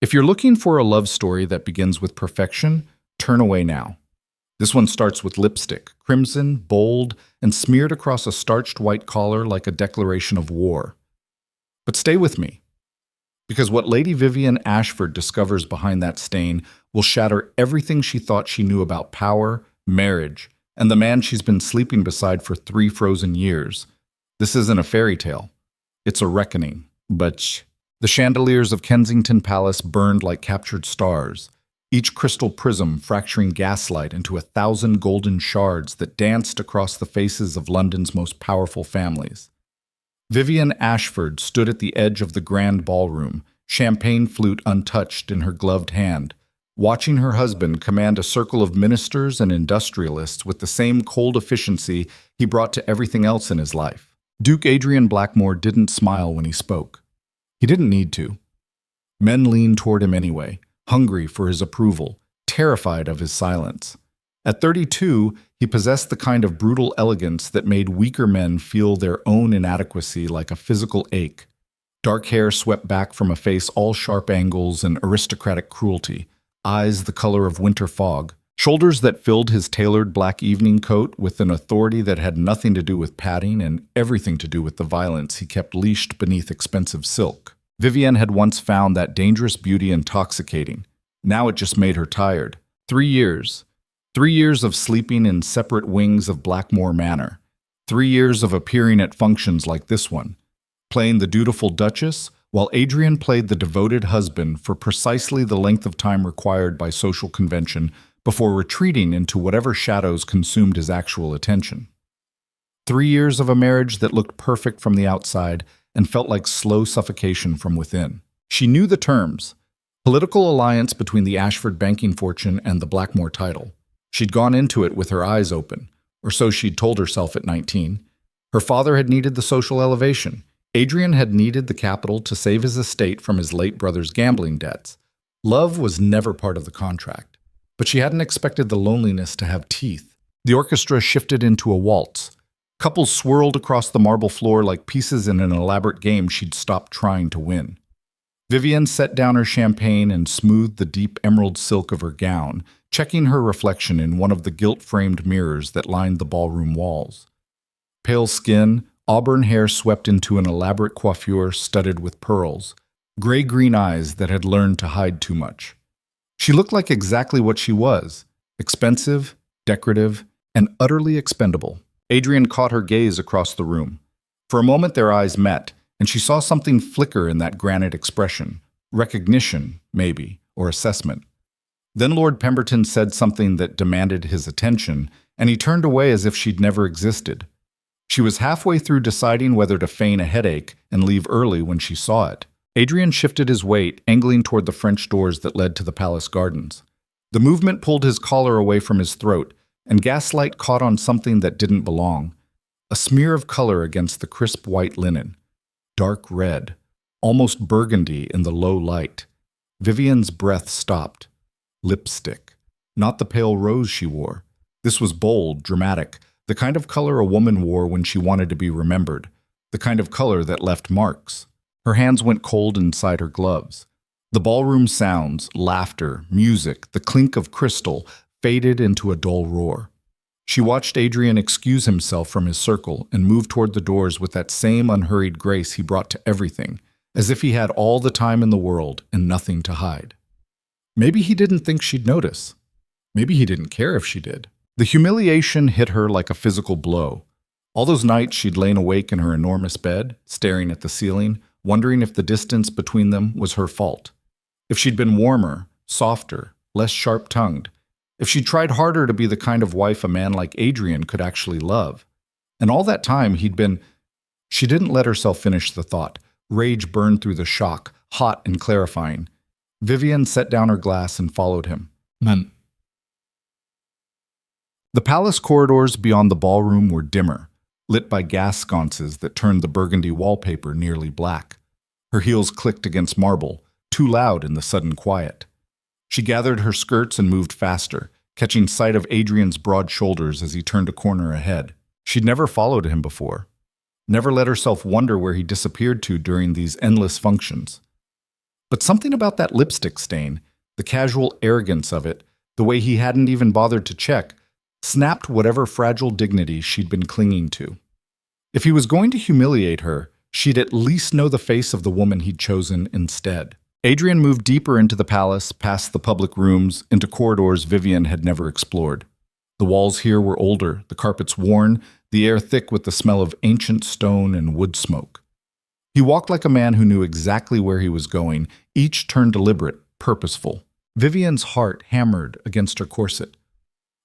If you're looking for a love story that begins with perfection, turn away now. This one starts with lipstick, crimson, bold, and smeared across a starched white collar like a declaration of war. But stay with me, because what Lady Vivian Ashford discovers behind that stain will shatter everything she thought she knew about power, marriage, and the man she's been sleeping beside for 3 frozen years. This isn't a fairy tale. It's a reckoning. But the chandeliers of Kensington Palace burned like captured stars, each crystal prism fracturing gaslight into 1,000 golden shards that danced across the faces of London's most powerful families. Vivian Ashford stood at the edge of the grand ballroom, champagne flute untouched in her gloved hand, watching her husband command a circle of ministers and industrialists with the same cold efficiency he brought to everything else in his life. Duke Adrian Blackmore didn't smile when he spoke. He didn't need to. Men leaned toward him anyway, hungry for his approval, terrified of his silence. At 32, he possessed the kind of brutal elegance that made weaker men feel their own inadequacy like a physical ache. Dark hair swept back from a face all sharp angles and aristocratic cruelty, eyes the color of winter fog, shoulders that filled his tailored black evening coat with an authority that had nothing to do with padding and everything to do with the violence he kept leashed beneath expensive silk. Vivian had once found that dangerous beauty intoxicating. Now it just made her tired. 3 years. 3 years of sleeping in separate wings of Blackmore Manor. 3 years of appearing at functions like this one, playing the dutiful duchess, while Adrian played the devoted husband for precisely the length of time required by social convention before retreating into whatever shadows consumed his actual attention. 3 years of a marriage that looked perfect from the outside and felt like slow suffocation from within. She knew the terms: political alliance between the Ashford banking fortune and the Blackmore title. She'd gone into it with her eyes open, or so she'd told herself at 19. Her father had needed the social elevation. Adrian had needed the capital to save his estate from his late brother's gambling debts. Love was never part of the contract, but she hadn't expected the loneliness to have teeth. The orchestra shifted into a waltz. Couples swirled across the marble floor like pieces in an elaborate game she'd stopped trying to win. Vivian set down her champagne and smoothed the deep emerald silk of her gown, checking her reflection in one of the gilt-framed mirrors that lined the ballroom walls. Pale skin, auburn hair swept into an elaborate coiffure studded with pearls, gray-green eyes that had learned to hide too much. She looked like exactly what she was: expensive, decorative, and utterly expendable. Adrian caught her gaze across the room. For a moment their eyes met, and she saw something flicker in that granite expression. Recognition, maybe, or assessment. Then Lord Pemberton said something that demanded his attention, and he turned away as if she'd never existed. She was halfway through deciding whether to feign a headache and leave early when she saw it. Adrian shifted his weight, angling toward the French doors that led to the palace gardens. The movement pulled his collar away from his throat, and gaslight caught on something that didn't belong. A smear of color against the crisp white linen. Dark red, almost burgundy in the low light. Vivian's breath stopped. Lipstick. Not the pale rose she wore. This was bold, dramatic, the kind of color a woman wore when she wanted to be remembered, the kind of color that left marks. Her hands went cold inside her gloves. The ballroom sounds, laughter, music, the clink of crystal faded into a dull roar. She watched Adrian excuse himself from his circle and move toward the doors with that same unhurried grace he brought to everything, as if he had all the time in the world and nothing to hide. Maybe he didn't think she'd notice. Maybe he didn't care if she did. The humiliation hit her like a physical blow. All those nights she'd lain awake in her enormous bed, staring at the ceiling, wondering if the distance between them was her fault. If she'd been warmer, softer, less sharp-tongued. If she'd tried harder to be the kind of wife a man like Adrian could actually love. And all that time he'd been... She didn't let herself finish the thought. Rage burned through the shock, hot and clarifying. Vivian set down her glass and followed him. "Man." The palace corridors beyond the ballroom were dimmer, lit by gas sconces that turned the burgundy wallpaper nearly black. Her heels clicked against marble, too loud in the sudden quiet. She gathered her skirts and moved faster, catching sight of Adrian's broad shoulders as he turned a corner ahead. She'd never followed him before, never let herself wonder where he disappeared to during these endless functions. But something about that lipstick stain, the casual arrogance of it, the way he hadn't even bothered to check, snapped whatever fragile dignity she'd been clinging to. If he was going to humiliate her, she'd at least know the face of the woman he'd chosen instead. Adrian moved deeper into the palace, past the public rooms, into corridors Vivian had never explored. The walls here were older, the carpets worn, the air thick with the smell of ancient stone and wood smoke. He walked like a man who knew exactly where he was going, each turn deliberate, purposeful. Vivian's heart hammered against her corset.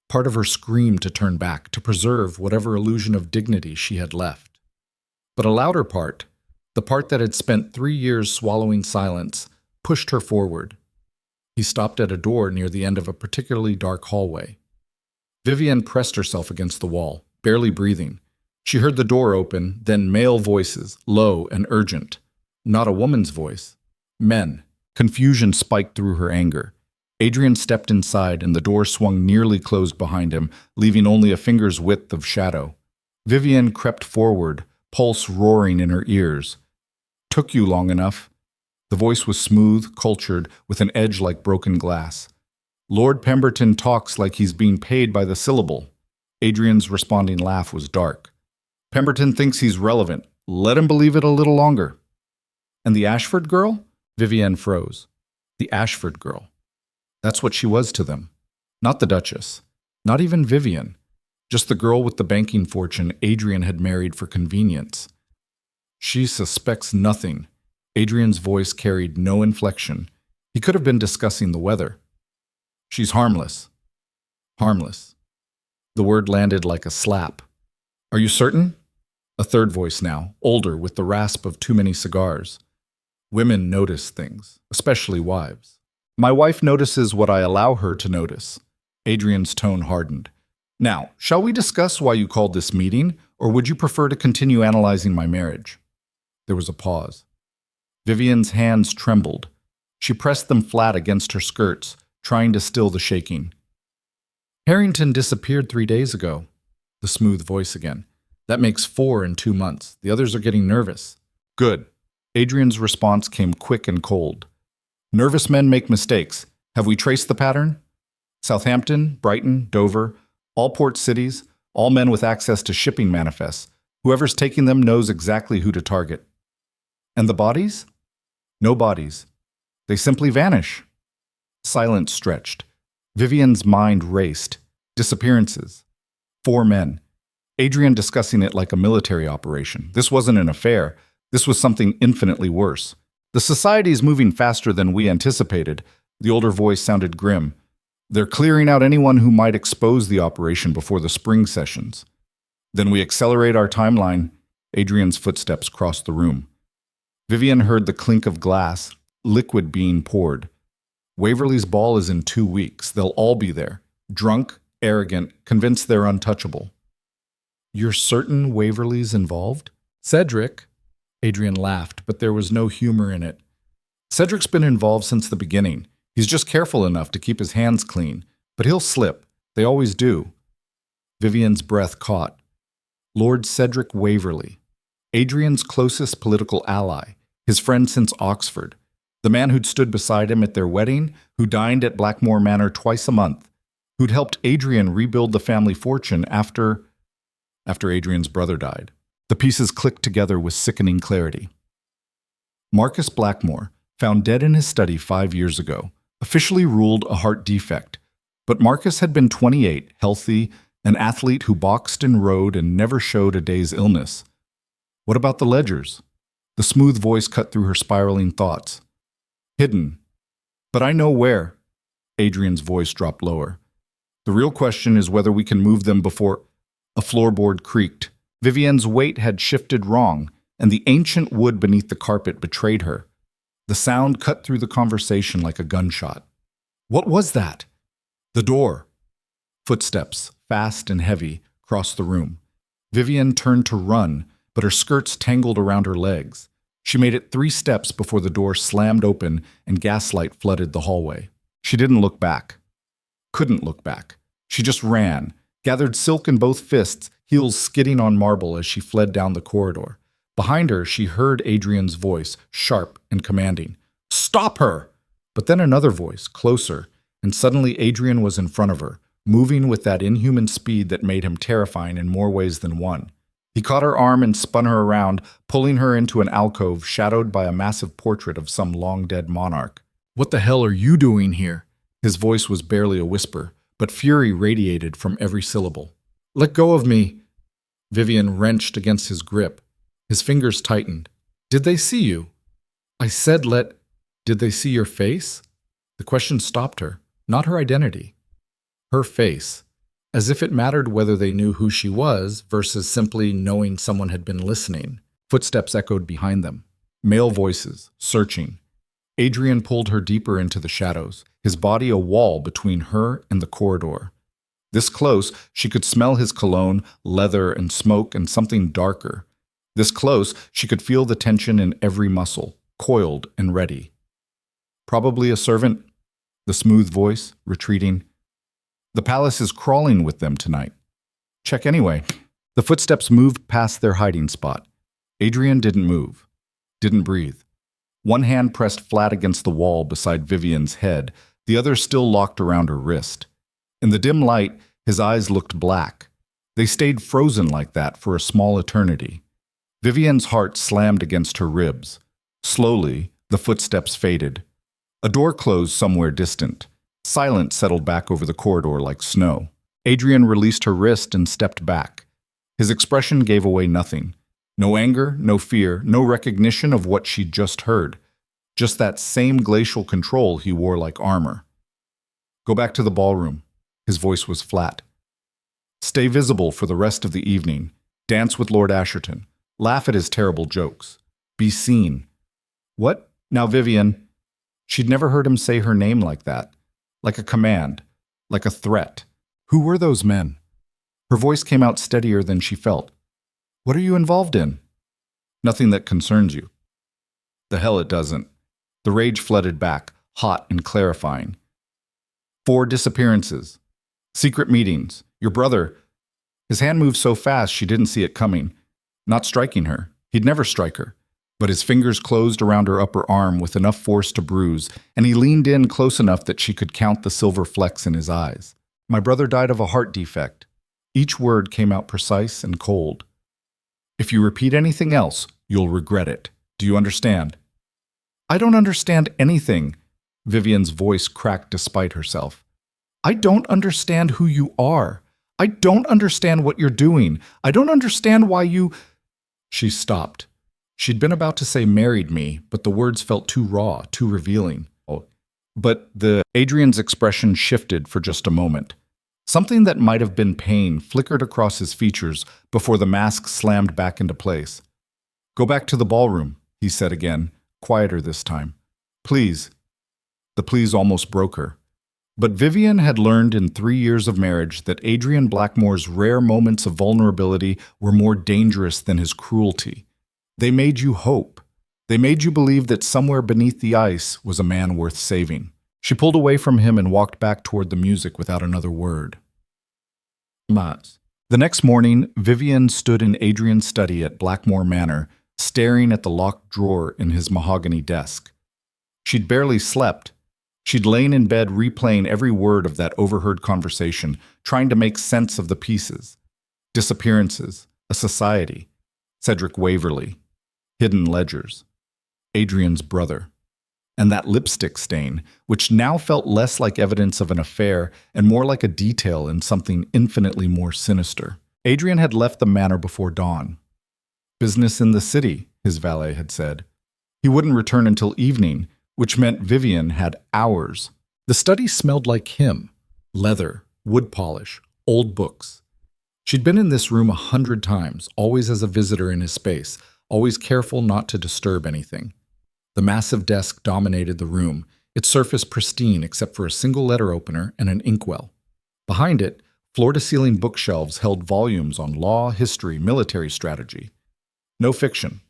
Part of her screamed to turn back, to preserve whatever illusion of dignity she had left. But a louder part, the part that had spent 3 years swallowing silence, pushed her forward. He stopped at a door near the end of a particularly dark hallway. Vivian pressed herself against the wall, barely breathing. She heard the door open, then male voices, low and urgent. Not a woman's voice. Men. Confusion spiked through her anger. Adrian stepped inside, and the door swung nearly closed behind him, leaving only a finger's width of shadow. Vivian crept forward, pulse roaring in her ears. "Took you long enough." The voice was smooth, cultured, with an edge like broken glass. "Lord Pemberton talks like he's being paid by the syllable." Adrian's responding laugh was dark. "Pemberton thinks he's relevant. Let him believe it a little longer." "And the Ashford girl?" Vivian froze. The Ashford girl. That's what she was to them. Not the Duchess. Not even Vivian. Just the girl with the banking fortune Adrian had married for convenience. "She suspects nothing." Adrian's voice carried no inflection. He could have been discussing the weather. "She's harmless." Harmless. The word landed like a slap. "Are you certain?" A third voice now, older, with the rasp of too many cigars. "Women notice things, especially wives." "My wife notices what I allow her to notice." Adrian's tone hardened. "Now, shall we discuss why you called this meeting, or would you prefer to continue analyzing my marriage?" There was a pause. Vivian's hands trembled. She pressed them flat against her skirts, trying to still the shaking. "Harrington disappeared 3 days ago." The smooth voice again. "That makes 4 in 2 months. The others are getting nervous." "Good." Adrian's response came quick and cold. "Nervous men make mistakes. Have we traced the pattern? Southampton, Brighton, Dover, all port cities, all men with access to shipping manifests. Whoever's taking them knows exactly who to target." "And the bodies?" "No bodies. They simply vanish." Silence stretched. Vivian's mind raced. Disappearances. 4 men. Adrian discussing it like a military operation. This wasn't an affair. This was something infinitely worse. "The society is moving faster than we anticipated." The older voice sounded grim. "They're clearing out anyone who might expose the operation before the spring sessions." "Then we accelerate our timeline." Adrian's footsteps crossed the room. Vivian heard the clink of glass, liquid being poured. "Waverley's ball is in 2 weeks. They'll all be there. Drunk, arrogant, convinced they're untouchable." "You're certain Waverley's involved?" "Cedric." Adrian laughed, but there was no humor in it. "Cedric's been involved since the beginning. He's just careful enough to keep his hands clean. But he'll slip. They always do." Vivian's breath caught. Lord Cedric Waverley. Adrian's closest political ally. His friend since Oxford. The man who'd stood beside him at their wedding, who dined at Blackmore Manor twice a month, who'd helped Adrian rebuild the family fortune after Adrian's brother died. The pieces clicked together with sickening clarity. Marcus Blackmore, found dead in his study 5 years ago, officially ruled a heart defect. But Marcus had been 28, healthy, an athlete who boxed and rode and never showed a day's illness. What about the ledgers? The smooth voice cut through her spiraling thoughts. "Hidden. But I know where." Adrian's voice dropped lower. "The real question is whether we can move them before—" A floorboard creaked. Vivian's weight had shifted wrong, and the ancient wood beneath the carpet betrayed her. The sound cut through the conversation like a gunshot. What was that? The door. Footsteps, fast and heavy, crossed the room. Vivian turned to run, but her skirts tangled around her legs. She made it 3 steps before the door slammed open and gaslight flooded the hallway. She didn't look back. Couldn't look back. She just ran, gathered silk in both fists, heels skidding on marble as she fled down the corridor. Behind her, she heard Adrian's voice, sharp and commanding. Stop her! But then another voice, closer, and suddenly Adrian was in front of her, moving with that inhuman speed that made him terrifying in more ways than one. He caught her arm and spun her around, pulling her into an alcove shadowed by a massive portrait of some long-dead monarch. "What the hell are you doing here?" His voice was barely a whisper, but fury radiated from every syllable. "Let go of me!" Vivian wrenched against his grip. His fingers tightened. "Did they see you?" "I said let—" "Did they see your face?" The question stopped her, not her identity. Her face, as if it mattered whether they knew who she was versus simply knowing someone had been listening. Footsteps echoed behind them. Male voices, searching. Adrian pulled her deeper into the shadows, his body a wall between her and the corridor. This close, she could smell his cologne, leather, and smoke, and something darker. This close, she could feel the tension in every muscle, coiled and ready. "Probably a servant," the smooth voice, retreating. "The palace is crawling with them tonight. Check anyway." The footsteps moved past their hiding spot. Adrian didn't move, didn't breathe. One hand pressed flat against the wall beside Vivian's head, the other still locked around her wrist. In the dim light, his eyes looked black. They stayed frozen like that for a small eternity. Vivian's heart slammed against her ribs. Slowly, the footsteps faded. A door closed somewhere distant. Silence settled back over the corridor like snow. Adrian released her wrist and stepped back. His expression gave away nothing. No anger, no fear, no recognition of what she'd just heard. Just that same glacial control he wore like armor. "Go back to the ballroom." His voice was flat. "Stay visible for the rest of the evening. Dance with Lord Asherton. Laugh at his terrible jokes. Be seen." "What? Now, Vivian." She'd never heard him say her name like that. Like a command. Like a threat. Who were those men? Her voice came out steadier than she felt. "What are you involved in?" "Nothing that concerns you." "The hell it doesn't." The rage flooded back, hot and clarifying. 4 disappearances. Secret meetings. Your brother. His hand moved so fast she didn't see it coming. Not striking her. He'd never strike her. But his fingers closed around her upper arm with enough force to bruise, and he leaned in close enough that she could count the silver flecks in his eyes. "My brother died of a heart defect." Each word came out precise and cold. "If you repeat anything else, you'll regret it. Do you understand?" "I don't understand anything." Vivian's voice cracked despite herself. "I don't understand who you are. I don't understand what you're doing. I don't understand why you—" She stopped. She'd been about to say "married me," but the words felt too raw, too revealing. But Adrian's expression shifted for just a moment. Something that might have been pain flickered across his features before the mask slammed back into place. "Go back to the ballroom," he said again, quieter this time. "Please." The please almost broke her. But Vivian had learned in 3 years of marriage that Adrian Blackmore's rare moments of vulnerability were more dangerous than his cruelty. They made you hope. They made you believe that somewhere beneath the ice was a man worth saving. She pulled away from him and walked back toward the music without another word. The next morning, Vivian stood in Adrian's study at Blackmore Manor, staring at the locked drawer in his mahogany desk. She'd barely slept. She'd lain in bed replaying every word of that overheard conversation, trying to make sense of the pieces. Disappearances, a society, Cedric Waverley, hidden ledgers, Adrian's brother, and that lipstick stain, which now felt less like evidence of an affair and more like a detail in something infinitely more sinister. Adrian had left the manor before dawn. "Business in the city," his valet had said. He wouldn't return until evening, which meant Vivian had hours. The study smelled like him. Leather, wood polish, old books. She'd been in this room 100 times, always as a visitor in his space, always careful not to disturb anything. The massive desk dominated the room, its surface pristine except for a single letter opener and an inkwell. Behind it, floor-to-ceiling bookshelves held volumes on law, history, military strategy. No fiction.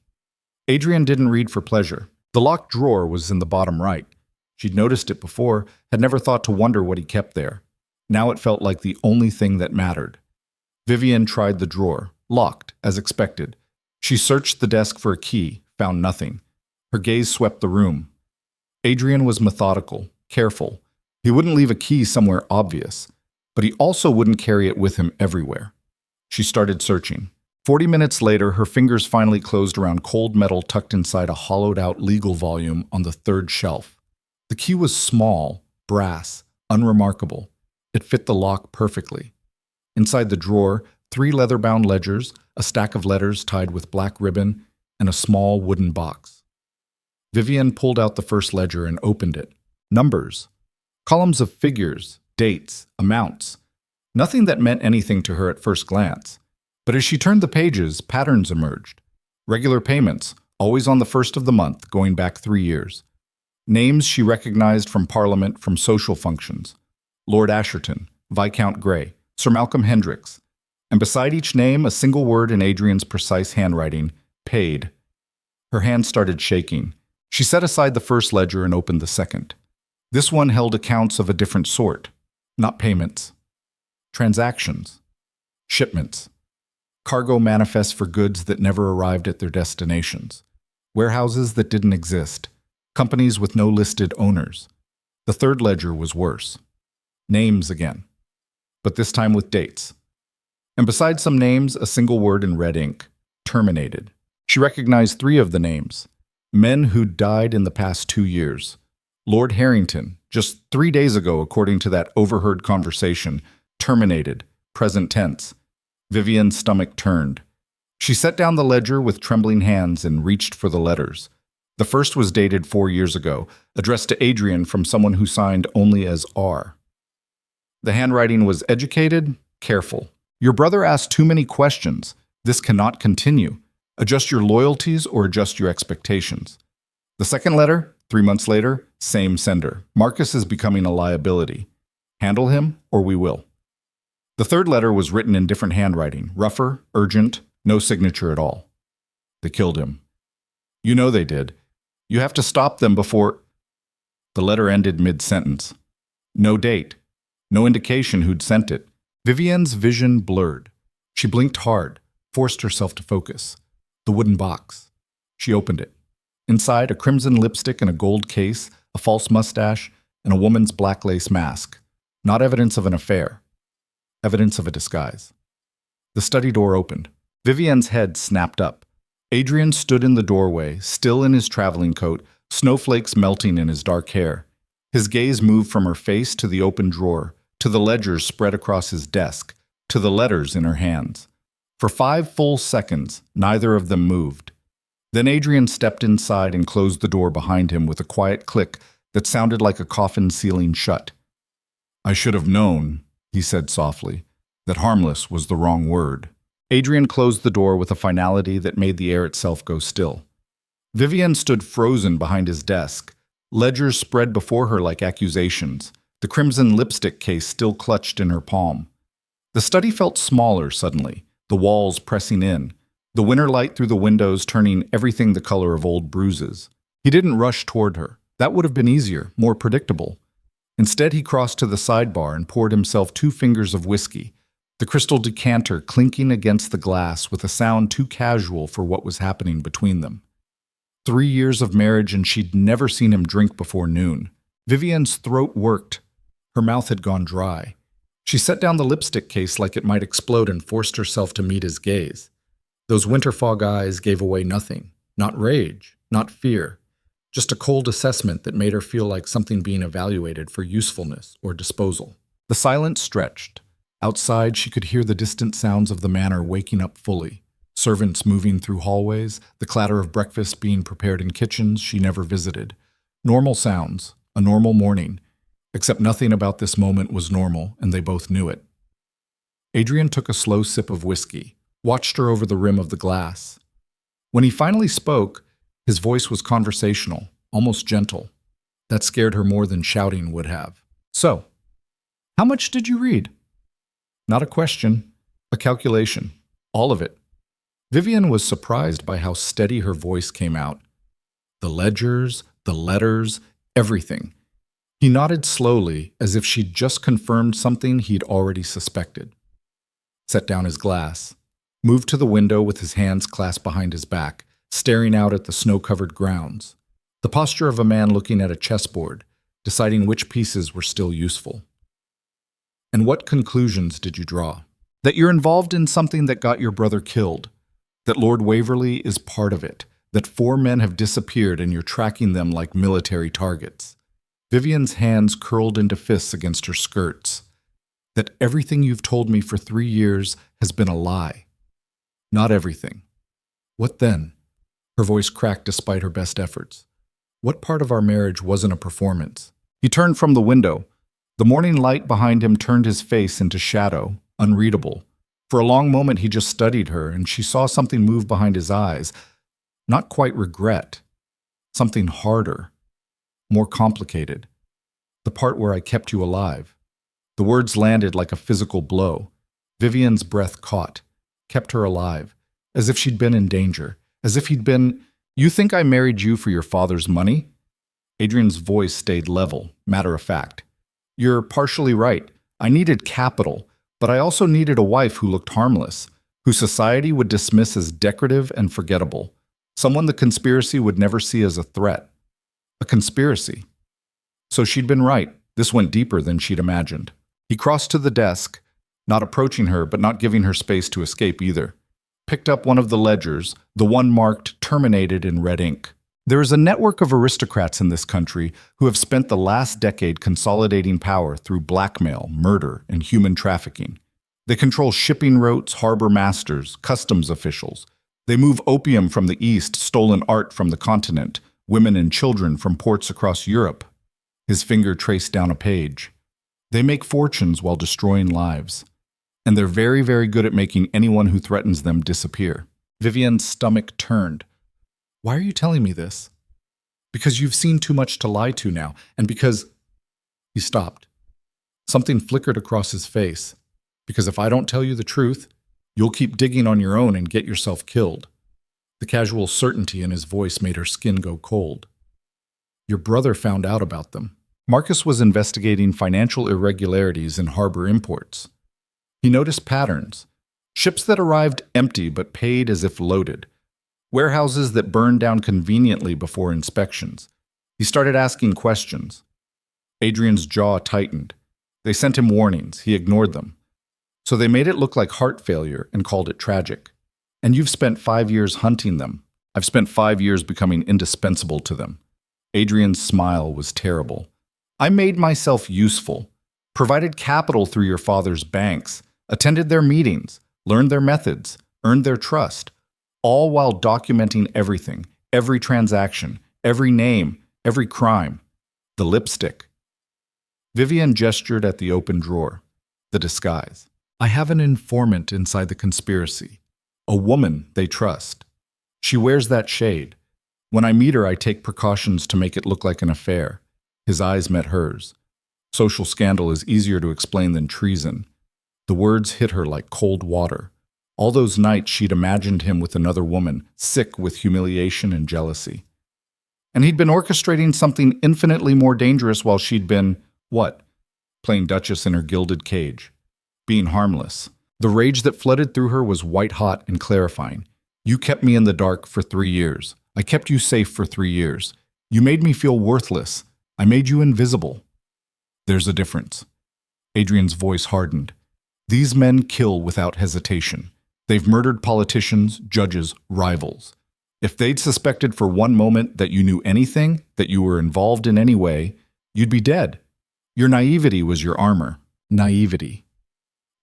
Adrian didn't read for pleasure. The locked drawer was in the bottom right. She'd noticed it before, had never thought to wonder what he kept there. Now it felt like the only thing that mattered. Vivian tried the drawer, locked, as expected. She searched the desk for a key, found nothing. Her gaze swept the room. Adrian was methodical, careful. He wouldn't leave a key somewhere obvious, but he also wouldn't carry it with him everywhere. She started searching. 40 minutes later, her fingers finally closed around cold metal tucked inside a hollowed-out legal volume on the third shelf. The key was small, brass, unremarkable. It fit the lock perfectly. Inside the drawer, 3 leather-bound ledgers, a stack of letters tied with black ribbon, and a small wooden box. Vivian pulled out the first ledger and opened it. Numbers. Columns of figures, dates, amounts. Nothing that meant anything to her at first glance. But as she turned the pages, patterns emerged. Regular payments, always on the first of the month, going back 3 years. Names she recognized from Parliament, from social functions. Lord Asherton, Viscount Grey, Sir Malcolm Hendricks. And beside each name, a single word in Adrian's precise handwriting, paid. Her hand started shaking. She set aside the first ledger and opened the second. This one held accounts of a different sort. Not payments. Transactions. Shipments. Cargo manifests for goods that never arrived at their destinations. Warehouses that didn't exist. Companies with no listed owners. The third ledger was worse. Names again. But this time with dates. And beside some names, a single word in red ink. Terminated. She recognized 3 of the names. Men who'd died in the past 2 years. Lord Harrington, just 3 days ago, according to that overheard conversation. Terminated. Present tense. Vivian's stomach turned. She set down the ledger with trembling hands and reached for the letters. The first was dated 4 years ago, addressed to Adrian from someone who signed only as R. The handwriting was educated, careful. Your brother asked too many questions. This cannot continue. Adjust your loyalties or adjust your expectations. The second letter, 3 months later, same sender. Marcus is becoming a liability. Handle him or we will. The third letter was written in different handwriting, rougher, urgent, no signature at all. They killed him. You know they did. You have to stop them before... The letter ended mid-sentence. No date. No indication who'd sent it. Vivian's vision blurred. She blinked hard, forced herself to focus. The wooden box. She opened it. Inside, a crimson lipstick in a gold case, a false mustache, and a woman's black lace mask. Not evidence of an affair. Evidence of a disguise. The study door opened. Vivian's head snapped up. Adrian stood in the doorway, still in his traveling coat, snowflakes melting in his dark hair. His gaze moved from her face to the open drawer, to the ledgers spread across his desk, to the letters in her hands. For 5 full seconds, neither of them moved. Then Adrian stepped inside and closed the door behind him with a quiet click that sounded like a coffin sealing shut. I should have known, he said softly, that harmless was the wrong word. Adrian closed the door with a finality that made the air itself go still. Vivian stood frozen behind his desk, ledgers spread before her like accusations, the crimson lipstick case still clutched in her palm. The study felt smaller suddenly, the walls pressing in, the winter light through the windows turning everything the color of old bruises. He didn't rush toward her. That would have been easier, more predictable. Instead, he crossed to the sidebar and poured himself 2 fingers of whiskey, the crystal decanter clinking against the glass with a sound too casual for what was happening between them. 3 years of marriage and she'd never seen him drink before noon. Vivian's throat worked. Her mouth had gone dry. She set down the lipstick case like it might explode and forced herself to meet his gaze. Those winter fog eyes gave away nothing. Not rage, not fear. Just a cold assessment that made her feel like something being evaluated for usefulness or disposal. The silence stretched. Outside, she could hear the distant sounds of the manor waking up fully. Servants moving through hallways, the clatter of breakfast being prepared in kitchens she never visited. Normal sounds, a normal morning. Except nothing about this moment was normal, and they both knew it. Adrian took a slow sip of whiskey, watched her over the rim of the glass. When he finally spoke, his voice was conversational, almost gentle. That scared her more than shouting would have. So, how much did you read? Not a question, a calculation. All of it. Vivian was surprised by how steady her voice came out. The ledgers, the letters, everything. He nodded slowly, as if she'd just confirmed something he'd already suspected. Set down his glass. Moved to the window with his hands clasped behind his back, staring out at the snow-covered grounds. The posture of a man looking at a chessboard, deciding which pieces were still useful. And what conclusions did you draw? That you're involved in something that got your brother killed, that Lord Waverley is part of it, that 4 men have disappeared and you're tracking them like military targets. Vivian's hands curled into fists against her skirts. That everything you've told me for 3 years has been a lie. Not everything. What then? Her voice cracked despite her best efforts. What part of our marriage wasn't a performance? He turned from the window. The morning light behind him turned his face into shadow, unreadable. For a long moment he just studied her, and she saw something move behind his eyes. Not quite regret. Something harder. More complicated. The part where I kept you alive. The words landed like a physical blow. Vivian's breath caught. Kept her alive. As if she'd been in danger. As if he'd been, "You think I married you for your father's money?" Adrian's voice stayed level, matter of fact. "You're partially right. I needed capital, but I also needed a wife who looked harmless, who society would dismiss as decorative and forgettable. Someone the conspiracy would never see as a threat. A conspiracy. So she'd been right. This went deeper than she'd imagined." He crossed to the desk, not approaching her, but not giving her space to escape either. Picked up one of the ledgers, the one marked "terminated" in red ink. There is a network of aristocrats in this country who have spent the last decade consolidating power through blackmail, murder, and human trafficking. They control shipping routes, harbor masters, customs officials. They move opium from the east, stolen art from the continent, women and children from ports across Europe. His finger traced down a page. They make fortunes while destroying lives. And they're very, very good at making anyone who threatens them disappear. Vivian's stomach turned. Why are you telling me this? Because you've seen too much to lie to now, and because... He stopped. Something flickered across his face. Because if I don't tell you the truth, you'll keep digging on your own and get yourself killed. The casual certainty in his voice made her skin go cold. Your brother found out about them. Marcus was investigating financial irregularities in harbor imports. He noticed patterns. Ships that arrived empty but paid as if loaded. Warehouses that burned down conveniently before inspections. He started asking questions. Adrian's jaw tightened. They sent him warnings. He ignored them. So they made it look like heart failure and called it tragic. And you've spent 5 years hunting them. I've spent 5 years becoming indispensable to them. Adrian's smile was terrible. I made myself useful. Provided capital through your father's banks. Attended their meetings, learned their methods, earned their trust, all while documenting everything, every transaction, every name, every crime. The lipstick. Vivian gestured at the open drawer, the disguise. I have an informant inside the conspiracy, a woman they trust. She wears that shade. When I meet her, I take precautions to make it look like an affair. His eyes met hers. Social scandal is easier to explain than treason. The words hit her like cold water. All those nights she'd imagined him with another woman, sick with humiliation and jealousy. And he'd been orchestrating something infinitely more dangerous while she'd been, what? Playing duchess in her gilded cage. Being harmless. The rage that flooded through her was white-hot and clarifying. You kept me in the dark for 3 years. I kept you safe for 3 years. You made me feel worthless. I made you invisible. There's a difference. Adrian's voice hardened. These men kill without hesitation. They've murdered politicians, judges, rivals. If they'd suspected for one moment that you knew anything, that you were involved in any way, you'd be dead. Your naivety was your armor. Naivety.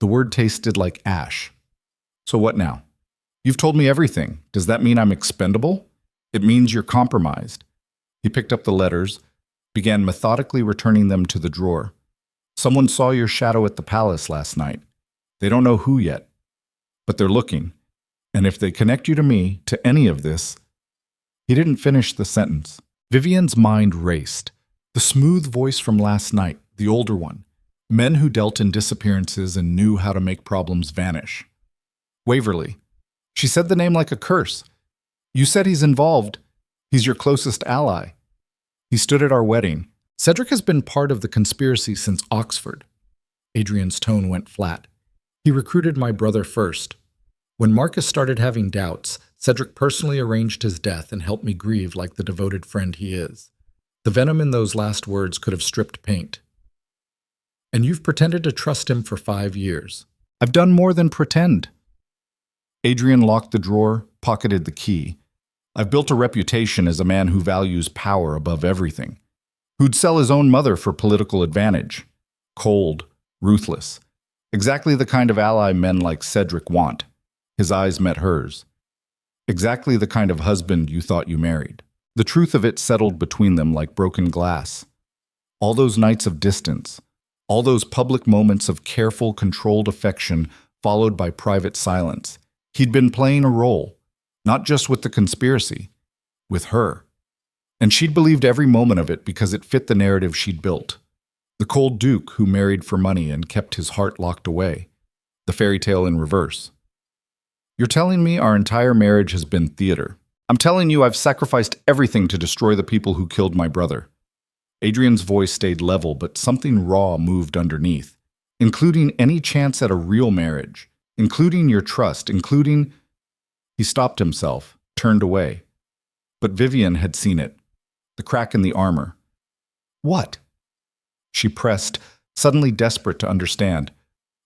The word tasted like ash. So what now? You've told me everything. Does that mean I'm expendable? It means you're compromised. He picked up the letters, began methodically returning them to the drawer. Someone saw your shadow at the palace last night. They don't know who yet, but they're looking. And if they connect you to me, to any of this... He didn't finish the sentence. Vivian's mind raced. The smooth voice from last night, the older one. Men who dealt in disappearances and knew how to make problems vanish. Waverley. She said the name like a curse. You said he's involved. He's your closest ally. He stood at our wedding. Cedric has been part of the conspiracy since Oxford. Adrian's tone went flat. He recruited my brother first. When Marcus started having doubts, Cedric personally arranged his death and helped me grieve like the devoted friend he is. The venom in those last words could have stripped paint. And you've pretended to trust him for 5 years. I've done more than pretend. Adrian locked the drawer, pocketed the key. I've built a reputation as a man who values power above everything, who'd sell his own mother for political advantage. Cold, ruthless. Exactly the kind of ally men like Cedric want. His eyes met hers. Exactly the kind of husband you thought you married. The truth of it settled between them like broken glass. All those nights of distance, all those public moments of careful, controlled affection followed by private silence. He'd been playing a role, not just with the conspiracy, with her. And she'd believed every moment of it because it fit the narrative she'd built. The cold duke who married for money and kept his heart locked away. The fairy tale in reverse. You're telling me our entire marriage has been theater. I'm telling you I've sacrificed everything to destroy the people who killed my brother. Adrian's voice stayed level, but something raw moved underneath, including any chance at a real marriage, including your trust, including... He stopped himself, turned away. But Vivian had seen it. The crack in the armor. What? She pressed, suddenly desperate to understand.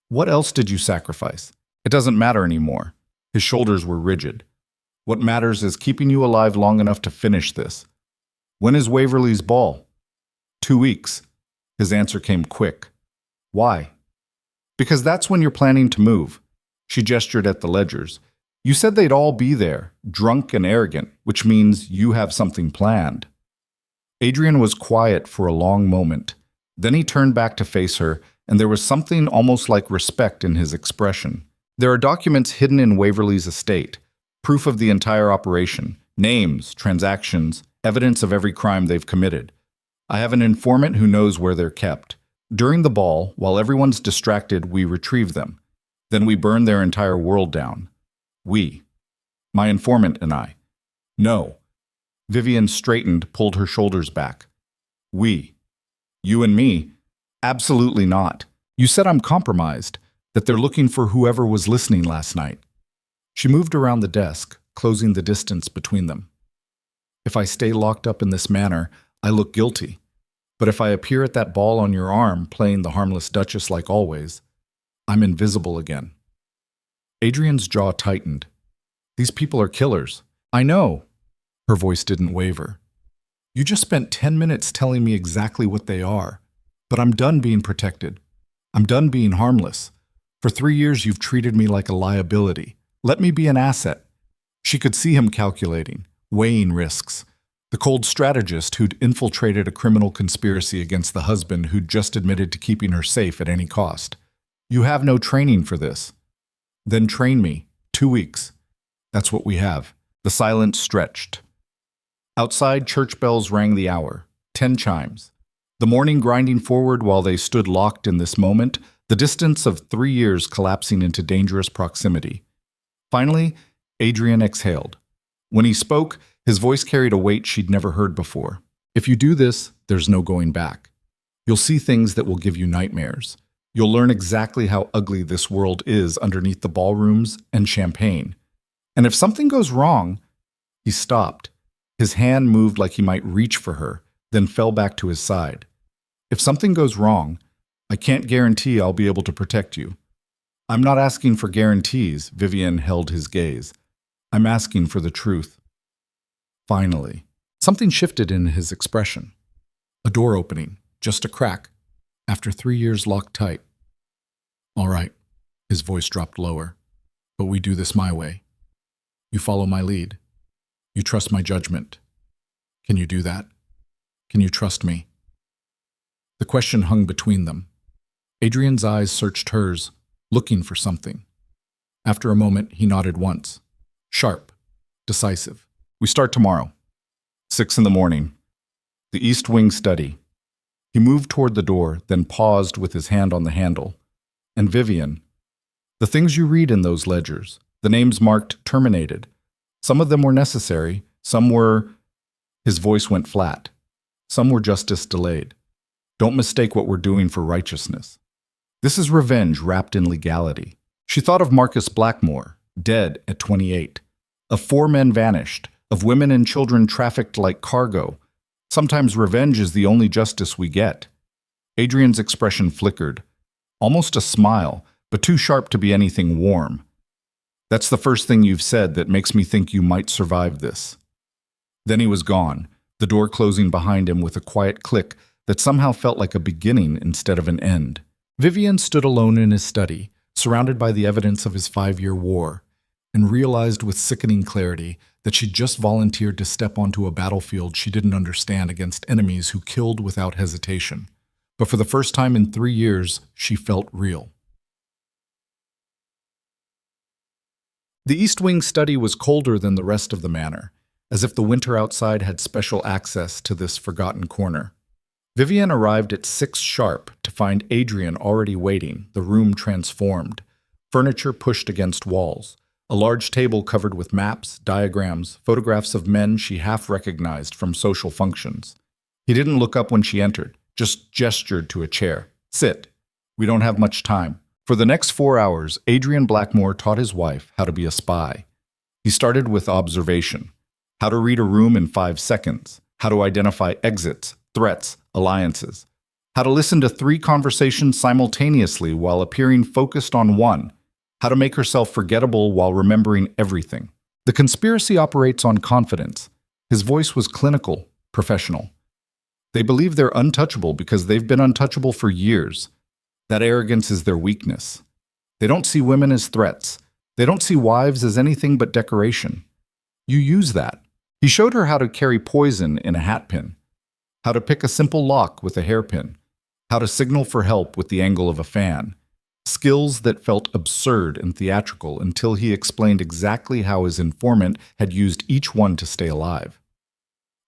What else did you sacrifice? It doesn't matter anymore. His shoulders were rigid. What matters is keeping you alive long enough to finish this. When is Waverly's ball? 2 weeks. His answer came quick. Why? Because that's when you're planning to move. She gestured at the ledgers. You said they'd all be there, drunk and arrogant, which means you have something planned. Adrian was quiet for a long moment. Then he turned back to face her, and there was something almost like respect in his expression. There are documents hidden in Waverly's estate, proof of the entire operation, names, transactions, evidence of every crime they've committed. I have an informant who knows where they're kept. During the ball, while everyone's distracted, we retrieve them. Then we burn their entire world down. We. My informant and I. No. Vivian straightened, pulled her shoulders back. We. You and me? Absolutely not. You said I'm compromised, that they're looking for whoever was listening last night. She moved around the desk, closing the distance between them. If I stay locked up in this manner, I look guilty. But if I appear at that ball on your arm, playing the harmless duchess like always, I'm invisible again. Adrian's jaw tightened. These people are killers. I know. Her voice didn't waver. You just spent 10 minutes telling me exactly what they are. But I'm done being protected. I'm done being harmless. For 3 years, you've treated me like a liability. Let me be an asset. She could see him calculating, weighing risks. The cold strategist who'd infiltrated a criminal conspiracy against the husband who'd just admitted to keeping her safe at any cost. You have no training for this. Then train me. 2 weeks. That's what we have. The silence stretched. Outside, church bells rang the hour. 10 chimes. The morning grinding forward while they stood locked in this moment, the distance of 3 years collapsing into dangerous proximity. Finally, Adrian exhaled. When he spoke, his voice carried a weight she'd never heard before. If you do this, there's no going back. You'll see things that will give you nightmares. You'll learn exactly how ugly this world is underneath the ballrooms and champagne. And if something goes wrong, he stopped. His hand moved like he might reach for her, then fell back to his side. If something goes wrong, I can't guarantee I'll be able to protect you. I'm not asking for guarantees, Vivian held his gaze. I'm asking for the truth. Finally, something shifted in his expression. A door opening, just a crack, after 3 years locked tight. All right, his voice dropped lower, but we do this my way. You follow my lead. You trust my judgment. Can you do that? Can you trust me? The question hung between them. Adrian's eyes searched hers, looking for something. After a moment, he nodded once. Sharp, decisive. We start tomorrow. 6 a.m. The East Wing study. He moved toward the door, then paused with his hand on the handle. And Vivian, the things you read in those ledgers, the names marked terminated. Some of them were necessary, some were... His voice went flat. Some were justice delayed. Don't mistake what we're doing for righteousness. This is revenge wrapped in legality. She thought of Marcus Blackmore, dead at 28. of 4 men vanished, of women and children trafficked like cargo. Sometimes revenge is the only justice we get. Adrian's expression flickered. Almost a smile, but too sharp to be anything warm. That's the first thing you've said that makes me think you might survive this. Then he was gone, the door closing behind him with a quiet click that somehow felt like a beginning instead of an end. Vivian stood alone in his study, surrounded by the evidence of his 5-year war, and realized with sickening clarity that she'd just volunteered to step onto a battlefield she didn't understand against enemies who killed without hesitation. But for the first time in 3 years, she felt real. The East Wing study was colder than the rest of the manor, as if the winter outside had special access to this forgotten corner. Vivian arrived at 6 sharp to find Adrian already waiting, the room transformed, furniture pushed against walls, a large table covered with maps, diagrams, photographs of men she half recognized from social functions. He didn't look up when she entered, just gestured to a chair. Sit. We don't have much time. For the next 4 hours, Adrian Blackmore taught his wife how to be a spy. He started with observation, how to read a room in 5 seconds, how to identify exits, threats, alliances, how to listen to 3 conversations simultaneously while appearing focused on one, how to make herself forgettable while remembering everything. The conspiracy operates on confidence. His voice was clinical, professional. They believe they're untouchable because they've been untouchable for years. That arrogance is their weakness. They don't see women as threats. They don't see wives as anything but decoration. You use that. He showed her how to carry poison in a hat pin, how to pick a simple lock with a hairpin, how to signal for help with the angle of a fan. Skills that felt absurd and theatrical until he explained exactly how his informant had used each one to stay alive.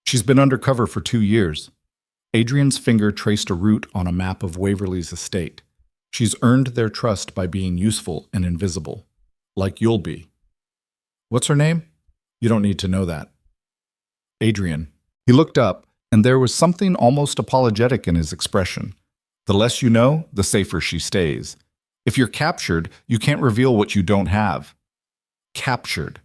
She's been undercover for 2 years. Adrian's finger traced a route on a map of Waverly's estate. She's earned their trust by being useful and invisible, like you'll be. What's her name? You don't need to know that. Adrian. He looked up, and there was something almost apologetic in his expression. The less you know, the safer she stays. If you're captured, you can't reveal what you don't have. Captured.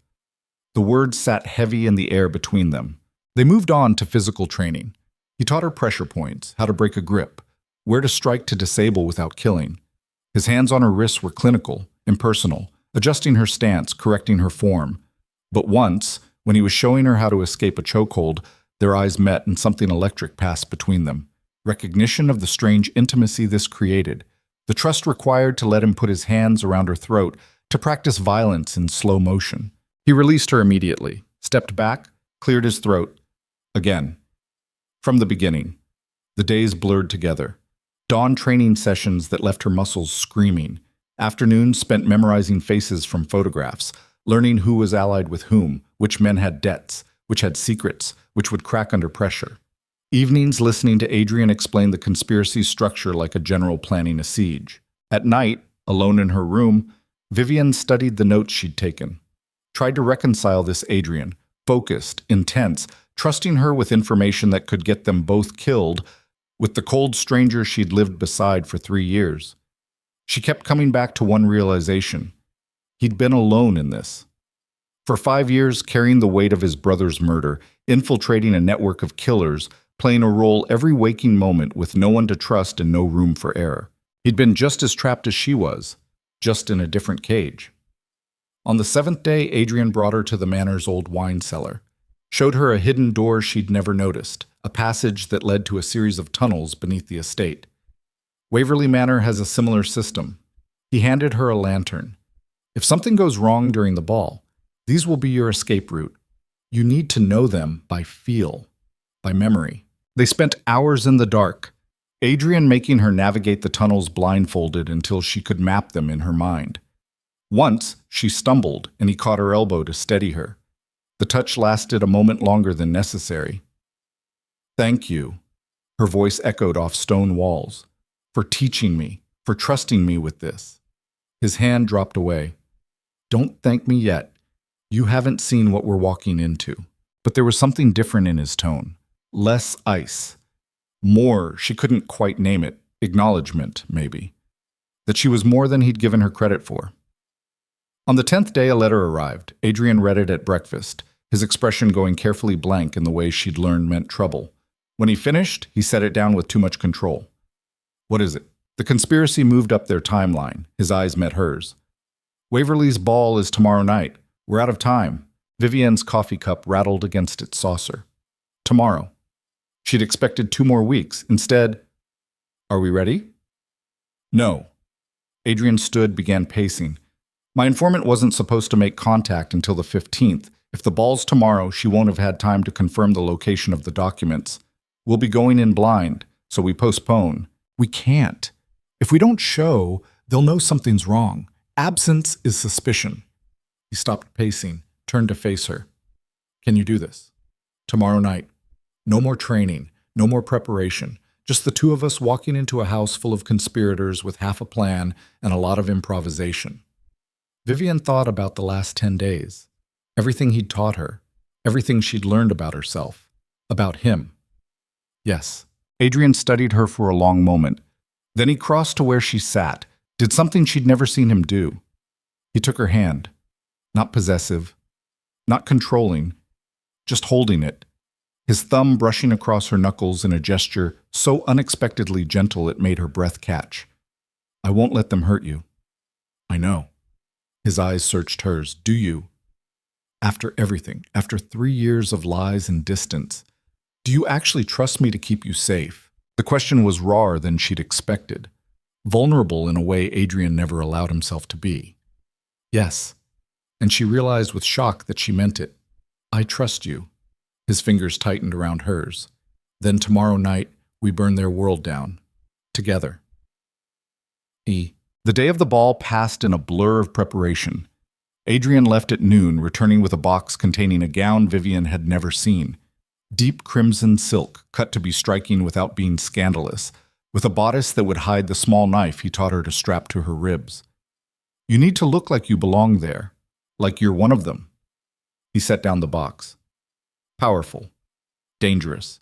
The words sat heavy in the air between them. They moved on to physical training. He taught her pressure points, how to break a grip, where to strike to disable without killing. His hands on her wrists were clinical, impersonal, adjusting her stance, correcting her form. But once, when he was showing her how to escape a chokehold, their eyes met and something electric passed between them. Recognition of the strange intimacy this created, the trust required to let him put his hands around her throat, to practice violence in slow motion. He released her immediately, stepped back, cleared his throat. Again. From the beginning, the days blurred together. Dawn training sessions that left her muscles screaming. Afternoons spent memorizing faces from photographs, learning who was allied with whom, which men had debts, which had secrets, which would crack under pressure. Evenings listening to Adrian explain the conspiracy's structure like a general planning a siege. At night, alone in her room, Vivian studied the notes she'd taken. Tried to reconcile this Adrian, focused, intense, trusting her with information that could get them both killed, with the cold stranger she'd lived beside for 3 years. She kept coming back to one realization. He'd been alone in this. For 5 years, carrying the weight of his brother's murder, infiltrating a network of killers, playing a role every waking moment with no one to trust and no room for error. He'd been just as trapped as she was, just in a different cage. On the 7th day, Adrian brought her to the manor's old wine cellar, showed her a hidden door she'd never noticed, a passage that led to a series of tunnels beneath the estate. Waverly Manor has a similar system. He handed her a lantern. If something goes wrong during the ball, these will be your escape route. You need to know them by feel, by memory. They spent hours in the dark, Adrian making her navigate the tunnels blindfolded until she could map them in her mind. Once, she stumbled, and he caught her elbow to steady her. The touch lasted a moment longer than necessary. Thank you, her voice echoed off stone walls, for teaching me, for trusting me with this. His hand dropped away. Don't thank me yet. You haven't seen what we're walking into. But there was something different in his tone. Less ice. More, she couldn't quite name it, acknowledgement, maybe. That she was more than he'd given her credit for. On the 10th day, a letter arrived. Adrian read it at breakfast, his expression going carefully blank in the way she'd learned meant trouble. When he finished, he set it down with too much control. What is it? The conspiracy moved up their timeline. His eyes met hers. Waverly's ball is tomorrow night. We're out of time. Vivienne's coffee cup rattled against its saucer. Tomorrow. She'd expected 2 more weeks. Instead, are we ready? No. Adrian stood, began pacing. My informant wasn't supposed to make contact until the 15th. If the ball's tomorrow, she won't have had time to confirm the location of the documents. We'll be going in blind, so we postpone. We can't. If we don't show, they'll know something's wrong. Absence is suspicion. He stopped pacing, turned to face her. Can you do this? Tomorrow night. No more training, no more preparation. Just the 2 of us walking into a house full of conspirators with half a plan and a lot of improvisation. Vivienne thought about the last 10 days. Everything he'd taught her. Everything she'd learned about herself. About him. Yes. Adrian studied her for a long moment. Then he crossed to where she sat, did something she'd never seen him do. He took her hand. Not possessive. Not controlling. Just holding it. His thumb brushing across her knuckles in a gesture so unexpectedly gentle it made her breath catch. I won't let them hurt you. I know. His eyes searched hers. Do you? After everything, after 3 years of lies and distance, do you actually trust me to keep you safe? The question was rawer than she'd expected. Vulnerable in a way Adrian never allowed himself to be. Yes. And she realized with shock that she meant it. I trust you. His fingers tightened around hers. Then tomorrow night, we burn their world down. Together. The day of the ball passed in a blur of preparation. Adrian left at noon, returning with a box containing a gown Vivienne had never seen. Deep crimson silk, cut to be striking without being scandalous, with a bodice that would hide the small knife he taught her to strap to her ribs. You need to look like you belong there, like you're one of them. He set down the box. Powerful. Dangerous.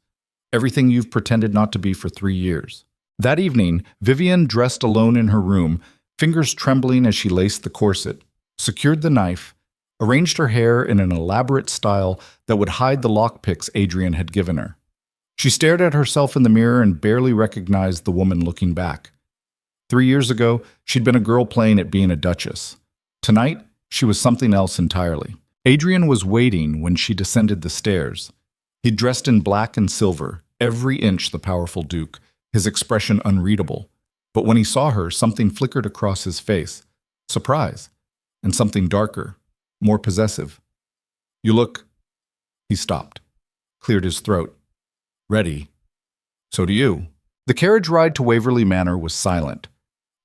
Everything you've pretended not to be for 3 years. That evening, Vivienne, dressed alone in her room, fingers trembling as she laced the corset, secured the knife, arranged her hair in an elaborate style that would hide the lockpicks Adrian had given her. She stared at herself in the mirror and barely recognized the woman looking back. 3 years ago, she'd been a girl playing at being a duchess. Tonight, she was something else entirely. Adrian was waiting when she descended the stairs. He'd dressed in black and silver, every inch the powerful duke, his expression unreadable. But when he saw her, something flickered across his face. Surprise. And something darker, more possessive. You look... He stopped, cleared his throat. Ready. So do you. The carriage ride to Waverly Manor was silent.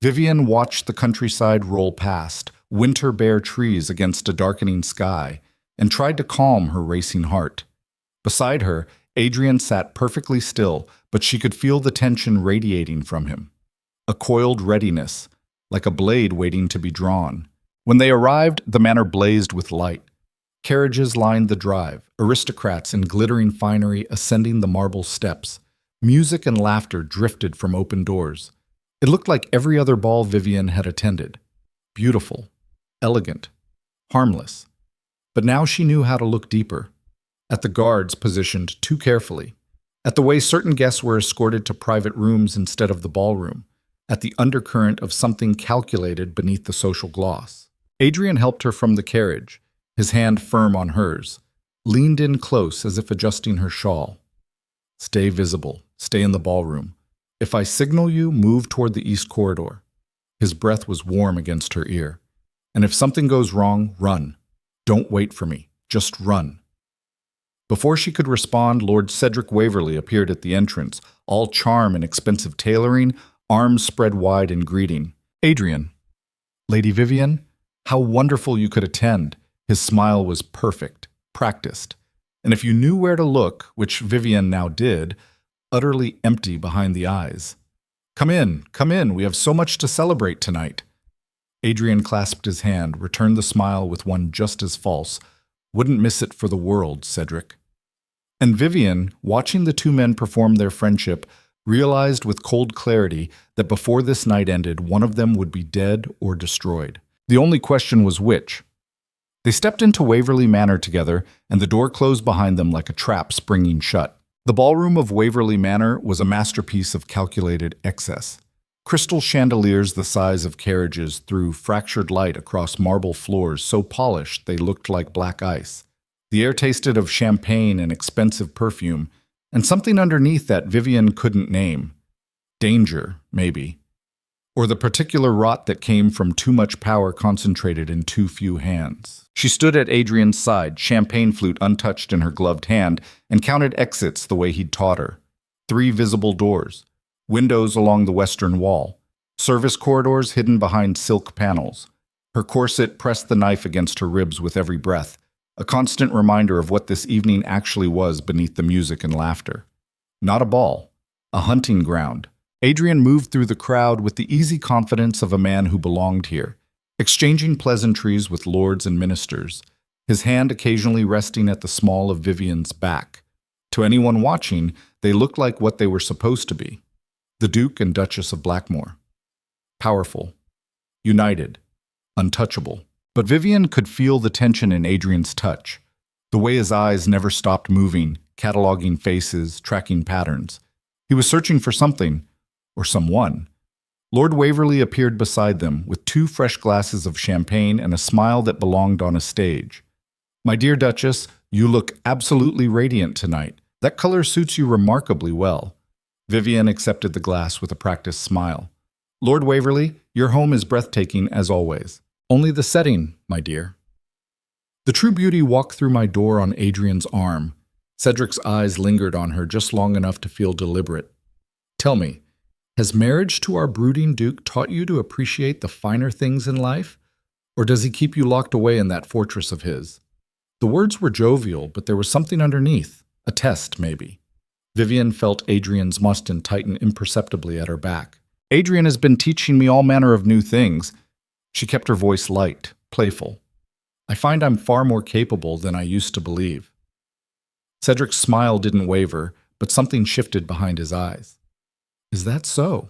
Vivienne watched the countryside roll past, winter bare trees against a darkening sky, and tried to calm her racing heart. Beside her, Adrian sat perfectly still, but she could feel the tension radiating from him. A coiled readiness, like a blade waiting to be drawn. When they arrived, the manor blazed with light. Carriages lined the drive, aristocrats in glittering finery ascending the marble steps. Music and laughter drifted from open doors. It looked like every other ball Vivienne had attended. Beautiful, elegant, harmless. But now she knew how to look deeper. At the guards positioned too carefully. At the way certain guests were escorted to private rooms instead of the ballroom. At the undercurrent of something calculated beneath the social gloss. Adrian helped her from the carriage, his hand firm on hers, leaned in close as if adjusting her shawl. Stay visible, stay in the ballroom. If I signal you, move toward the east corridor. His breath was warm against her ear. And if something goes wrong, run. Don't wait for me, just run. Before she could respond, Lord Cedric Waverly appeared at the entrance, all charm and expensive tailoring, arms spread wide in greeting. Adrian. Lady Vivienne, how wonderful you could attend. His smile was perfect, practiced. And if you knew where to look, which Vivienne now did, utterly empty behind the eyes. Come in, we have so much to celebrate tonight. Adrian clasped his hand, returned the smile with one just as false. Wouldn't miss it for the world, Cedric. And Vivienne, watching the 2 men perform their friendship, realized with cold clarity that before this night ended, one of them would be dead or destroyed. The only question was which. They stepped into Waverley Manor together, and the door closed behind them like a trap springing shut. The ballroom of Waverley Manor was a masterpiece of calculated excess. Crystal chandeliers the size of carriages threw fractured light across marble floors so polished they looked like black ice. The air tasted of champagne and expensive perfume, and something underneath that Vivian couldn't name. Danger, maybe. Or the particular rot that came from too much power concentrated in too few hands. She stood at Adrian's side, champagne flute untouched in her gloved hand, and counted exits the way he'd taught her. 3 visible doors. Windows along the western wall. Service corridors hidden behind silk panels. Her corset pressed the knife against her ribs with every breath, a constant reminder of what this evening actually was beneath the music and laughter. Not a ball. A hunting ground. Adrian moved through the crowd with the easy confidence of a man who belonged here, exchanging pleasantries with lords and ministers, his hand occasionally resting at the small of Vivian's back. To anyone watching, they looked like what they were supposed to be. The Duke and Duchess of Blackmore. Powerful. United. Untouchable. But Vivian could feel the tension in Adrian's touch, the way his eyes never stopped moving, cataloging faces, tracking patterns. He was searching for something, or someone. Lord Waverley appeared beside them, with 2 fresh glasses of champagne and a smile that belonged on a stage. "My dear Duchess, you look absolutely radiant tonight. That color suits you remarkably well." Vivian accepted the glass with a practiced smile. "Lord Waverley, your home is breathtaking as always. Only the setting, my dear." The true beauty walked through my door on Adrian's arm. Cedric's eyes lingered on her just long enough to feel deliberate. "Tell me, has marriage to our brooding Duke taught you to appreciate the finer things in life? Or does he keep you locked away in that fortress of his?" The words were jovial, but there was something underneath. A test, maybe. Vivian felt Adrian's mustin tighten imperceptibly at her back. "Adrian has been teaching me all manner of new things." She kept her voice light, playful. "I find I'm far more capable than I used to believe." Cedric's smile didn't waver, but something shifted behind his eyes. "Is that so?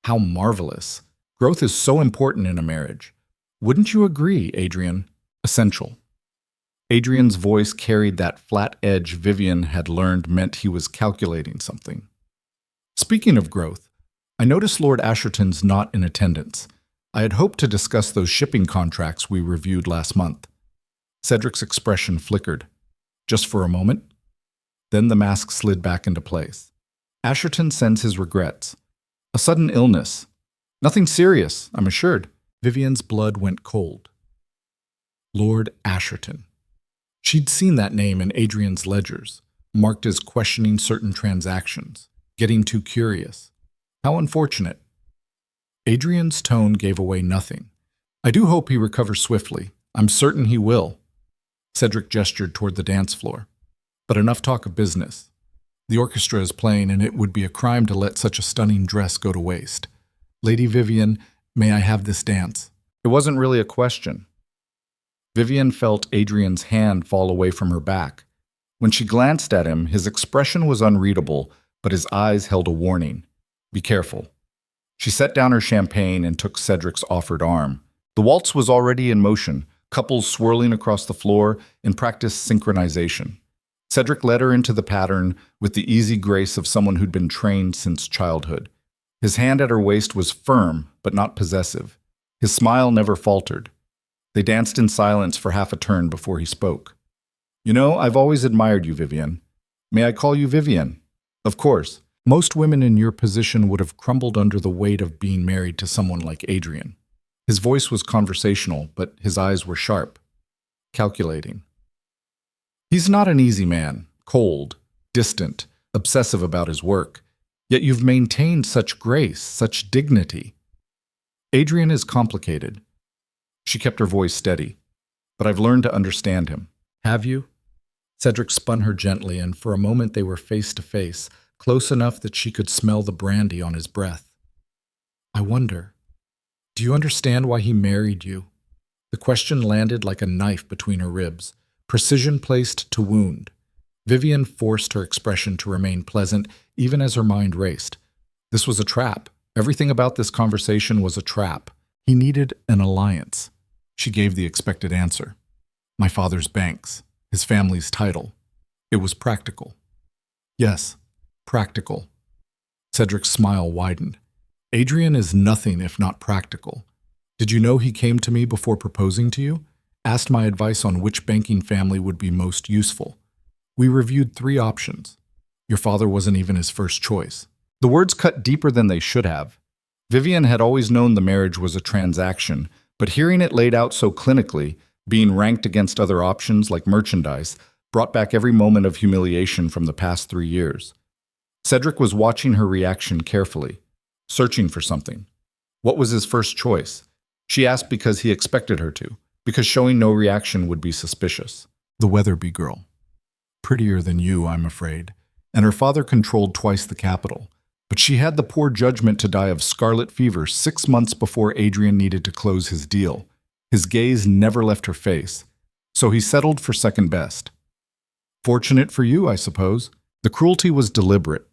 How marvelous. Growth is so important in a marriage. Wouldn't you agree, Adrian? Essential." Adrian's voice carried that flat edge Vivian had learned meant he was calculating something. "Speaking of growth, I noticed Lord Asherton's not in attendance. I had hoped to discuss those shipping contracts we reviewed last month." Cedric's expression flickered. Just for a moment. Then the mask slid back into place. "Asherton sends his regrets. A sudden illness. Nothing serious, I'm assured." Vivian's blood went cold. Lord Asherton. She'd seen that name in Adrian's ledgers, marked as questioning certain transactions, getting too curious. How unfortunate. Adrian's tone gave away nothing. "I do hope he recovers swiftly. I'm certain he will." Cedric gestured toward the dance floor. "But enough talk of business. The orchestra is playing, and it would be a crime to let such a stunning dress go to waste. Lady Vivian, may I have this dance?" It wasn't really a question. Vivian felt Adrian's hand fall away from her back. When she glanced at him, his expression was unreadable, but his eyes held a warning. "Be careful." She set down her champagne and took Cedric's offered arm. The waltz was already in motion, couples swirling across the floor in practiced synchronization. Cedric led her into the pattern with the easy grace of someone who'd been trained since childhood. His hand at her waist was firm, but not possessive. His smile never faltered. They danced in silence for half a turn before he spoke. "You know, I've always admired you, Vivian. May I call you Vivian?" "Of course. Most women in your position would have crumbled under the weight of being married to someone like Adrian." His voice was conversational, but his eyes were sharp, calculating. "He's not an easy man, cold, distant, obsessive about his work. Yet you've maintained such grace, such dignity." "Adrian is complicated." She kept her voice steady. "But I've learned to understand him." "Have you?" Cedric spun her gently, and for a moment they were face to face, close enough that she could smell the brandy on his breath. "I wonder, do you understand why he married you?" The question landed like a knife between her ribs, precision placed to wound. Vivian forced her expression to remain pleasant, even as her mind raced. This was a trap. Everything about this conversation was a trap. He needed an alliance. She gave the expected answer. My father's banks, his family's title. It was practical. Yes, practical. Cedric's smile widened. Adrian is nothing if not practical. Did you know he came to me before proposing to you? Asked my advice on which banking family would be most useful. We reviewed 3 options. Your father wasn't even his first choice. The words cut deeper than they should have. Vivian had always known the marriage was a transaction, but hearing it laid out so clinically, being ranked against other options like merchandise, brought back every moment of humiliation from the past 3 years. Cedric was watching her reaction carefully, searching for something. What was his first choice? She asked because he expected her to, because showing no reaction would be suspicious. The Weatherby girl. Prettier than you, I'm afraid. And her father controlled twice the capital. But she had the poor judgment to die of scarlet fever 6 months before Adrian needed to close his deal. His gaze never left her face, so he settled for second best. Fortunate for you, I suppose. The cruelty was deliberate,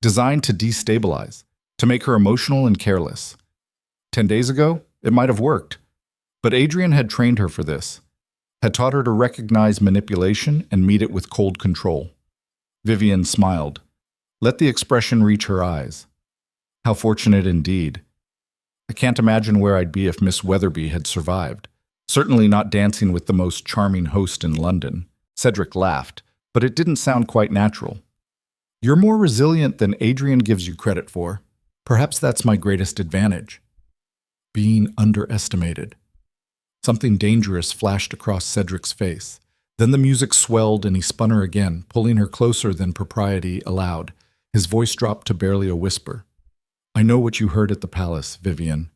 designed to destabilize, to make her emotional and careless. 10 days ago, it might have worked. But Adrian had trained her for this, had taught her to recognize manipulation and meet it with cold control. Vivian smiled. Let the expression reach her eyes. How fortunate indeed. I can't imagine where I'd be if Miss Weatherby had survived. Certainly not dancing with the most charming host in London. Cedric laughed, but it didn't sound quite natural. You're more resilient than Adrian gives you credit for. Perhaps that's my greatest advantage. Being underestimated. Something dangerous flashed across Cedric's face. Then the music swelled and he spun her again, pulling her closer than propriety allowed. His voice dropped to barely a whisper. I know what you heard at the palace, Vivian.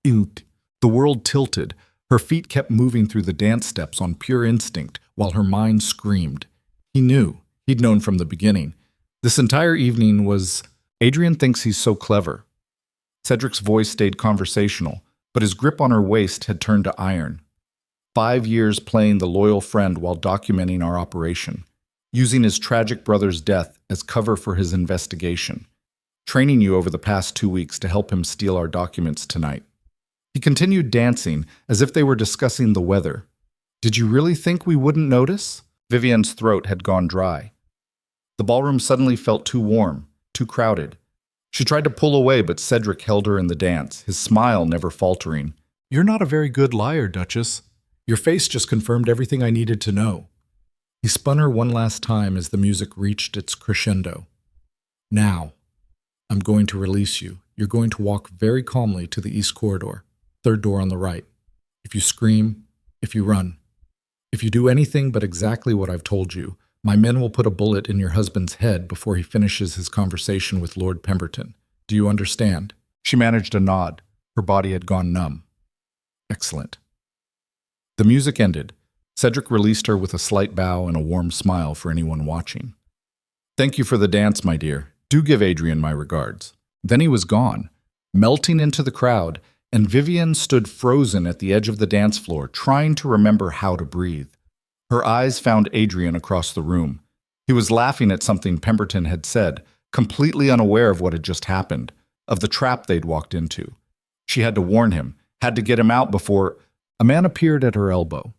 The world tilted. Her feet kept moving through the dance steps on pure instinct, while her mind screamed. He knew. He'd known from the beginning. This entire evening was... Adrian thinks he's so clever. Cedric's voice stayed conversational, but his grip on her waist had turned to iron. 5 years playing the loyal friend while documenting our operation, using his tragic brother's death as cover for his investigation, training you over the past 2 weeks to help him steal our documents tonight. He continued dancing as if they were discussing the weather. Did you really think we wouldn't notice? Vivian's throat had gone dry. The ballroom suddenly felt too warm, too crowded. She tried to pull away, but Cedric held her in the dance, his smile never faltering. You're not a very good liar, Duchess. Your face just confirmed everything I needed to know. He spun her one last time as the music reached its crescendo. Now, I'm going to release you. You're going to walk very calmly to the east corridor, 3rd door on the right. If you scream, if you run, if you do anything but exactly what I've told you, my men will put a bullet in your husband's head before he finishes his conversation with Lord Pemberton. Do you understand? She managed a nod. Her body had gone numb. Excellent. The music ended. Cedric released her with a slight bow and a warm smile for anyone watching. Thank you for the dance, my dear. Do give Adrian my regards. Then he was gone, melting into the crowd, and Vivian stood frozen at the edge of the dance floor, trying to remember how to breathe. Her eyes found Adrian across the room. He was laughing at something Pemberton had said, completely unaware of what had just happened, of the trap they'd walked into. She had to warn him, had to get him out before... A man appeared at her elbow,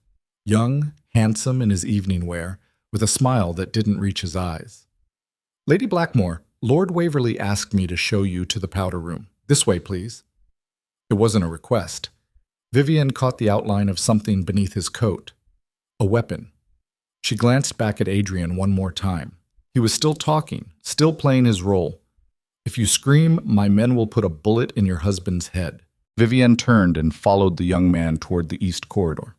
young, handsome in his evening wear, with a smile that didn't reach his eyes. Lady Blackmore, Lord Waverley asked me to show you to the powder room. This way, please. It wasn't a request. Vivian caught the outline of something beneath his coat. A weapon. She glanced back at Adrian one more time. He was still talking, still playing his role. If you scream, my men will put a bullet in your husband's head. Vivian turned and followed the young man toward the east corridor.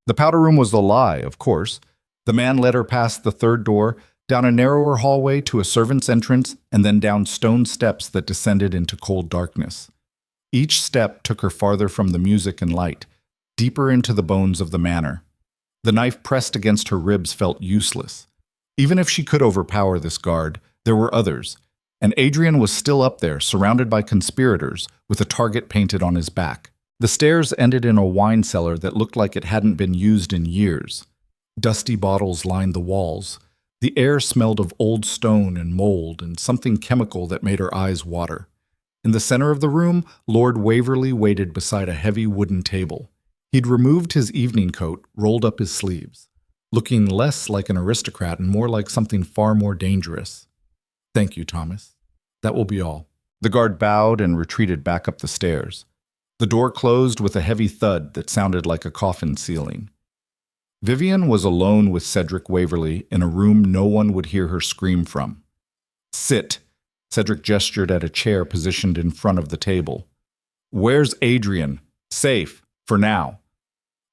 The powder room was a lie, of course. The man led her past the 3rd door, down a narrower hallway to a servant's entrance, and then down stone steps that descended into cold darkness. Each step took her farther from the music and light, deeper into the bones of the manor. The knife pressed against her ribs felt useless. Even if she could overpower this guard, there were others, and Adrian was still up there, surrounded by conspirators, with a target painted on his back. The stairs ended in a wine cellar that looked like it hadn't been used in years. Dusty bottles lined the walls. The air smelled of old stone and mold and something chemical that made her eyes water. In the center of the room, Lord Waverley waited beside a heavy wooden table. He'd removed his evening coat, rolled up his sleeves, looking less like an aristocrat and more like something far more dangerous. "Thank you, Thomas. That will be all." The guard bowed and retreated back up the stairs. The door closed with a heavy thud that sounded like a coffin ceiling. Vivian was alone with Cedric Waverley in a room no one would hear her scream from. "Sit." Cedric gestured at a chair positioned in front of the table. "Where's Adrian?" "Safe, for now."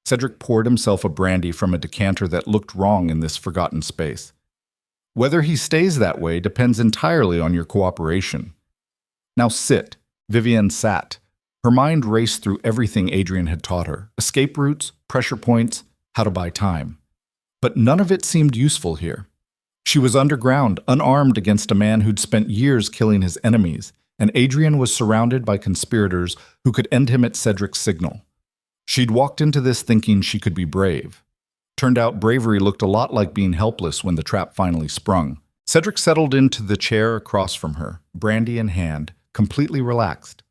Cedric poured himself a brandy from a decanter that looked wrong in this forgotten space. "Whether he stays that way depends entirely on your cooperation." "Now sit." Vivian sat. Her mind raced through everything Adrian had taught her: escape routes, pressure points, how to buy time. But none of it seemed useful here. She was underground, unarmed against a man who'd spent years killing his enemies, and Adrian was surrounded by conspirators who could end him at Cedric's signal. She'd walked into this thinking she could be brave. Turned out bravery looked a lot like being helpless when the trap finally sprung. Cedric settled into the chair across from her, brandy in hand, completely relaxed.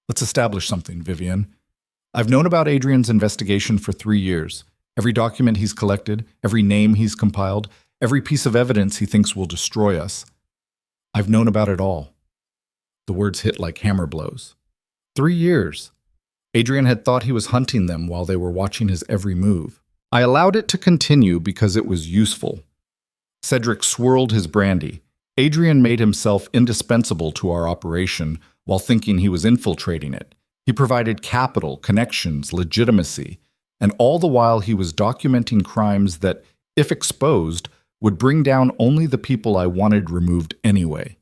"Let's establish something, Vivian. I've known about Adrian's investigation for 3 years. Every document he's collected, every name he's compiled, every piece of evidence he thinks will destroy us. I've known about it all." The words hit like hammer blows. 3 years. Adrian had thought he was hunting them while they were watching his every move. "I allowed it to continue because it was useful." Cedric swirled his brandy. Adrian made himself indispensable to our operation while thinking he was infiltrating it. He provided capital, connections, legitimacy, and all the while he was documenting crimes that, if exposed, would bring down only the people I wanted removed anyway.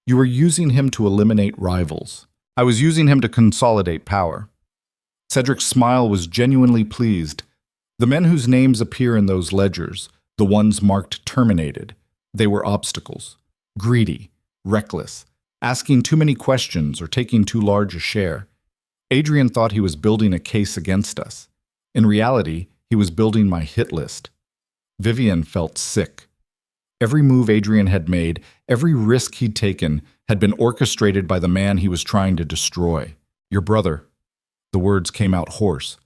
You were using him to eliminate rivals. I was using him to consolidate power. Cedric's smile was genuinely pleased. The men whose names appear in those ledgers, the ones marked terminated, they were obstacles. Greedy, reckless, asking too many questions or taking too large a share. Adrian thought he was building a case against us. In reality, he was building my hit list. Vivian felt sick. Every move Adrian had made, every risk he'd taken, had been orchestrated by the man he was trying to destroy. "Your brother." The words came out hoarse.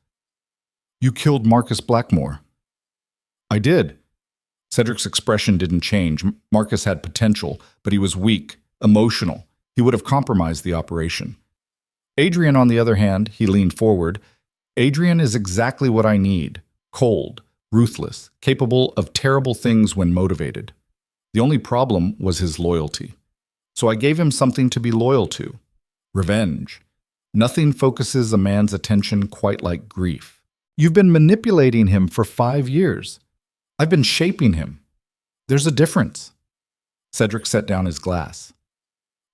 "You killed Marcus Blackmore." "I did." Cedric's expression didn't change. Marcus had potential, but he was weak, emotional. He would have compromised the operation. Adrian, on the other hand, he leaned forward. "Adrian is exactly what I need. Cold, ruthless, capable of terrible things when motivated. The only problem was his loyalty. So I gave him something to be loyal to. Revenge. Nothing focuses a man's attention quite like grief. You've been manipulating him for 5 years. I've been shaping him. There's a difference." Cedric set down his glass.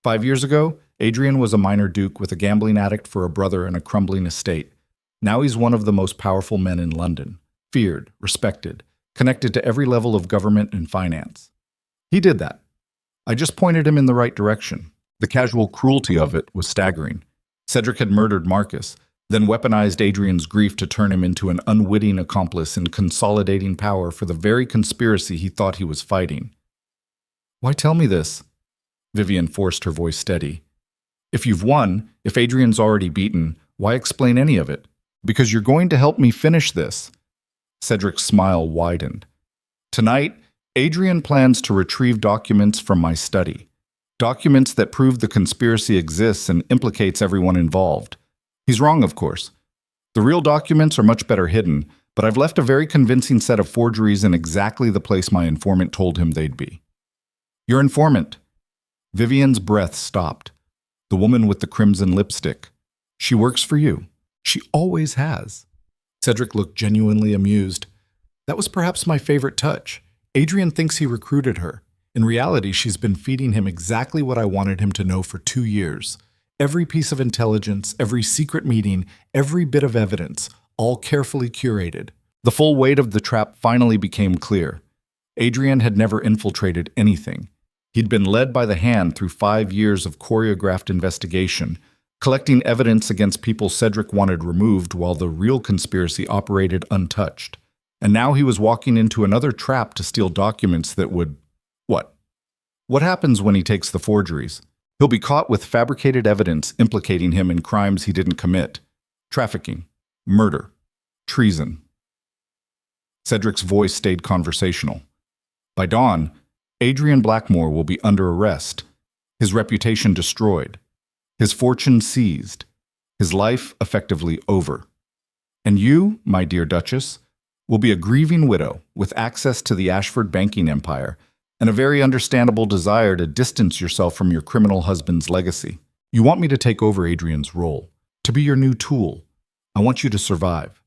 5 years ago, Adrian was a minor duke with a gambling addict for a brother and a crumbling estate. Now he's one of the most powerful men in London. Feared, respected, connected to every level of government and finance. He did that. I just pointed him in the right direction. The casual cruelty of it was staggering. Cedric had murdered Marcus, then weaponized Adrian's grief to turn him into an unwitting accomplice in consolidating power for the very conspiracy he thought he was fighting. "Why tell me this?" Vivian forced her voice steady. "If you've won, if Adrian's already beaten, why explain any of it? Because you're going to help me finish this." Cedric's smile widened. "Tonight, Adrian plans to retrieve documents from my study. Documents that prove the conspiracy exists and implicates everyone involved. He's wrong, of course. The real documents are much better hidden, but I've left a very convincing set of forgeries in exactly the place my informant told him they'd be." "Your informant?" Vivian's breath stopped. "The woman with the crimson lipstick. She works for you. She always has." Cedric looked genuinely amused. "That was perhaps my favorite touch. Adrian thinks he recruited her. In reality, she's been feeding him exactly what I wanted him to know for 2 years. Every piece of intelligence, every secret meeting, every bit of evidence, all carefully curated." The full weight of the trap finally became clear. Adrian had never infiltrated anything. He'd been led by the hand through 5 years of choreographed investigation, collecting evidence against people Cedric wanted removed while the real conspiracy operated untouched. And now he was walking into another trap to steal documents that would... What? What happens when he takes the forgeries? He'll be caught with fabricated evidence implicating him in crimes he didn't commit: trafficking, murder, treason. Cedric's voice stayed conversational. By dawn, Adrian Blackmore will be under arrest, his reputation destroyed, his fortune seized, his life effectively over. And you, my dear Duchess, will be a grieving widow with access to the Ashford banking empire and a very understandable desire to distance yourself from your criminal husband's legacy. You want me to take over Adrian's role, to be your new tool. I want you to survive.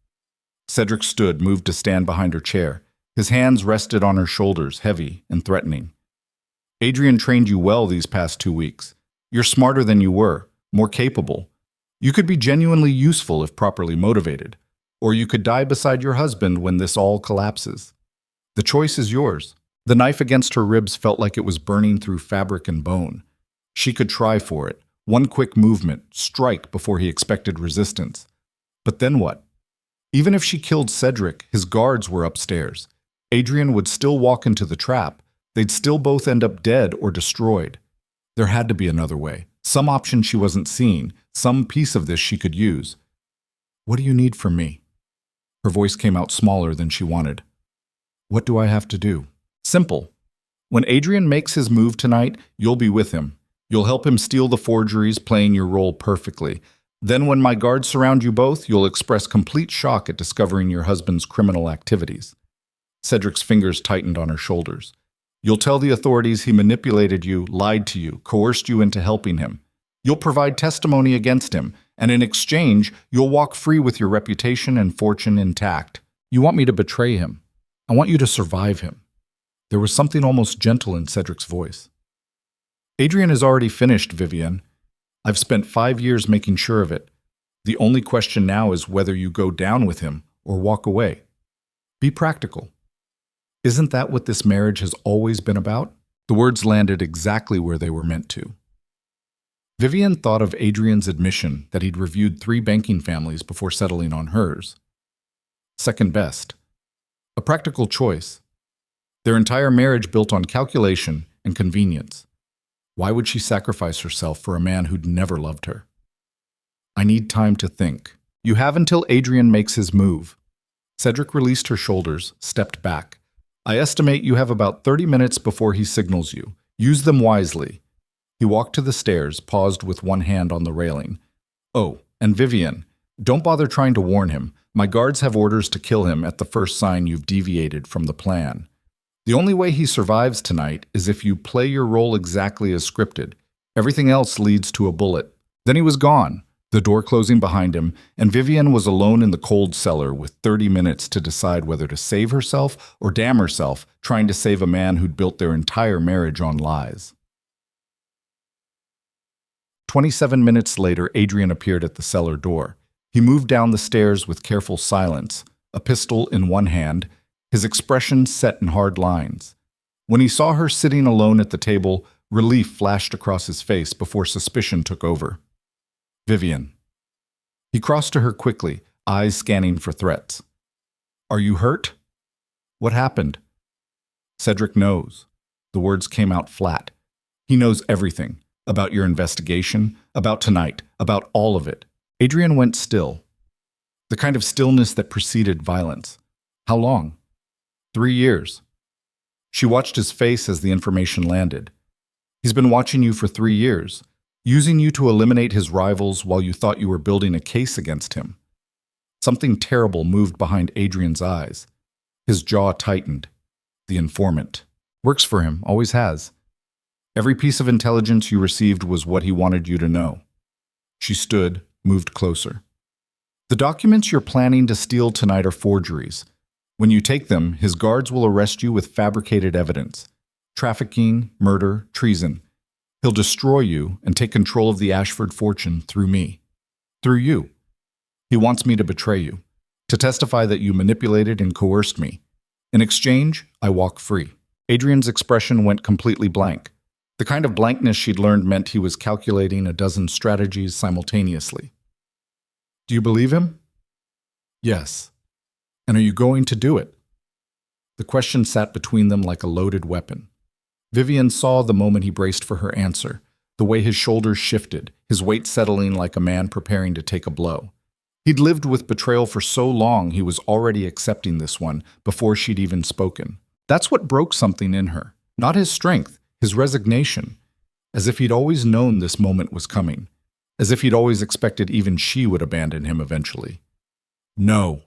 Cedric stood, moved to stand behind her chair. His hands rested on her shoulders, heavy and threatening. Adrian trained you well these past 2 weeks. You're smarter than you were, more capable. You could be genuinely useful if properly motivated, or you could die beside your husband when this all collapses. The choice is yours. The knife against her ribs felt like it was burning through fabric and bone. She could try for it, one quick movement, strike before he expected resistance. But then what? Even if she killed Cedric, his guards were upstairs. Adrian would still walk into the trap. They'd still both end up dead or destroyed. There had to be another way, some option she wasn't seeing, some piece of this she could use. What do you need from me? Her voice came out smaller than she wanted. What do I have to do? Simple. When Adrian makes his move tonight, you'll be with him. You'll help him steal the forgeries, playing your role perfectly. Then when my guards surround you both, you'll express complete shock at discovering your husband's criminal activities. Cedric's fingers tightened on her shoulders. You'll tell the authorities he manipulated you, lied to you, coerced you into helping him. You'll provide testimony against him, and in exchange, you'll walk free with your reputation and fortune intact. You want me to betray him. I want you to survive him. There was something almost gentle in Cedric's voice. Adrian is already finished, Vivian. I've spent 5 years making sure of it. The only question now is whether you go down with him or walk away. Be practical. Isn't that what this marriage has always been about? The words landed exactly where they were meant to. Vivian thought of Adrian's admission that he'd reviewed 3 banking families before settling on hers. Second best. A practical choice. Their entire marriage built on calculation and convenience. Why would she sacrifice herself for a man who'd never loved her? I need time to think. You have until Adrian makes his move. Cedric released her shoulders, stepped back. I estimate you have about 30 minutes before he signals you. Use them wisely. He walked to the stairs, paused with one hand on the railing. Oh, and Vivian, don't bother trying to warn him. My guards have orders to kill him at the first sign you've deviated from the plan. The only way he survives tonight is if you play your role exactly as scripted. Everything else leads to a bullet. Then he was gone, the door closing behind him, and Vivian was alone in the cold cellar with 30 minutes to decide whether to save herself or damn herself, trying to save a man who'd built their entire marriage on lies. 27 minutes later, Adrian appeared at the cellar door. He moved down the stairs with careful silence, a pistol in one hand, his expression set in hard lines. When he saw her sitting alone at the table, relief flashed across his face before suspicion took over. Vivian. He crossed to her quickly, eyes scanning for threats. Are you hurt? What happened? Cedric knows. The words came out flat. He knows everything. About your investigation, about tonight, about all of it. Adrian went still. The kind of stillness that preceded violence. How long? 3 years. She watched his face as the information landed. He's been watching you for 3 years, using you to eliminate his rivals while you thought you were building a case against him. Something terrible moved behind Adrian's eyes. His jaw tightened. The informant. Works for him, always has. Every piece of intelligence you received was what he wanted you to know. She stood, moved closer. The documents you're planning to steal tonight are forgeries. When you take them, his guards will arrest you with fabricated evidence. Trafficking, murder, treason. He'll destroy you and take control of the Ashford fortune through me. Through you. He wants me to betray you, to testify that you manipulated and coerced me. In exchange, I walk free. Adrian's expression went completely blank. The kind of blankness she'd learned meant he was calculating a dozen strategies simultaneously. Do you believe him? Yes. And are you going to do it? The question sat between them like a loaded weapon. Vivian saw the moment he braced for her answer. the way his shoulders shifted, his weight settling like a man preparing to take a blow. He'd lived with betrayal for so long he was already accepting this one before she'd even spoken. That's what broke something in her. Not his strength, his resignation. As if he'd always known this moment was coming. As if he'd always expected even she would abandon him eventually. No.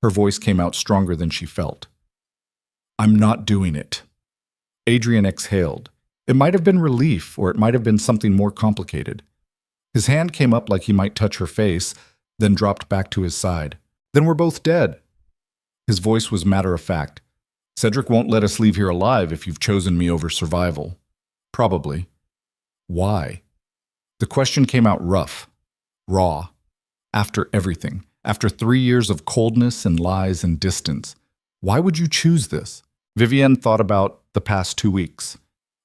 Her voice came out stronger than she felt. I'm not doing it. Adrian exhaled. It might have been relief, or it might have been something more complicated. His hand came up like he might touch her face, then dropped back to his side. Then we're both dead. His voice was matter-of-fact. Cedric won't let us leave here alive if you've chosen me over survival. Probably. Why? The question came out rough, raw. After everything, after 3 years of coldness and lies and distance, why would you choose this? Vivienne thought about the past 2 weeks.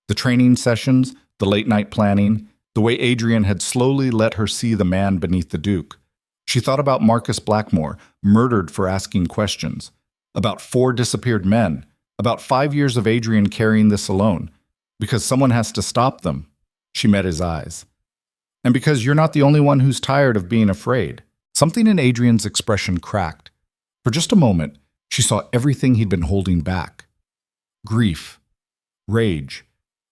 The training sessions, the late-night planning, the way Adrian had slowly let her see the man beneath the Duke. She thought about Marcus Blackmore, murdered for asking questions, about 4 disappeared men, about 5 years of Adrian carrying this alone, because someone has to stop them. She met his eyes. And because you're not the only one who's tired of being afraid. Something in Adrian's expression cracked. For just a moment, she saw everything he'd been holding back. Grief, rage,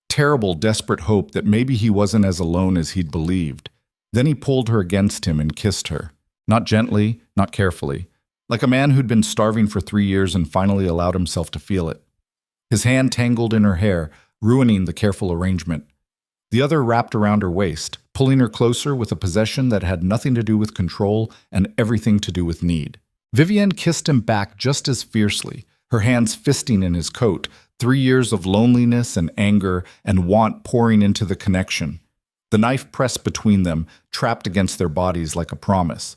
terrible, desperate hope that maybe he wasn't as alone as he'd believed. Then he pulled her against him and kissed her. Not gently, not carefully. Like a man who'd been starving for 3 years and finally allowed himself to feel it. His hand tangled in her hair, ruining the careful arrangement. The other wrapped around her waist, pulling her closer with a possession that had nothing to do with control and everything to do with need. Vivienne kissed him back just as fiercely, her hands fisting in his coat, 3 years of loneliness and anger and want pouring into the connection. The knife pressed between them, trapped against their bodies like a promise.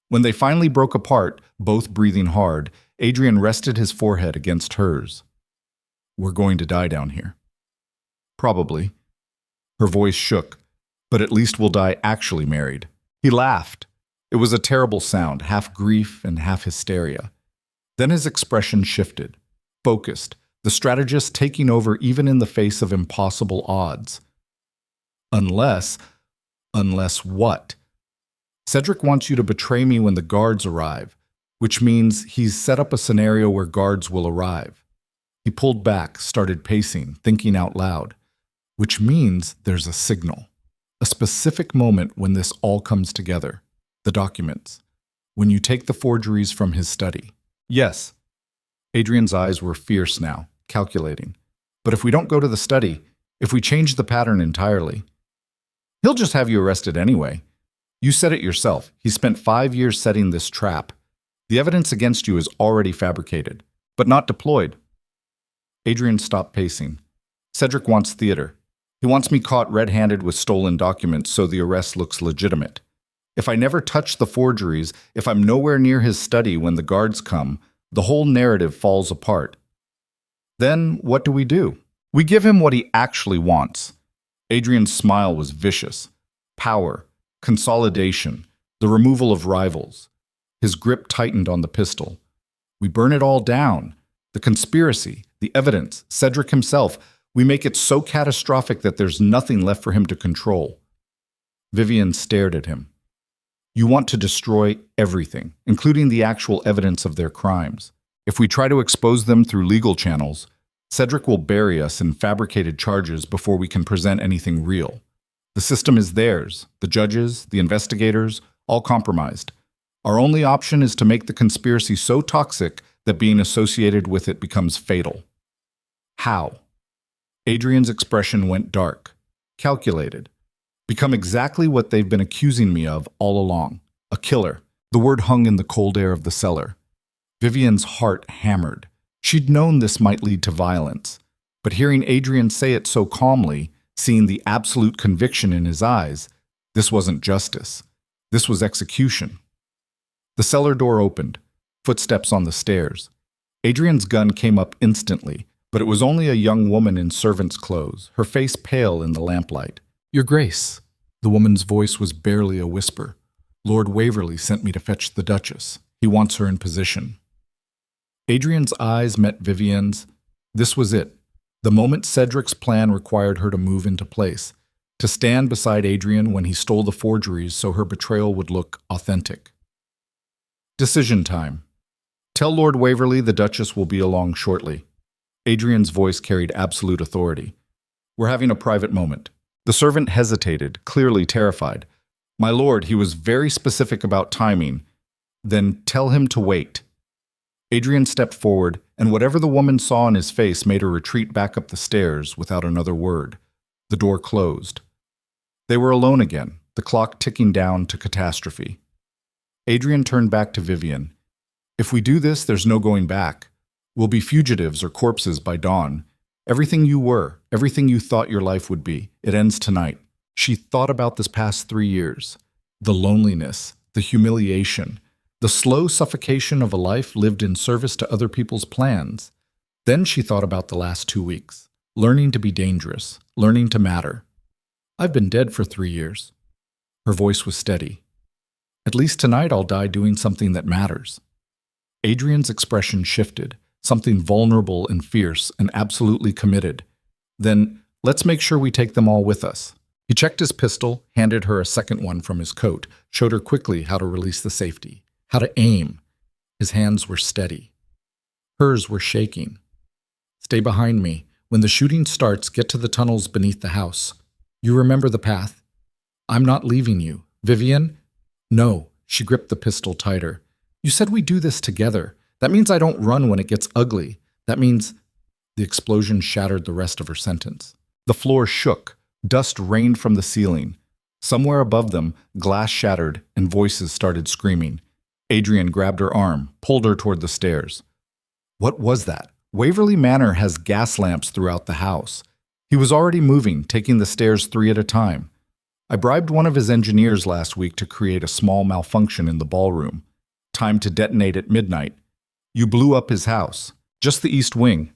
When they finally broke apart, both breathing hard, Adrian rested his forehead against hers. We're going to die down here. Probably. Her voice shook. But at least we'll die actually married. He laughed. It was a terrible sound, half grief and half hysteria. Then his expression shifted, focused, the strategist taking over even in the face of impossible odds. Unless what? Cedric wants you to betray me when the guards arrive, which means he's set up a scenario where guards will arrive. He pulled back, started pacing, thinking out loud, which means there's a signal. A specific moment when this all comes together. The documents. When you take the forgeries from his study. Yes. Adrian's eyes were fierce now, calculating. But if we don't go to the study, if we change the pattern entirely, he'll just have you arrested anyway. You said it yourself. He spent 5 years setting this trap. The evidence against you is already fabricated, but not deployed. Adrian stopped pacing. Cedric wants theater. He wants me caught red-handed with stolen documents so the arrest looks legitimate. If I never touch the forgeries, if I'm nowhere near his study when the guards come, the whole narrative falls apart. Then what do? We give him what he actually wants. Adrian's smile was vicious. Power, consolidation, the removal of rivals. His grip tightened on the pistol. We burn it all down. The conspiracy, the evidence, Cedric himself. We make it so catastrophic that there's nothing left for him to control. Vivienne stared at him. You want to destroy everything, including the actual evidence of their crimes. If we try to expose them through legal channels, Cedric will bury us in fabricated charges before we can present anything real. The system is theirs, the judges, the investigators, all compromised. Our only option is to make the conspiracy so toxic that being associated with it becomes fatal. How? Adrian's expression went dark, calculated. Become exactly what they've been accusing me of all along. A killer. The word hung in the cold air of the cellar. Vivienne's heart hammered. She'd known this might lead to violence. But hearing Adrian say it so calmly, seeing the absolute conviction in his eyes, this wasn't justice. This was execution. The cellar door opened. Footsteps on the stairs. Adrian's gun came up instantly, but it was only a young woman in servant's clothes, her face pale in the lamplight. Your Grace. The woman's voice was barely a whisper. Lord Waverley sent me to fetch the Duchess. He wants her in position. Adrian's eyes met Vivienne's. This was it. The moment Cedric's plan required her to move into place. to stand beside Adrian when he stole the forgeries so her betrayal would look authentic. Decision time. Tell Lord Waverley the Duchess will be along shortly. Adrian's voice carried absolute authority. We're having a private moment. The servant hesitated, clearly terrified. My lord, he was very specific about timing. Then tell him to wait. Adrian stepped forward, and whatever the woman saw in his face made her retreat back up the stairs without another word. The door closed. They were alone again, the clock ticking down to catastrophe. Adrian turned back to Vivian. If we do this, there's no going back. We'll be fugitives or corpses by dawn. Everything you were, everything you thought your life would be, it ends tonight. She thought about this past 3 years. The loneliness, the humiliation, the slow suffocation of a life lived in service to other people's plans. Then she thought about the last 2 weeks, learning to be dangerous, learning to matter. I've been dead for 3 years. Her voice was steady. At least tonight I'll die doing something that matters. Adrian's expression shifted, something vulnerable and fierce and absolutely committed. Then, let's make sure we take them all with us. He checked his pistol, handed her a second one from his coat, showed her quickly how to release the safety, how to aim. His hands were steady. Hers were shaking. Stay behind me. When the shooting starts, get to the tunnels beneath the house. You remember the path? I'm not leaving you. Vivian? No. She gripped the pistol tighter. You said we do this together. That means I don't run when it gets ugly. That means... The explosion shattered the rest of her sentence. The floor shook. Dust rained from the ceiling. Somewhere above them, glass shattered and voices started screaming. Adrian grabbed her arm, pulled her toward the stairs. What was that? Waverley Manor has gas lamps throughout the house. He was already moving, taking the stairs 3 at a time. I bribed one of his engineers last week to create a small malfunction in the ballroom. Time to detonate at midnight. You blew up his house. Just the east wing.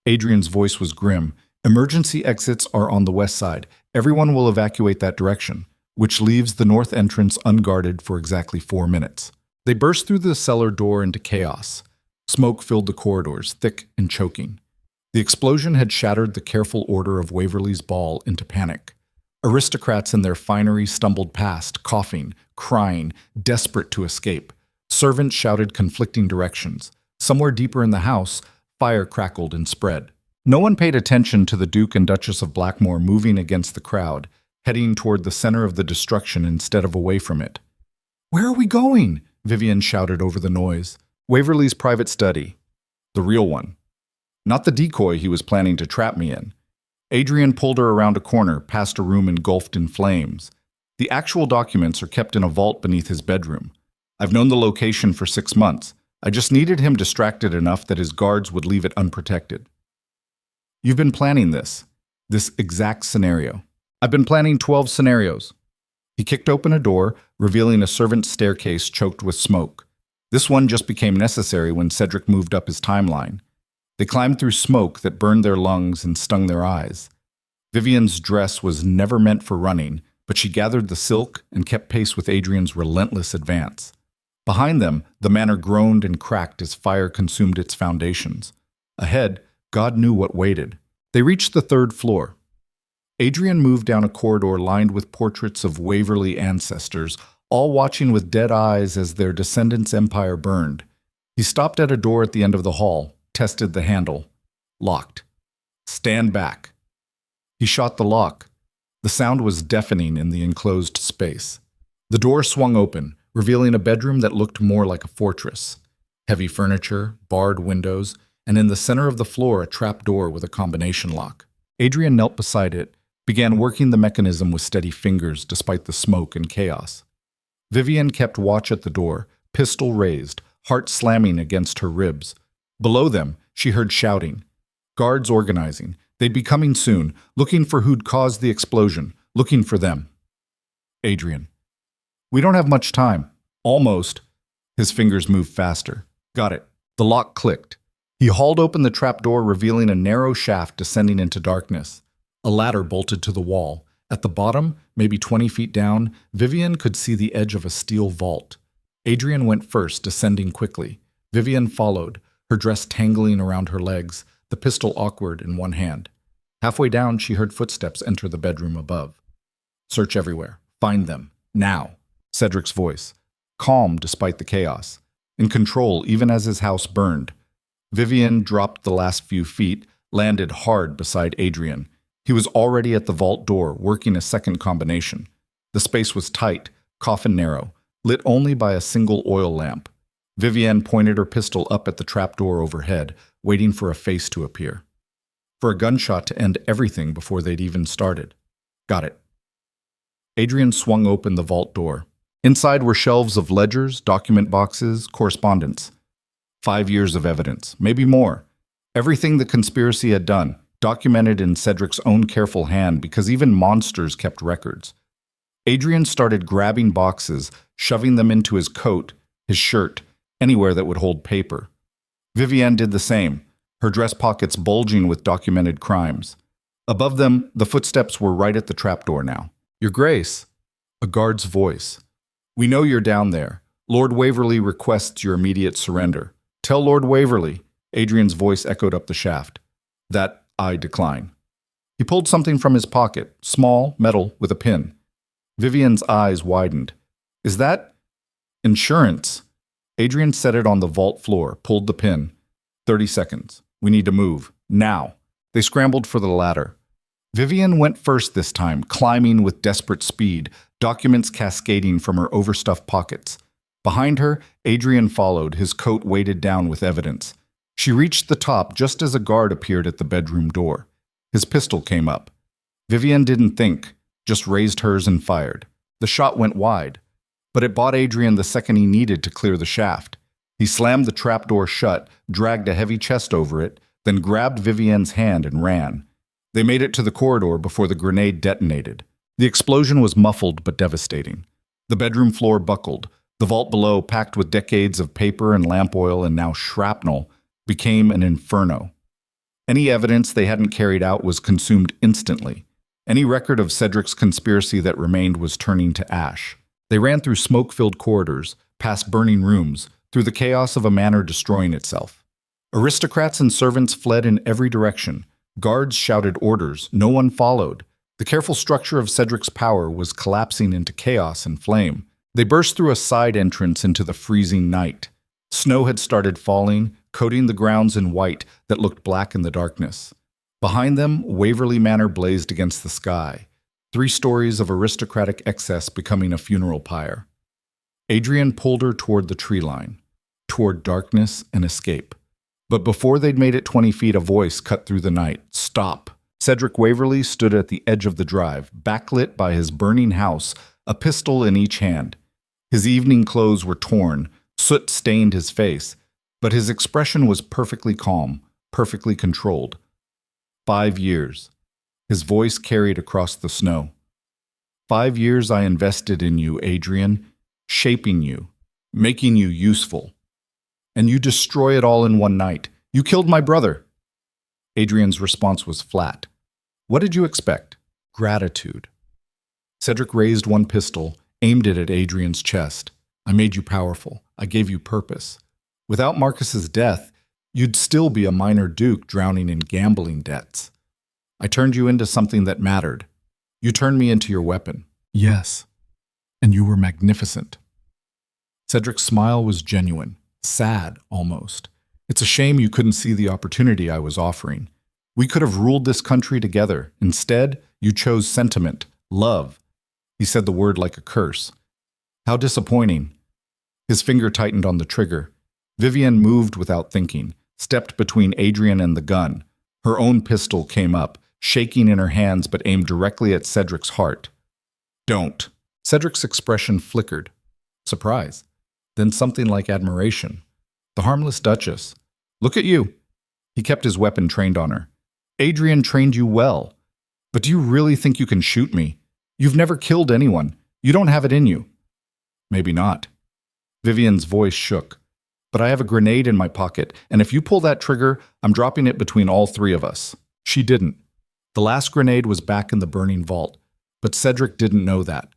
Adrian's voice was grim. Emergency exits are on the west side. Everyone will evacuate that direction, which leaves the north entrance unguarded for exactly 4 minutes. They burst through the cellar door into chaos. Smoke filled the corridors, thick and choking. The explosion had shattered the careful order of Waverley's ball into panic. Aristocrats in their finery stumbled past, coughing, crying, desperate to escape. Servants shouted conflicting directions. Somewhere deeper in the house, fire crackled and spread. No one paid attention to the Duke and Duchess of Blackmore moving against the crowd, heading toward the center of the destruction instead of away from it. Where are we going? Vivian shouted over the noise. Waverley's private study. The real one. Not the decoy he was planning to trap me in. Adrian pulled her around a corner, past a room engulfed in flames. The actual documents are kept in a vault beneath his bedroom. I've known the location for 6 months. I just needed him distracted enough that his guards would leave it unprotected. You've been planning this exact scenario. I've been planning 12 scenarios. He kicked open a door, revealing a servant's staircase choked with smoke. This one just became necessary when Cedric moved up his timeline. They climbed through smoke that burned their lungs and stung their eyes. Vivian's dress was never meant for running, but she gathered the silk and kept pace with Adrian's relentless advance. Behind them, the manor groaned and cracked as fire consumed its foundations. Ahead, God knew what waited. They reached the 3rd floor. Adrian moved down a corridor lined with portraits of Waverley ancestors, all watching with dead eyes as their descendants' empire burned. He stopped at a door at the end of the hall, tested the handle. Locked. Stand back. He shot the lock. The sound was deafening in the enclosed space. The door swung open, revealing a bedroom that looked more like a fortress. Heavy furniture, barred windows, and in the center of the floor a trap door with a combination lock. Adrian knelt beside it, began working the mechanism with steady fingers despite the smoke and chaos. Vivian kept watch at the door, pistol raised, heart slamming against her ribs. Below them, she heard shouting. Guards organizing. They'd be coming soon, looking for who'd caused the explosion, looking for them. Adrian. We don't have much time. Almost. His fingers moved faster. Got it. The lock clicked. He hauled open the trapdoor, revealing a narrow shaft descending into darkness. A ladder bolted to the wall. At the bottom, maybe 20 feet down, Vivian could see the edge of a steel vault. Adrian went first, descending quickly. Vivian followed, her dress tangling around her legs, the pistol awkward in one hand. Halfway down, she heard footsteps enter the bedroom above. Search everywhere. Find them. Now. Cedric's voice. Calm despite the chaos. In control even as his house burned. Vivian dropped the last few feet, landed hard beside Adrian. He was already at the vault door, working a second combination. The space was tight, coffin narrow, lit only by a single oil lamp. Vivienne pointed her pistol up at the trapdoor overhead, waiting for a face to appear. For a gunshot to end everything before they'd even started. Got it. Adrian swung open the vault door. Inside were shelves of ledgers, document boxes, correspondence. 5 years of evidence, maybe more. Everything the conspiracy had done, documented in Cedric's own careful hand because even monsters kept records. Adrian started grabbing boxes, shoving them into his coat, his shirt, anywhere that would hold paper. Vivienne did the same, her dress pockets bulging with documented crimes. Above them, the footsteps were right at the trapdoor now. Your Grace, a guard's voice. We know you're down there. Lord Waverley requests your immediate surrender. Tell Lord Waverley, Adrian's voice echoed up the shaft, that I decline. He pulled something from his pocket, small, metal, with a pin. Vivian's eyes widened. Is that insurance? Adrian set it on the vault floor, pulled the pin. 30 seconds. We need to move. Now. They scrambled for the ladder. Vivian went first this time, climbing with desperate speed, documents cascading from her overstuffed pockets. Behind her, Adrian followed, his coat weighted down with evidence. She reached the top just as a guard appeared at the bedroom door. His pistol came up. Vivian didn't think, just raised hers and fired. The shot went wide, but it bought Adrian the second he needed to clear the shaft. He slammed the trapdoor shut, dragged a heavy chest over it, then grabbed Vivian's hand and ran. They made it to the corridor before the grenade detonated. The explosion was muffled but devastating. The bedroom floor buckled. The vault below, packed with decades of paper and lamp oil and now shrapnel, became an inferno. Any evidence they hadn't carried out was consumed instantly. Any record of Cedric's conspiracy that remained was turning to ash. They ran through smoke-filled corridors, past burning rooms, through the chaos of a manor destroying itself. Aristocrats and servants fled in every direction. Guards shouted orders. No one followed. The careful structure of Cedric's power was collapsing into chaos and flame. They burst through a side entrance into the freezing night. Snow had started falling, coating the grounds in white that looked black in the darkness. Behind them, Waverley Manor blazed against the sky, 3 stories of aristocratic excess becoming a funeral pyre. Adrian pulled her toward the tree line, toward darkness and escape. But before they'd made it 20 feet, a voice cut through the night. Stop! Cedric Waverley stood at the edge of the drive, backlit by his burning house, a pistol in each hand. His evening clothes were torn, soot stained his face, but his expression was perfectly calm, perfectly controlled. 5 years. His voice carried across the snow. 5 years I invested in you, Adrian, shaping you, making you useful. And you destroy it all in one night. You killed my brother. Adrian's response was flat. What did you expect? Gratitude. Cedric raised one pistol, aimed it at Adrian's chest. I made you powerful. I gave you purpose. Without Marcus's death, you'd still be a minor duke drowning in gambling debts. I turned you into something that mattered. You turned me into your weapon. Yes. And you were magnificent. Cedric's smile was genuine, sad almost. It's a shame you couldn't see the opportunity I was offering. We could have ruled this country together. Instead, you chose sentiment, love. He said the word like a curse. How disappointing. His finger tightened on the trigger. Vivian moved without thinking, stepped between Adrian and the gun. Her own pistol came up, shaking in her hands but aimed directly at Cedric's heart. Don't. Cedric's expression flickered. Surprise. Then something like admiration. The harmless Duchess. Look at you. He kept his weapon trained on her. Adrian trained you well. But do you really think you can shoot me? You've never killed anyone. You don't have it in you. Maybe not. Vivian's voice shook. But I have a grenade in my pocket, and if you pull that trigger, I'm dropping it between all 3 of us. She didn't. The last grenade was back in the burning vault, but Cedric didn't know that.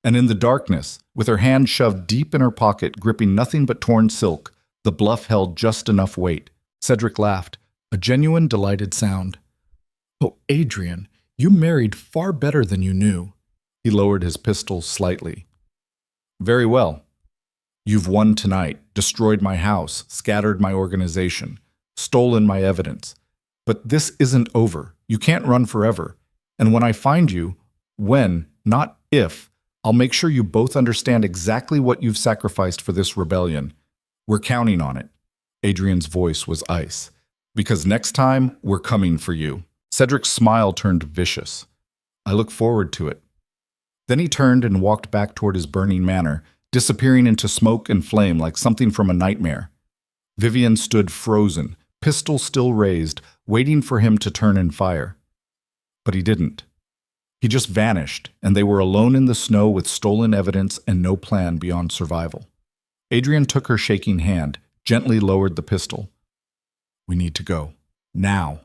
And in the darkness, with her hand shoved deep in her pocket, gripping nothing but torn silk, the bluff held just enough weight. Cedric laughed, a genuine, delighted sound. Oh, Adrian, you married far better than you knew. He lowered his pistol slightly. Very well. You've won tonight, destroyed my house, scattered my organization, stolen my evidence. But this isn't over. You can't run forever. And when I find you, when, not if, I'll make sure you both understand exactly what you've sacrificed for this rebellion. We're counting on it. Adrian's voice was ice. Because next time, we're coming for you. Cedric's smile turned vicious. I look forward to it. Then he turned and walked back toward his burning manor, disappearing into smoke and flame like something from a nightmare. Vivian stood frozen, pistol still raised, waiting for him to turn and fire. But he didn't. He just vanished, and they were alone in the snow with stolen evidence and no plan beyond survival. Adrian took her shaking hand, gently lowered the pistol. We need to go. Now.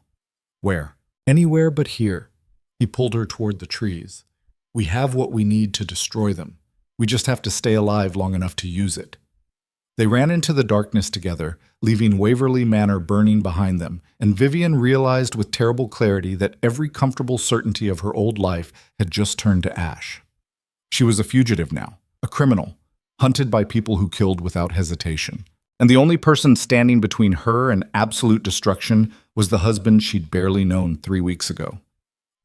Where? Anywhere but here. He pulled her toward the trees. We have what we need to destroy them. We just have to stay alive long enough to use it. They ran into the darkness together, leaving Waverley Manor burning behind them, and Vivian realized with terrible clarity that every comfortable certainty of her old life had just turned to ash. She was a fugitive now, a criminal, hunted by people who killed without hesitation. And the only person standing between her and absolute destruction was the husband she'd barely known 3 weeks ago.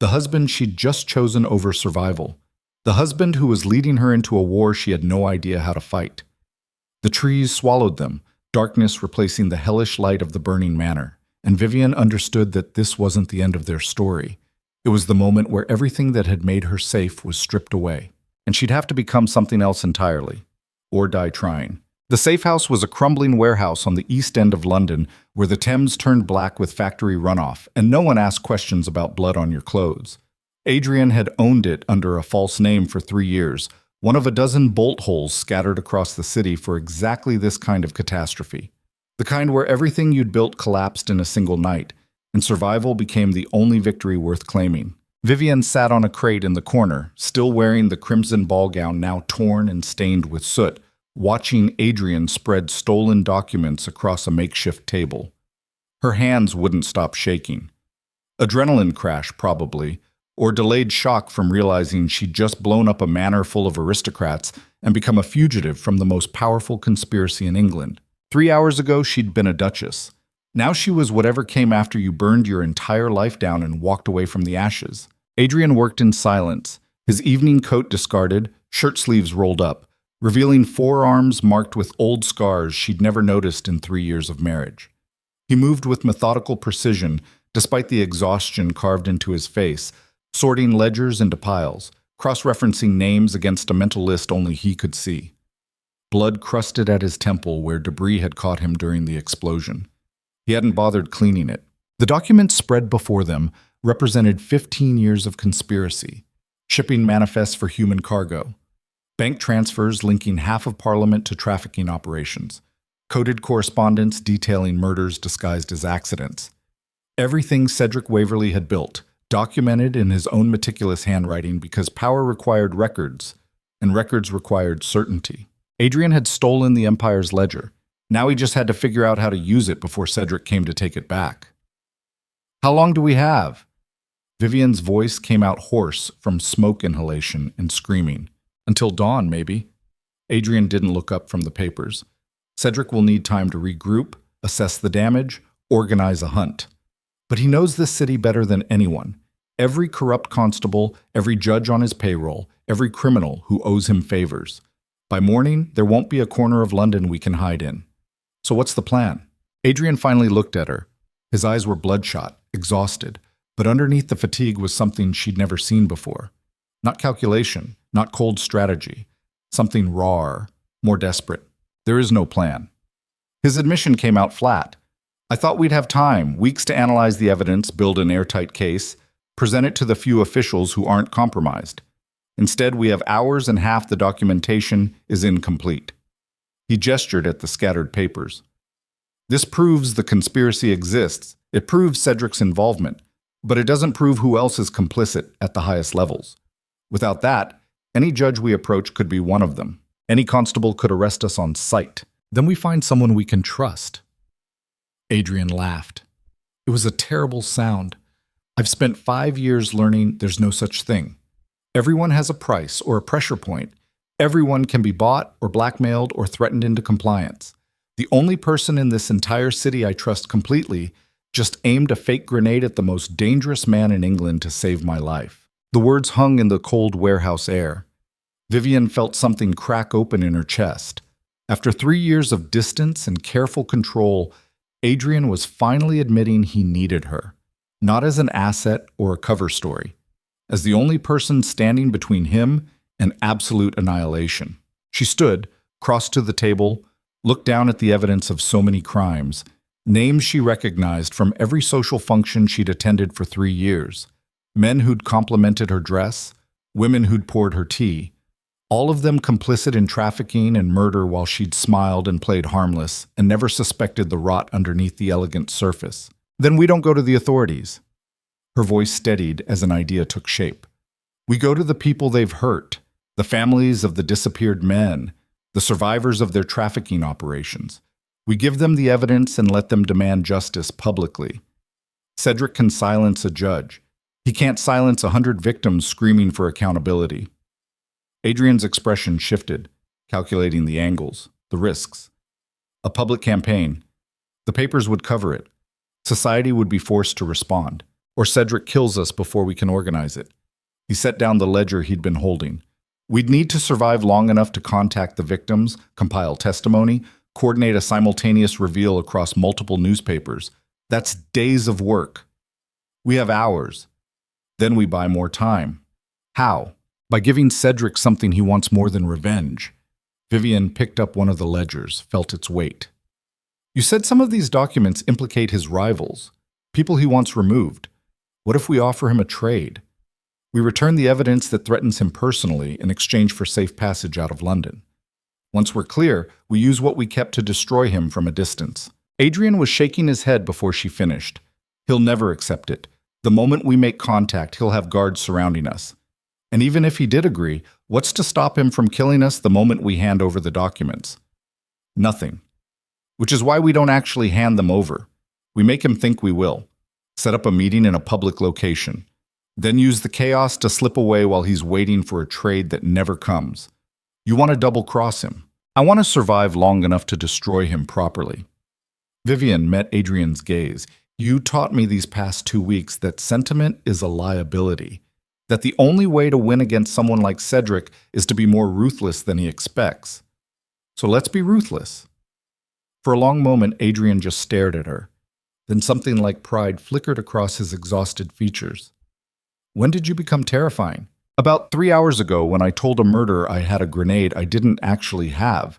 The husband she'd just chosen over survival. The husband who was leading her into a war she had no idea how to fight. The trees swallowed them, darkness replacing the hellish light of the burning manor, and Vivian understood that this wasn't the end of their story. It was the moment where everything that had made her safe was stripped away, and she'd have to become something else entirely, or die trying. The safe house was a crumbling warehouse on the east end of London where the Thames turned black with factory runoff, and no one asked questions about blood on your clothes. Adrian had owned it under a false name for 3 years, one of a dozen bolt holes scattered across the city for exactly this kind of catastrophe. The kind where everything you'd built collapsed in a single night, and survival became the only victory worth claiming. Vivian sat on a crate in the corner, still wearing the crimson ball gown now torn and stained with soot, watching Adrian spread stolen documents across a makeshift table. Her hands wouldn't stop shaking. Adrenaline crash, probably, or delayed shock from realizing she'd just blown up a manor full of aristocrats and become a fugitive from the most powerful conspiracy in England. 3 hours ago, she'd been a duchess. Now she was whatever came after you burned your entire life down and walked away from the ashes. Adrian worked in silence, his evening coat discarded, shirt sleeves rolled up, revealing forearms marked with old scars she'd never noticed in 3 years of marriage. He moved with methodical precision, despite the exhaustion carved into his face, sorting ledgers into piles, cross-referencing names against a mental list only he could see. Blood crusted at his temple where debris had caught him during the explosion. He hadn't bothered cleaning it. The documents spread before them represented 15 years of conspiracy, shipping manifests for human cargo, bank transfers linking half of Parliament to trafficking operations, coded correspondence detailing murders disguised as accidents. Everything Cedric Waverley had built, documented in his own meticulous handwriting because power required records, and records required certainty. Adrian had stolen the Empire's ledger. Now he just had to figure out how to use it before Cedric came to take it back. How long do we have? Vivian's voice came out hoarse from smoke inhalation and screaming. Until dawn, maybe. Adrian didn't look up from the papers. Cedric will need time to regroup, assess the damage, organize a hunt. But he knows this city better than anyone. Every corrupt constable, every judge on his payroll, every criminal who owes him favors. By morning, there won't be a corner of London we can hide in. So what's the plan? Adrian finally looked at her. His eyes were bloodshot, exhausted, but underneath the fatigue was something she'd never seen before. Not calculation, not cold strategy. Something rawer, more desperate. There is no plan. His admission came out flat. I thought we'd have time, weeks to analyze the evidence, build an airtight case, present it to the few officials who aren't compromised. Instead, we have hours and half the documentation is incomplete. He gestured at the scattered papers. This proves the conspiracy exists. It proves Cedric's involvement, but it doesn't prove who else is complicit at the highest levels. Without that, any judge we approach could be one of them. Any constable could arrest us on sight. Then we find someone we can trust. Adrian laughed. It was a terrible sound. I've spent 5 years learning there's no such thing. Everyone has a price or a pressure point. Everyone can be bought or blackmailed or threatened into compliance. The only person in this entire city I trust completely just aimed a fake grenade at the most dangerous man in England to save my life. The words hung in the cold warehouse air. Vivian felt something crack open in her chest. After 3 years of distance and careful control, Adrian was finally admitting he needed her, not as an asset or a cover story, as the only person standing between him and absolute annihilation. She stood, crossed to the table, looked down at the evidence of so many crimes, names she recognized from every social function she'd attended for 3 years, men who'd complimented her dress, women who'd poured her tea, all of them complicit in trafficking and murder while she'd smiled and played harmless and never suspected the rot underneath the elegant surface. Then we don't go to the authorities. Her voice steadied as an idea took shape. We go to the people they've hurt, the families of the disappeared men, the survivors of their trafficking operations. We give them the evidence and let them demand justice publicly. Cedric can silence a judge. He can't silence 100 victims screaming for accountability. Adrian's expression shifted, calculating the angles, the risks. A public campaign. The papers would cover it. Society would be forced to respond. Or Cedric kills us before we can organize it. He set down the ledger he'd been holding. We'd need to survive long enough to contact the victims, compile testimony, coordinate a simultaneous reveal across multiple newspapers. That's days of work. We have hours. Then we buy more time. How? By giving Cedric something he wants more than revenge. Vivian picked up one of the ledgers, felt its weight. You said some of these documents implicate his rivals, people he wants removed. What if we offer him a trade? We return the evidence that threatens him personally in exchange for safe passage out of London. Once we're clear, we use what we kept to destroy him from a distance. Adrian was shaking his head before she finished. He'll never accept it. The moment we make contact, he'll have guards surrounding us. And even if he did agree, what's to stop him from killing us the moment we hand over the documents? Nothing. Which is why we don't actually hand them over. We make him think we will. Set up a meeting in a public location. Then use the chaos to slip away while he's waiting for a trade that never comes. You want to double-cross him. I want to survive long enough to destroy him properly. Vivian met Adrian's gaze. You taught me these past 2 weeks that sentiment is a liability. That the only way to win against someone like Cedric is to be more ruthless than he expects. So let's be ruthless. For a long moment, Adrian just stared at her. Then something like pride flickered across his exhausted features. When did you become terrifying? About 3 hours ago, when I told a murderer I had a grenade I didn't actually have.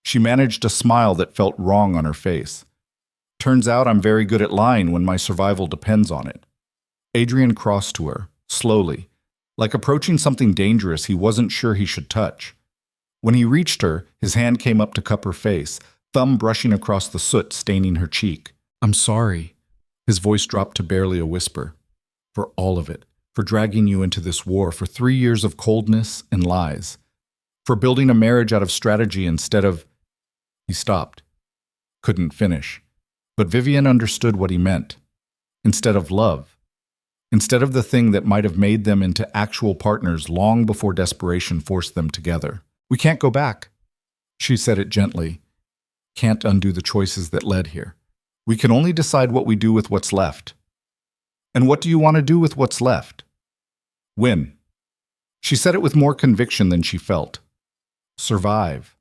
She managed a smile that felt wrong on her face. Turns out I'm very good at lying when my survival depends on it. Adrian crossed to her, slowly, like approaching something dangerous he wasn't sure he should touch. When he reached her, his hand came up to cup her face, thumb brushing across the soot staining her cheek. I'm sorry. His voice dropped to barely a whisper. For all of it. For dragging you into this war, for 3 years of coldness and lies. For building a marriage out of strategy instead of... He stopped. Couldn't finish. But Vivian understood what he meant. Instead of love. Instead of the thing that might have made them into actual partners long before desperation forced them together. We can't go back. She said it gently. Can't undo the choices that led here. We can only decide what we do with what's left. And what do you want to do with what's left? Win. She said it with more conviction than she felt. Survive.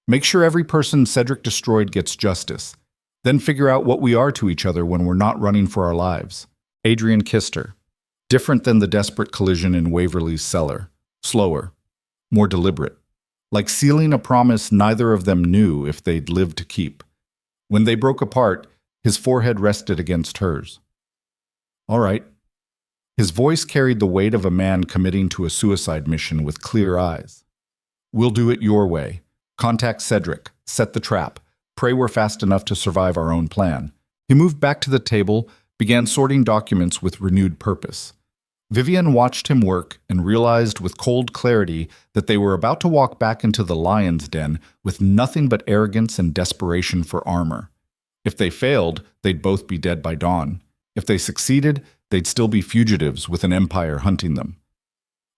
Make sure every person Cedric destroyed gets justice. Then figure out what we are to each other when we're not running for our lives. Adrian kissed her. Different than the desperate collision in Waverley's cellar. Slower. More deliberate. Like sealing a promise neither of them knew if they'd live to keep. When they broke apart, his forehead rested against hers. All right. His voice carried the weight of a man committing to a suicide mission with clear eyes. We'll do it your way. Contact Cedric. Set the trap. Pray we're fast enough to survive our own plan. He moved back to the table, began sorting documents with renewed purpose. Vivian watched him work and realized with cold clarity that they were about to walk back into the lion's den with nothing but arrogance and desperation for armor. If they failed, they'd both be dead by dawn. If they succeeded, they'd still be fugitives with an empire hunting them.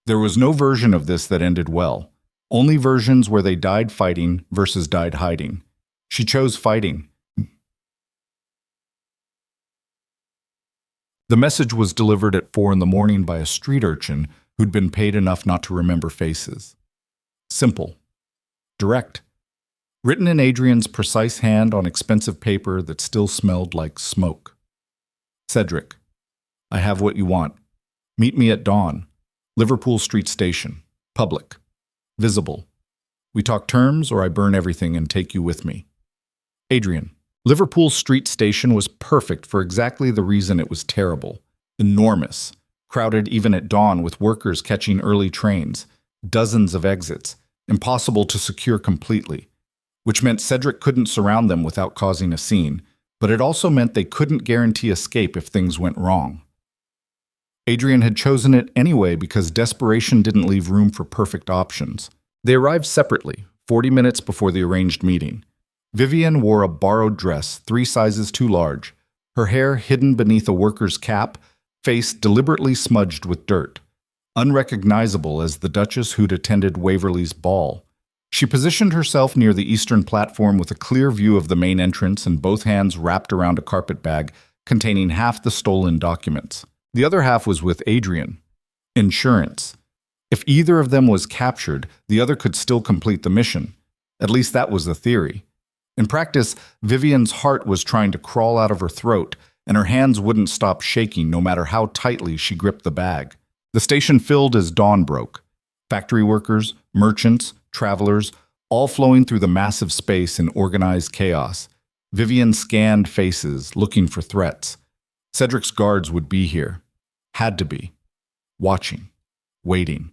There was no version of this that ended well. Only versions where they died fighting versus died hiding. She chose fighting. The message was delivered at 4 in the morning by a street urchin who'd been paid enough not to remember faces. Simple. Direct. Written in Adrian's precise hand on expensive paper that still smelled like smoke. Cedric, I have what you want. Meet me at dawn. Liverpool Street Station. Public. Visible. We talk terms or I burn everything and take you with me. Adrian. Liverpool Street Station was perfect for exactly the reason it was terrible. Enormous. Crowded even at dawn with workers catching early trains. Dozens of exits. Impossible to secure completely. Which meant Cedric couldn't surround them without causing a scene, but it also meant they couldn't guarantee escape if things went wrong. Adrian had chosen it anyway because desperation didn't leave room for perfect options. They arrived separately, 40 minutes before the arranged meeting. Vivian wore a borrowed dress, 3 sizes too large, her hair hidden beneath a worker's cap, face deliberately smudged with dirt. Unrecognizable as the duchess who'd attended Waverley's ball. She positioned herself near the eastern platform with a clear view of the main entrance and both hands wrapped around a carpet bag containing half the stolen documents. The other half was with Adrian. Insurance. If either of them was captured, the other could still complete the mission. At least that was the theory. In practice, Vivian's heart was trying to crawl out of her throat, and her hands wouldn't stop shaking no matter how tightly she gripped the bag. The station filled as dawn broke. Factory workers, merchants, travelers, all flowing through the massive space in organized chaos. Vivian scanned faces, looking for threats. Cedric's guards would be here. Had to be. Watching. Waiting.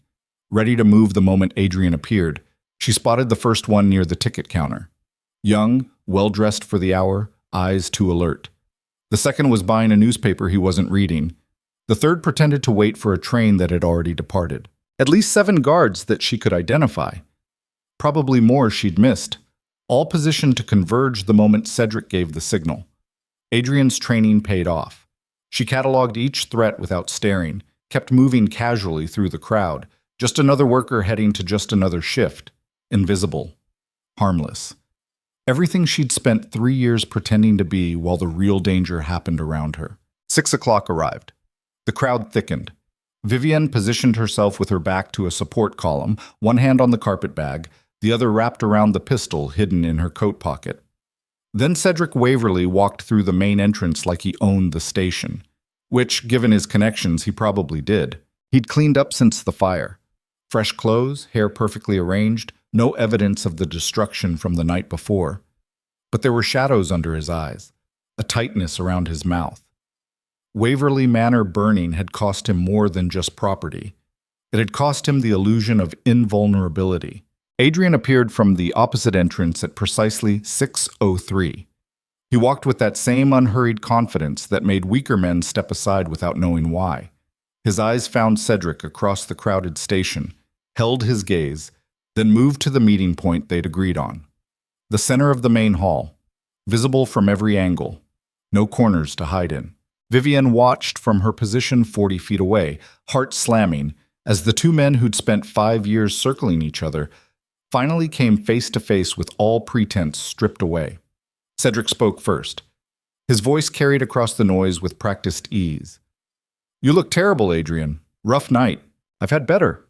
Ready to move the moment Adrian appeared. She spotted the first one near the ticket counter. Young, well-dressed for the hour, eyes too alert. The second was buying a newspaper he wasn't reading. The third pretended to wait for a train that had already departed. At least 7 guards that she could identify. Probably more she'd missed, all positioned to converge the moment Cedric gave the signal. Adrian's training paid off. She cataloged each threat without staring, kept moving casually through the crowd, just another worker heading to just another shift. Invisible. Harmless. Everything she'd spent 3 years pretending to be while the real danger happened around her. 6 o'clock arrived. The crowd thickened. Vivian positioned herself with her back to a support column, one hand on the carpet bag, the other wrapped around the pistol hidden in her coat pocket. Then Cedric Waverley walked through the main entrance like he owned the station, which, given his connections, he probably did. He'd cleaned up since the fire. Fresh clothes, hair perfectly arranged, no evidence of the destruction from the night before. But there were shadows under his eyes, a tightness around his mouth. Waverley Manor burning had cost him more than just property. It had cost him the illusion of invulnerability. Adrian appeared from the opposite entrance at precisely 6:03. He walked with that same unhurried confidence that made weaker men step aside without knowing why. His eyes found Cedric across the crowded station, held his gaze, then moved to the meeting point they'd agreed on. The center of the main hall, visible from every angle, no corners to hide in. Vivian watched from her position 40 feet away, heart slamming, as the 2 men who'd spent 5 years circling each other finally came face to face with all pretense stripped away. Cedric spoke first. His voice carried across the noise with practiced ease. "You look terrible, Adrian. Rough night. I've had better."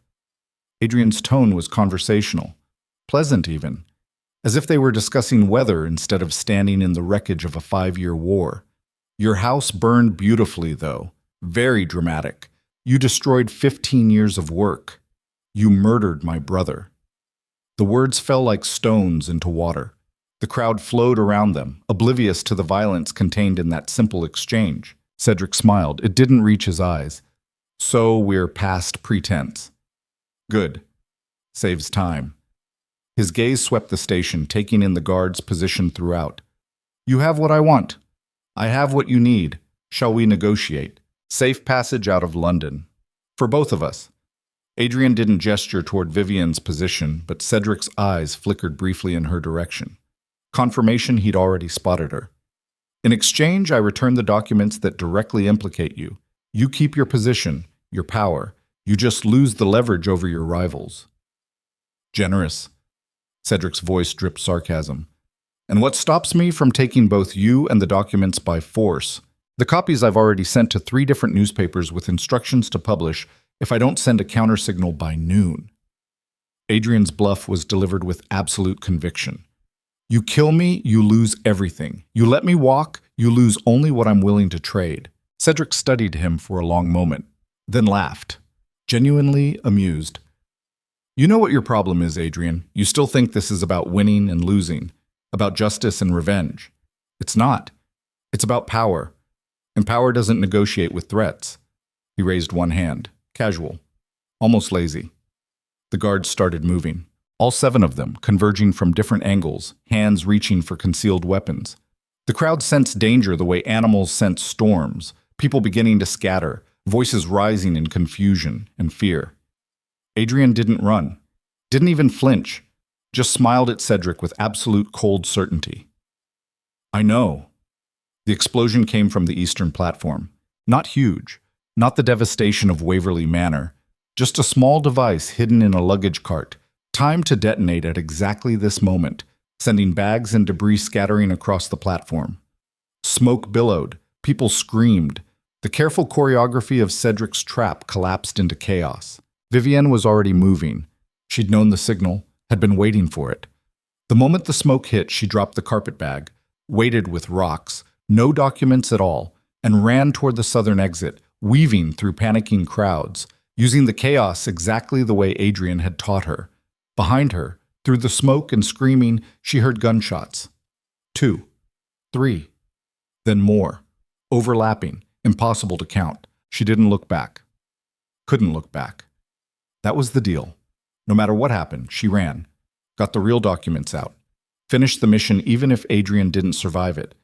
Adrian's tone was conversational, pleasant even, as if they were discussing weather instead of standing in the wreckage of a 5-year war. "Your house burned beautifully, though. Very dramatic. You destroyed 15 years of work. You murdered my brother." The words fell like stones into water. The crowd flowed around them, oblivious to the violence contained in that simple exchange. Cedric smiled. It didn't reach his eyes. "So we're past pretense." "Good. Saves time." His gaze swept the station, taking in the guards positioned throughout. "You have what I want. I have what you need. Shall we negotiate? Safe passage out of London. For both of us." Adrian didn't gesture toward Vivian's position, but Cedric's eyes flickered briefly in her direction. Confirmation he'd already spotted her. "In exchange, I return the documents that directly implicate you. You keep your position, your power. You just lose the leverage over your rivals. Generous. Cedric's voice dripped sarcasm. And what stops me from taking both you and the documents by force? The copies I've already sent to 3 different newspapers with instructions to publish if I don't send a countersignal by noon. Adrian's bluff was delivered with absolute conviction. You kill me, you lose everything. You let me walk, you lose only what I'm willing to trade. Cedric studied him for a long moment, then laughed, genuinely amused. You know what your problem is, Adrian. You still think this is about winning and losing, about justice and revenge. It's not. It's about power. And power doesn't negotiate with threats. He raised one hand, casual, almost lazy. The guards started moving, all 7 of them, converging from different angles, hands reaching for concealed weapons. The crowd sensed danger the way animals sense storms, people beginning to scatter, voices rising in confusion and fear. Adrian didn't run, didn't even flinch, just smiled at Cedric with absolute cold certainty. I know. The explosion came from the eastern platform. Not huge, not the devastation of Waverly Manor, just a small device hidden in a luggage cart, timed to detonate at exactly this moment, sending bags and debris scattering across the platform. Smoke billowed, people screamed. The careful choreography of Cedric's trap collapsed into chaos. Vivienne was already moving. She'd known the signal, had been waiting for it. The moment the smoke hit, she dropped the carpet bag, weighted with rocks, no documents at all, and ran toward the southern exit, weaving through panicking crowds, using the chaos exactly the way Adrian had taught her. Behind her, through the smoke and screaming, she heard gunshots. 2, 3, then more, overlapping, impossible to count. She didn't look back. Couldn't look back. That was the deal. No matter what happened, she ran, got the real documents out, finished the mission even if Adrian didn't survive it.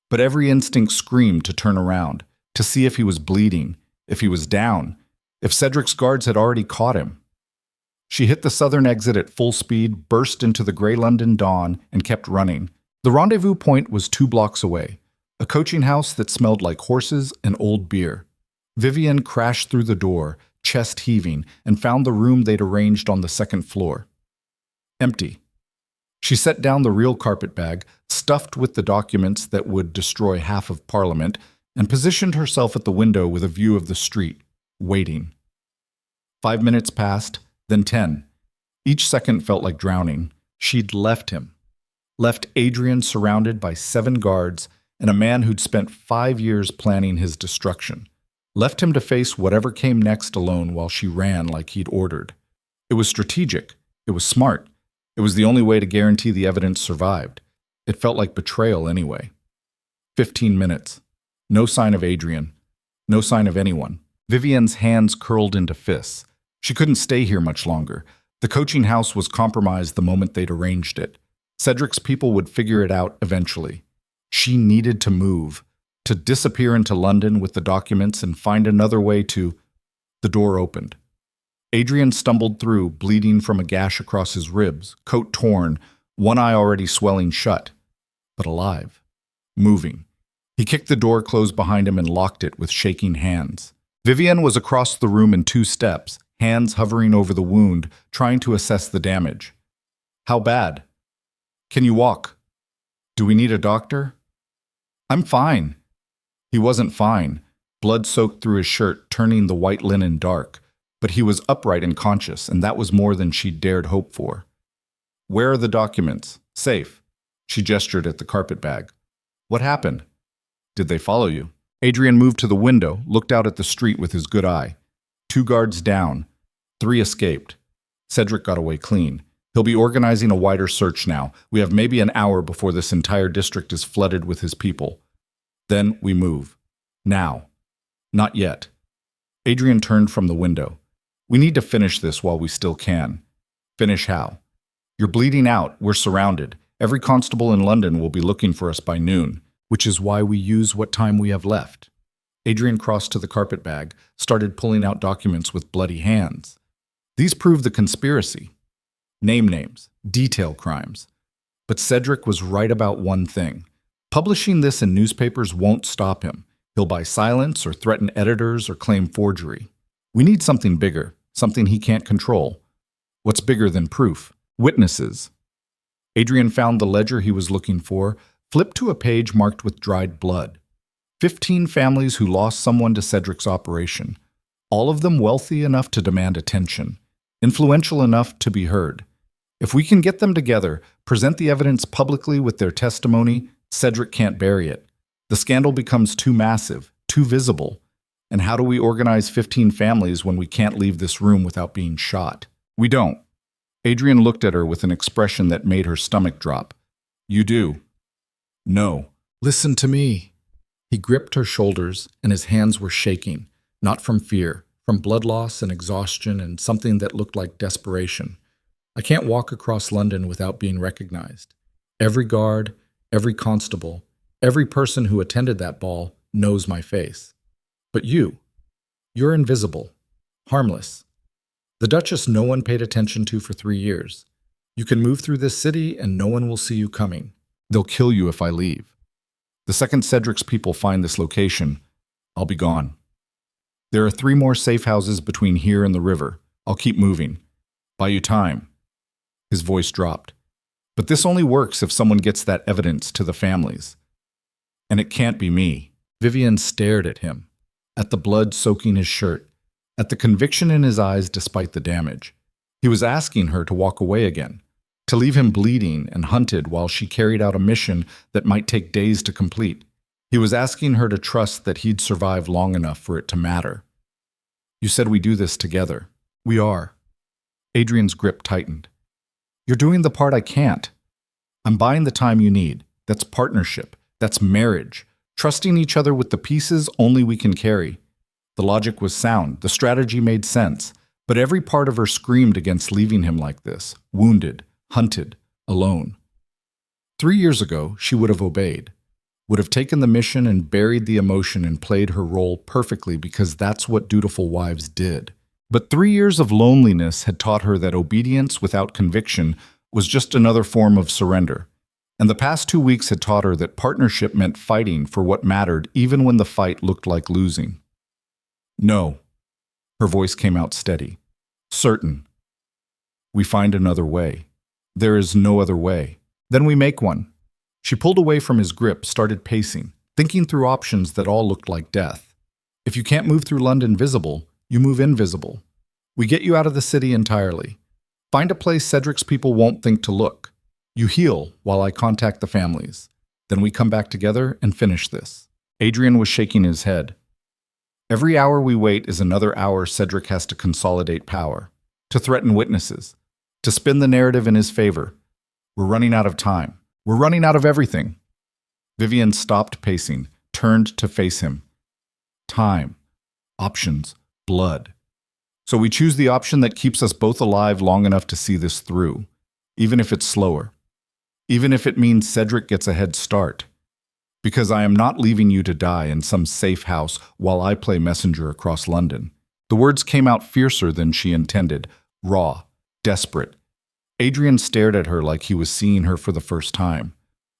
But every instinct screamed to turn around, to see if he was bleeding, if he was down, if Cedric's guards had already caught him. She hit the southern exit at full speed, burst into the gray London dawn, and kept running. The rendezvous point was 2 blocks away, a coaching house that smelled like horses and old beer. Vivienne crashed through the door, chest heaving, and found the room they'd arranged on the 2nd floor. Empty. She set down the real carpet bag, stuffed with the documents that would destroy half of Parliament, and positioned herself at the window with a view of the street, waiting. 5 minutes passed, then 10. Each second felt like drowning. She'd left him. Left Adrian surrounded by 7 guards and a man who'd spent 5 years planning his destruction. Left him to face whatever came next alone while she ran like he'd ordered. It was strategic. It was smart. It was the only way to guarantee the evidence survived. It felt like betrayal anyway. 15 minutes. No sign of Adrian. No sign of anyone. Vivienne's hands curled into fists. She couldn't stay here much longer. The coaching house was compromised the moment they'd arranged it. Cedric's people would figure it out eventually. She needed to move, to disappear into London with the documents and find another way to... The door opened. Adrian stumbled through, bleeding from a gash across his ribs, coat torn, one eye already swelling shut, but alive, moving. He kicked the door closed behind him and locked it with shaking hands. Vivienne was across the room in 2 steps, hands hovering over the wound, trying to assess the damage. How bad? Can you walk? Do we need a doctor? I'm fine. He wasn't fine. Blood soaked through his shirt, turning the white linen dark. But he was upright and conscious, and that was more than she'd dared hope for. Where are the documents? Safe. She gestured at the carpet bag. What happened? Did they follow you? Adrian moved to the window, looked out at the street with his good eye. 2 guards down. 3 escaped. Cedric got away clean. He'll be organizing a wider search now. We have maybe an hour before this entire district is flooded with his people. Then we move. Now. Not yet. Adrian turned from the window. We need to finish this while we still can. Finish how? You're bleeding out. We're surrounded. Every constable in London will be looking for us by noon, which is why we use what time we have left. Adrian crossed to the carpet bag, started pulling out documents with bloody hands. These prove the conspiracy. Names, detail crimes. But Cedric was right about one thing. Publishing this in newspapers won't stop him. He'll buy silence or threaten editors or claim forgery. We need something bigger. something he can't control. What's bigger than proof? Witnesses. Adrian found the ledger he was looking for, flipped to a page marked with dried blood. 15 families who lost someone to Cedric's operation. All of them wealthy enough to demand attention, influential enough to be heard. If we can get them together, present the evidence publicly with their testimony, Cedric can't bury it. The scandal becomes too massive, too visible. And how do we organize 15 families when we can't leave this room without being shot? We don't. Adrian looked at her with an expression that made her stomach drop. You do. No. Listen to me. He gripped her shoulders, and his hands were shaking, not from fear, from blood loss and exhaustion and something that looked like desperation. I can't walk across London without being recognized. Every guard, every constable, every person who attended that ball knows my face. But you're invisible, harmless. The Duchess no one paid attention to for 3 years. You can move through this city and no one will see you coming. They'll kill you if I leave. The second Cedric's people find this location, I'll be gone. There are 3 more safe houses between here and the river. I'll keep moving. Buy you time. His voice dropped. But this only works if someone gets that evidence to the families. And it can't be me. Vivian stared at him, at the blood soaking his shirt, at the conviction in his eyes despite the damage. He was asking her to walk away again, to leave him bleeding and hunted while she carried out a mission that might take days to complete. He was asking her to trust that he'd survive long enough for it to matter. You said we do this together. We are. Adrian's grip tightened. You're doing the part I can't. I'm buying the time you need. That's partnership. That's marriage. Trusting each other with the pieces only we can carry. The logic was sound. The strategy made sense. But every part of her screamed against leaving him like this, wounded, hunted, alone. 3 years ago, she would have obeyed, would have taken the mission and buried the emotion and played her role perfectly because that's what dutiful wives did. But 3 years of loneliness had taught her that obedience without conviction was just another form of surrender. And the past 2 weeks had taught her that partnership meant fighting for what mattered even when the fight looked like losing. No. Her voice came out steady. Certain. We find another way. There is no other way. Then we make one. She pulled away from his grip, started pacing, thinking through options that all looked like death. If you can't move through London visible, you move invisible. We get you out of the city entirely. Find a place Cedric's people won't think to look. You heal while I contact the families. Then we come back together and finish this. Adrian was shaking his head. Every hour we wait is another hour Cedric has to consolidate power, to threaten witnesses, to spin the narrative in his favor. We're running out of time. We're running out of everything. Vivian stopped pacing, turned to face him. Time. Options. Blood. So we choose the option that keeps us both alive long enough to see this through, even if it's slower. Even if it means Cedric gets a head start. Because I am not leaving you to die in some safe house while I play messenger across London. The words came out fiercer than she intended, raw, desperate. Adrian stared at her like he was seeing her for the first time,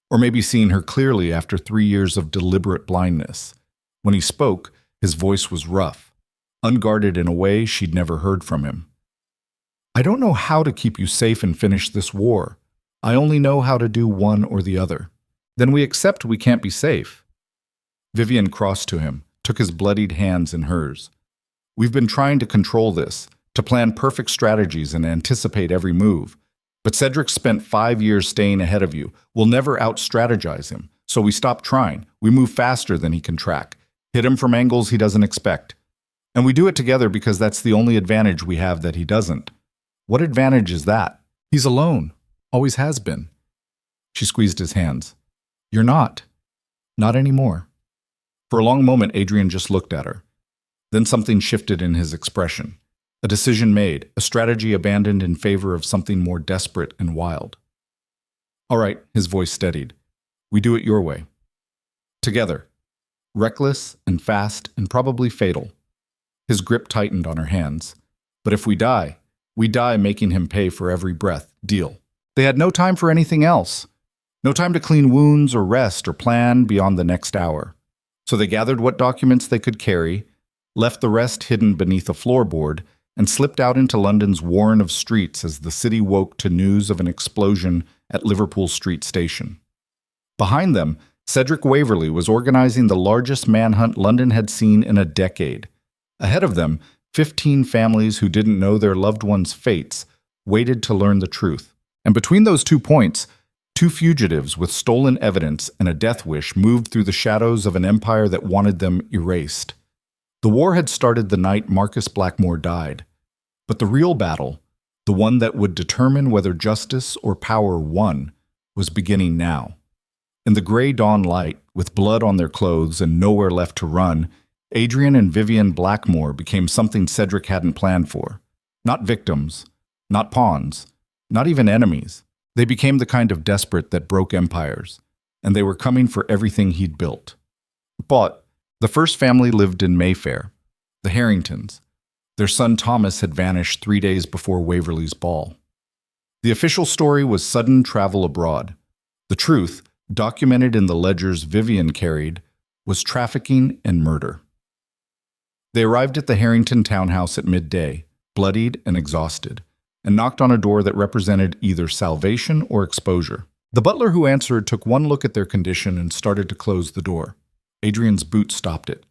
or maybe seeing her clearly after 3 years of deliberate blindness. When he spoke, his voice was rough, unguarded in a way she'd never heard from him. I don't know how to keep you safe and finish this war. I only know how to do one or the other. Then we accept we can't be safe. Vivian crossed to him, took his bloodied hands in hers. We've been trying to control this, to plan perfect strategies and anticipate every move. But Cedric spent 5 years staying ahead of you. We'll never out-strategize him. So we stop trying. We move faster than he can track. Hit him from angles he doesn't expect. And we do it together because that's the only advantage we have that he doesn't. What advantage is that? He's alone. Always has been. She squeezed his hands. You're not. Not anymore. For a long moment, Adrian just looked at her. Then something shifted in his expression. A decision made, a strategy abandoned in favor of something more desperate and wild. All right, his voice steadied. We do it your way. Together. Reckless and fast and probably fatal. His grip tightened on her hands. But if we die making him pay for every breath. Deal. They had no time for anything else. No time to clean wounds or rest or plan beyond the next hour. So they gathered what documents they could carry, left the rest hidden beneath a floorboard, and slipped out into London's warren of streets as the city woke to news of an explosion at Liverpool Street Station. Behind them, Cedric Waverley was organizing the largest manhunt London had seen in a decade. Ahead of them, 15 families who didn't know their loved ones' fates waited to learn the truth. And between those 2 points, 2 fugitives with stolen evidence and a death wish moved through the shadows of an empire that wanted them erased. The war had started the night Marcus Blackmore died. But the real battle, the one that would determine whether justice or power won, was beginning now. In the gray dawn light, with blood on their clothes and nowhere left to run, Adrian and Vivian Blackmore became something Cedric hadn't planned for. Not victims, not pawns, not even enemies. They became the kind of desperate that broke empires, and they were coming for everything he'd built. But the first family lived in Mayfair, the Harringtons. Their son Thomas had vanished 3 days before Waverley's ball. The official story was sudden travel abroad. The truth, documented in the ledgers Vivian carried, was trafficking and murder. They arrived at the Harrington townhouse at midday, bloodied and exhausted, and knocked on a door that represented either salvation or exposure. The butler who answered took one look at their condition and started to close the door. Adrian's boot stopped it.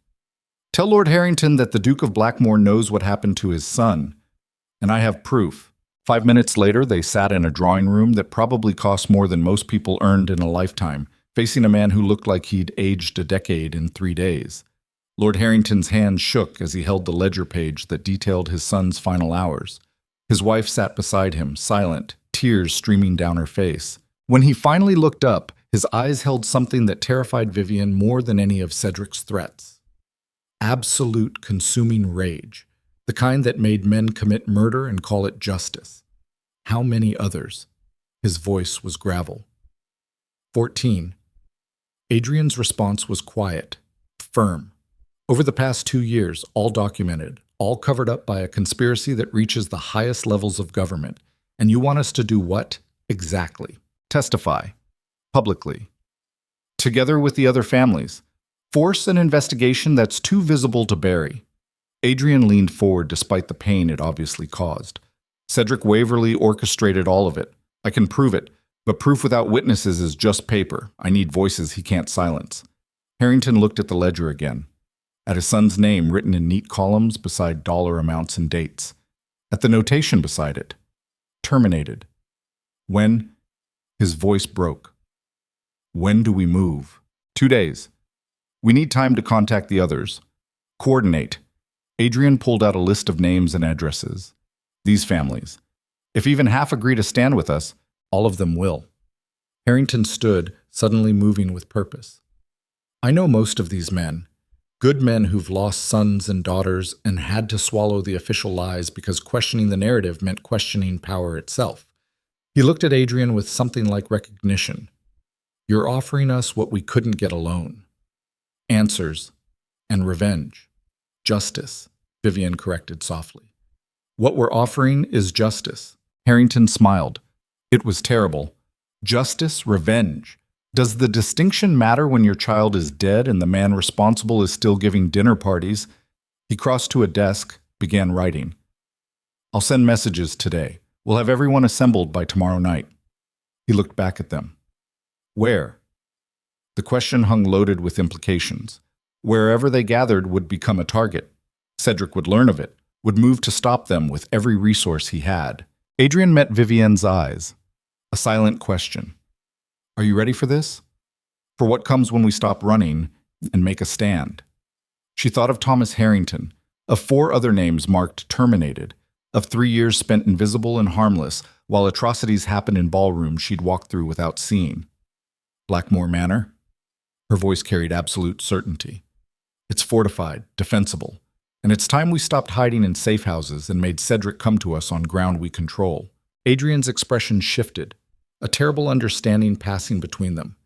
"Tell Lord Harrington that the Duke of Blackmore knows what happened to his son, and I have proof." 5 minutes later, they sat in a drawing room that probably cost more than most people earned in a lifetime, facing a man who looked like he'd aged a decade in 3 days. Lord Harrington's hand shook as he held the ledger page that detailed his son's final hours. His wife sat beside him, silent, tears streaming down her face. When he finally looked up, his eyes held something that terrified Vivian more than any of Cedric's threats. Absolute consuming rage, the kind that made men commit murder and call it justice. How many others? His voice was gravel. 14. Adrian's response was quiet, firm. Over the past 2 years, all documented, all covered up by a conspiracy that reaches the highest levels of government. And you want us to do what? Exactly. Testify. Publicly. Together with the other families. Force an investigation that's too visible to bury. Adrian leaned forward despite the pain it obviously caused. Cedric Waverley orchestrated all of it. I can prove it, but proof without witnesses is just paper. I need voices he can't silence. Harrington looked at the ledger again, at his son's name written in neat columns beside dollar amounts and dates, at the notation beside it. Terminated. When? His voice broke. When do we move? 2 days. We need time to contact the others. Coordinate. Adrian pulled out a list of names and addresses. These families. If even half agree to stand with us, all of them will. Harrington stood, suddenly moving with purpose. I know most of these men. Good men who've lost sons and daughters and had to swallow the official lies because questioning the narrative meant questioning power itself. He looked at Adrian with something like recognition. You're offering us what we couldn't get alone. Answers and revenge. Justice, Vivian corrected softly. What we're offering is justice. Harrington smiled. It was terrible. Justice, revenge. Does the distinction matter when your child is dead and the man responsible is still giving dinner parties? He crossed to a desk, began writing. I'll send messages today. We'll have everyone assembled by tomorrow night. He looked back at them. Where? The question hung loaded with implications. Wherever they gathered would become a target. Cedric would learn of it, would move to stop them with every resource he had. Adrian met Vivienne's eyes. A silent question. Are you ready for this? For what comes when we stop running and make a stand? She thought of Thomas Harrington, of 4 other names marked terminated, of 3 years spent invisible and harmless while atrocities happened in ballrooms she'd walked through without seeing. Blackmore Manor? Her voice carried absolute certainty. It's fortified, defensible, and it's time we stopped hiding in safe houses and made Cedric come to us on ground we control. Adrian's expression shifted, a terrible understanding passing between them.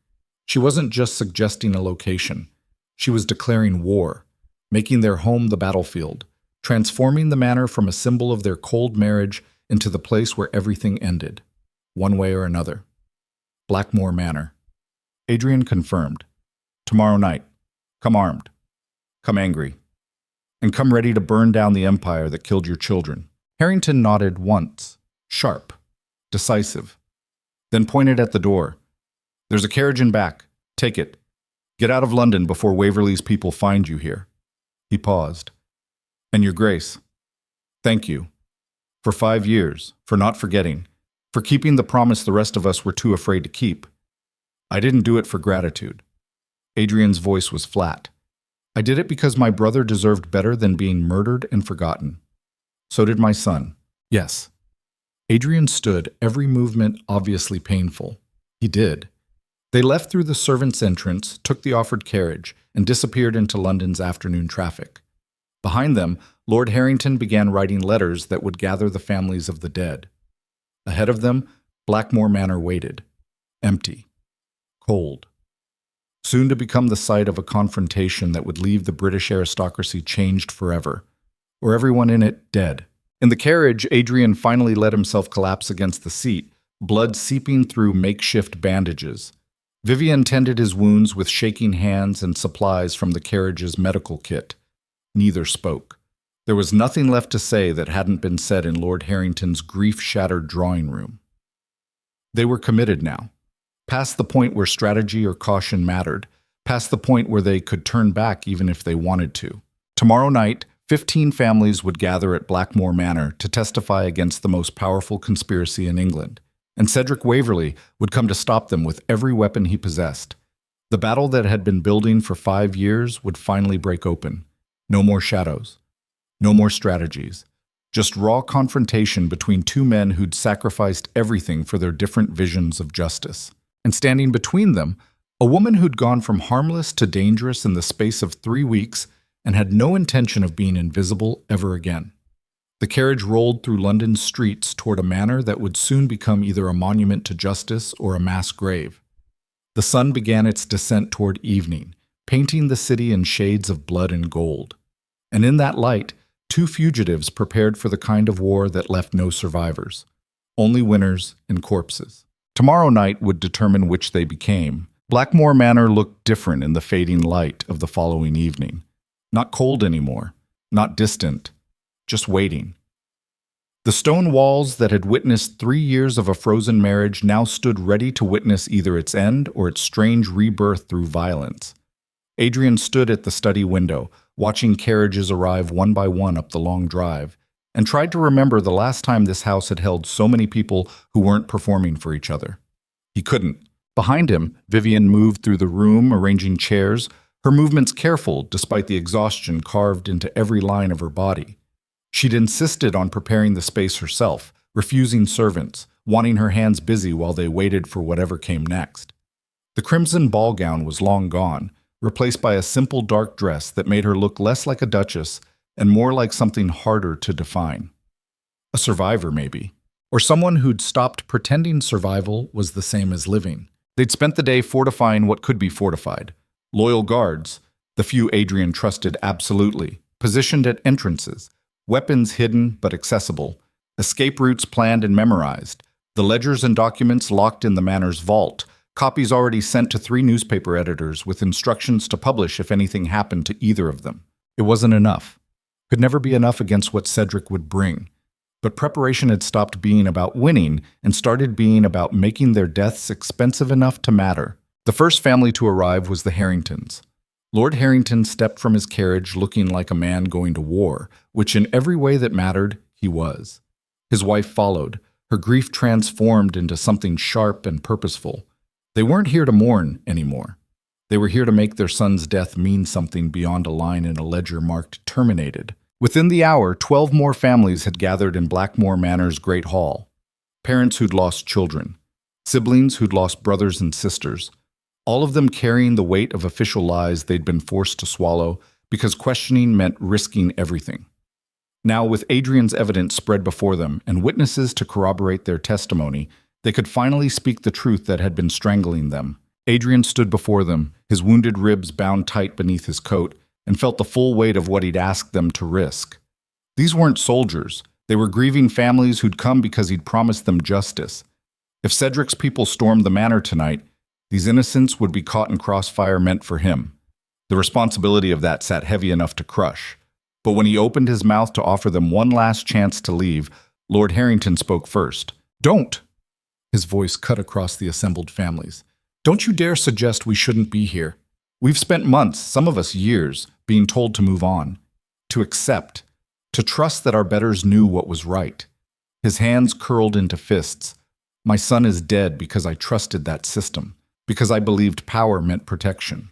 She wasn't just suggesting a location. She was declaring war, making their home the battlefield, transforming the manor from a symbol of their cold marriage into the place where everything ended, one way or another. Blackmore Manor. Adrian confirmed. Tomorrow night. Come armed. Come angry. and come ready to burn down the empire that killed your children." Harrington nodded once, sharp, decisive, then pointed at the door. "There's a carriage in back. Take it. Get out of London before Waverley's people find you here." He paused. "And your grace, thank you. For 5 years, for not forgetting, for keeping the promise the rest of us were too afraid to keep. I didn't do it for gratitude." Adrian's voice was flat. "I did it because my brother deserved better than being murdered and forgotten. So did my son. Yes." Adrian stood, every movement obviously painful. He did. They left through the servants' entrance, took the offered carriage, and disappeared into London's afternoon traffic. Behind them, Lord Harrington began writing letters that would gather the families of the dead. Ahead of them, Blackmore Manor waited, empty, cold, soon to become the site of a confrontation that would leave the British aristocracy changed forever, or everyone in it dead. In the carriage, Adrian finally let himself collapse against the seat, blood seeping through makeshift bandages. Vivian tended his wounds with shaking hands and supplies from the carriage's medical kit. Neither spoke. There was nothing left to say that hadn't been said in Lord Harrington's grief-shattered drawing room. They were committed now, past the point where strategy or caution mattered, past the point where they could turn back even if they wanted to. Tomorrow night, 15 families would gather at Blackmore Manor to testify against the most powerful conspiracy in England, and Cedric Waverley would come to stop them with every weapon he possessed. The battle that had been building for 5 years would finally break open. No more shadows. No more strategies. Just raw confrontation between two men who'd sacrificed everything for their different visions of justice. And standing between them, a woman who'd gone from harmless to dangerous in the space of 3 weeks and had no intention of being invisible ever again. The carriage rolled through London's streets toward a manor that would soon become either a monument to justice or a mass grave. The sun began its descent toward evening, painting the city in shades of blood and gold. And in that light, 2 fugitives prepared for the kind of war that left no survivors, only winners and corpses. Tomorrow night would determine which they became. Blackmore Manor looked different in the fading light of the following evening. Not cold anymore, not distant, just waiting. The stone walls that had witnessed 3 years of a frozen marriage now stood ready to witness either its end or its strange rebirth through violence. Adrian stood at the study window, watching carriages arrive one by one up the long drive, and tried to remember the last time this house had held so many people who weren't performing for each other. He couldn't. Behind him, Vivian moved through the room, arranging chairs, her movements careful despite the exhaustion carved into every line of her body. She'd insisted on preparing the space herself, refusing servants, wanting her hands busy while they waited for whatever came next. The crimson ball gown was long gone, replaced by a simple dark dress that made her look less like a duchess and more like something harder to define. A survivor, maybe. Or someone who'd stopped pretending survival was the same as living. They'd spent the day fortifying what could be fortified. Loyal guards, the few Adrian trusted absolutely, positioned at entrances, weapons hidden but accessible, escape routes planned and memorized, the ledgers and documents locked in the manor's vault, copies already sent to 3 newspaper editors with instructions to publish if anything happened to either of them. It wasn't enough. Could never be enough against what Cedric would bring. But preparation had stopped being about winning and started being about making their deaths expensive enough to matter. The first family to arrive was the Harringtons. Lord Harrington stepped from his carriage looking like a man going to war, which in every way that mattered, he was. His wife followed, her grief transformed into something sharp and purposeful. They weren't here to mourn anymore. They were here to make their son's death mean something beyond a line in a ledger marked terminated. Within the hour, 12 more families had gathered in Blackmore Manor's Great Hall. Parents who'd lost children, siblings who'd lost brothers and sisters, all of them carrying the weight of official lies they'd been forced to swallow because questioning meant risking everything. Now, with Adrian's evidence spread before them and witnesses to corroborate their testimony, they could finally speak the truth that had been strangling them. Adrian stood before them, his wounded ribs bound tight beneath his coat, and felt the full weight of what he'd asked them to risk. These weren't soldiers. They were grieving families who'd come because he'd promised them justice. If Cedric's people stormed the manor tonight, these innocents would be caught in crossfire meant for him. The responsibility of that sat heavy enough to crush. But when he opened his mouth to offer them one last chance to leave, Lord Harrington spoke first. "Don't!" His voice cut across the assembled families. "Don't you dare suggest we shouldn't be here. We've spent months, some of us years, being told to move on, to accept, to trust that our betters knew what was right." His hands curled into fists. "My son is dead because I trusted that system, because I believed power meant protection.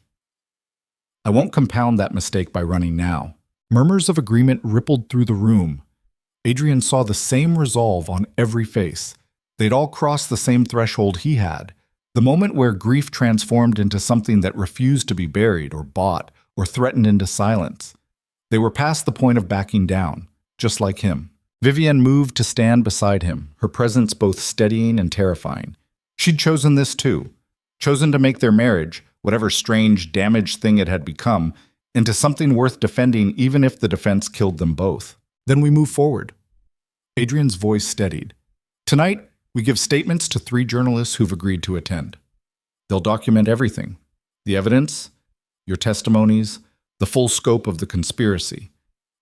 I won't compound that mistake by running now." Murmurs of agreement rippled through the room. Adrian saw the same resolve on every face. They'd all crossed the same threshold he had, the moment where grief transformed into something that refused to be buried or bought or threatened into silence. They were past the point of backing down, just like him. Vivienne moved to stand beside him, her presence both steadying and terrifying. She'd chosen this too, chosen to make their marriage, whatever strange, damaged thing it had become, into something worth defending even if the defense killed them both. "Then we move forward." Adrian's voice steadied. "Tonight, we give statements to 3 journalists who've agreed to attend. They'll document everything. The evidence, your testimonies, the full scope of the conspiracy.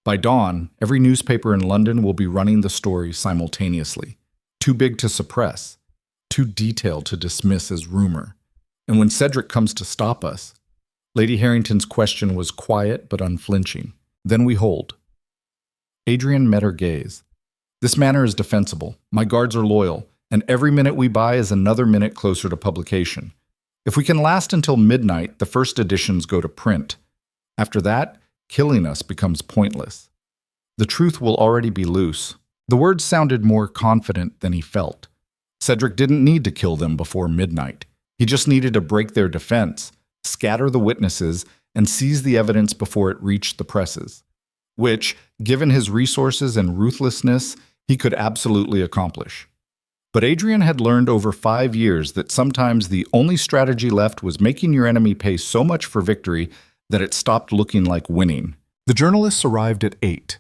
By dawn, every newspaper in London will be running the story simultaneously. Too big to suppress, too detailed to dismiss as rumor. And when Cedric comes to stop us..." Lady Harrington's question was quiet but unflinching. "Then we hold." Adrian met her gaze. "This manor is defensible. My guards are loyal, and every minute we buy is another minute closer to publication. If we can last until midnight, the first editions go to print. After that, killing us becomes pointless. The truth will already be loose." The words sounded more confident than he felt. Cedric didn't need to kill them before midnight. He just needed to break their defense, scatter the witnesses, and seize the evidence before it reached the presses, which, given his resources and ruthlessness, he could absolutely accomplish. But Adrian had learned over 5 years that sometimes the only strategy left was making your enemy pay so much for victory that it stopped looking like winning. The journalists arrived at 8.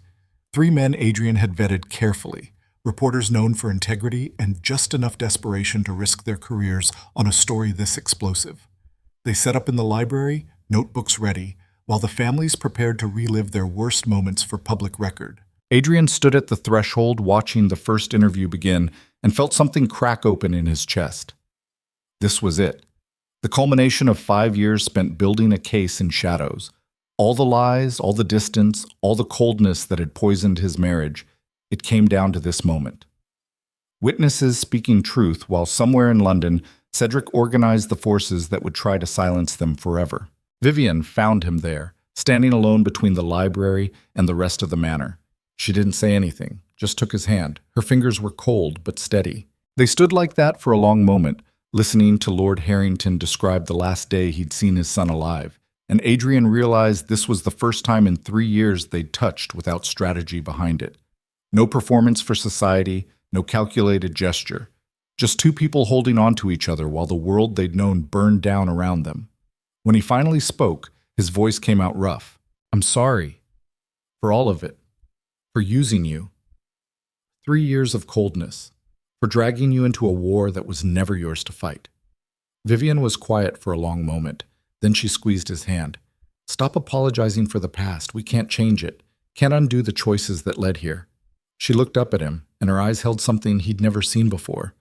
3 men Adrian had vetted carefully, reporters known for integrity and just enough desperation to risk their careers on a story this explosive. They set up in the library, notebooks ready, while the families prepared to relive their worst moments for public record. Adrian stood at the threshold watching the first interview begin and felt something crack open in his chest. This was it. The culmination of 5 years spent building a case in shadows. All the lies, all the distance, all the coldness that had poisoned his marriage, it came down to this moment. Witnesses speaking truth while somewhere in London, Cedric organized the forces that would try to silence them forever. Vivienne found him there, standing alone between the library and the rest of the manor. She didn't say anything, just took his hand. Her fingers were cold but steady. They stood like that for a long moment, listening to Lord Harrington describe the last day he'd seen his son alive, and Adrian realized this was the first time in 3 years they'd touched without strategy behind it. No performance for society, no calculated gesture. Just 2 people holding on to each other while the world they'd known burned down around them. When he finally spoke, his voice came out rough. "I'm sorry. For all of it. For using you. 3 years of coldness. For dragging you into a war that was never yours to fight." Vivienne was quiet for a long moment. Then she squeezed his hand. "Stop apologizing for the past. We can't change it. Can't undo the choices that led here." She looked up at him, and her eyes held something he'd never seen before.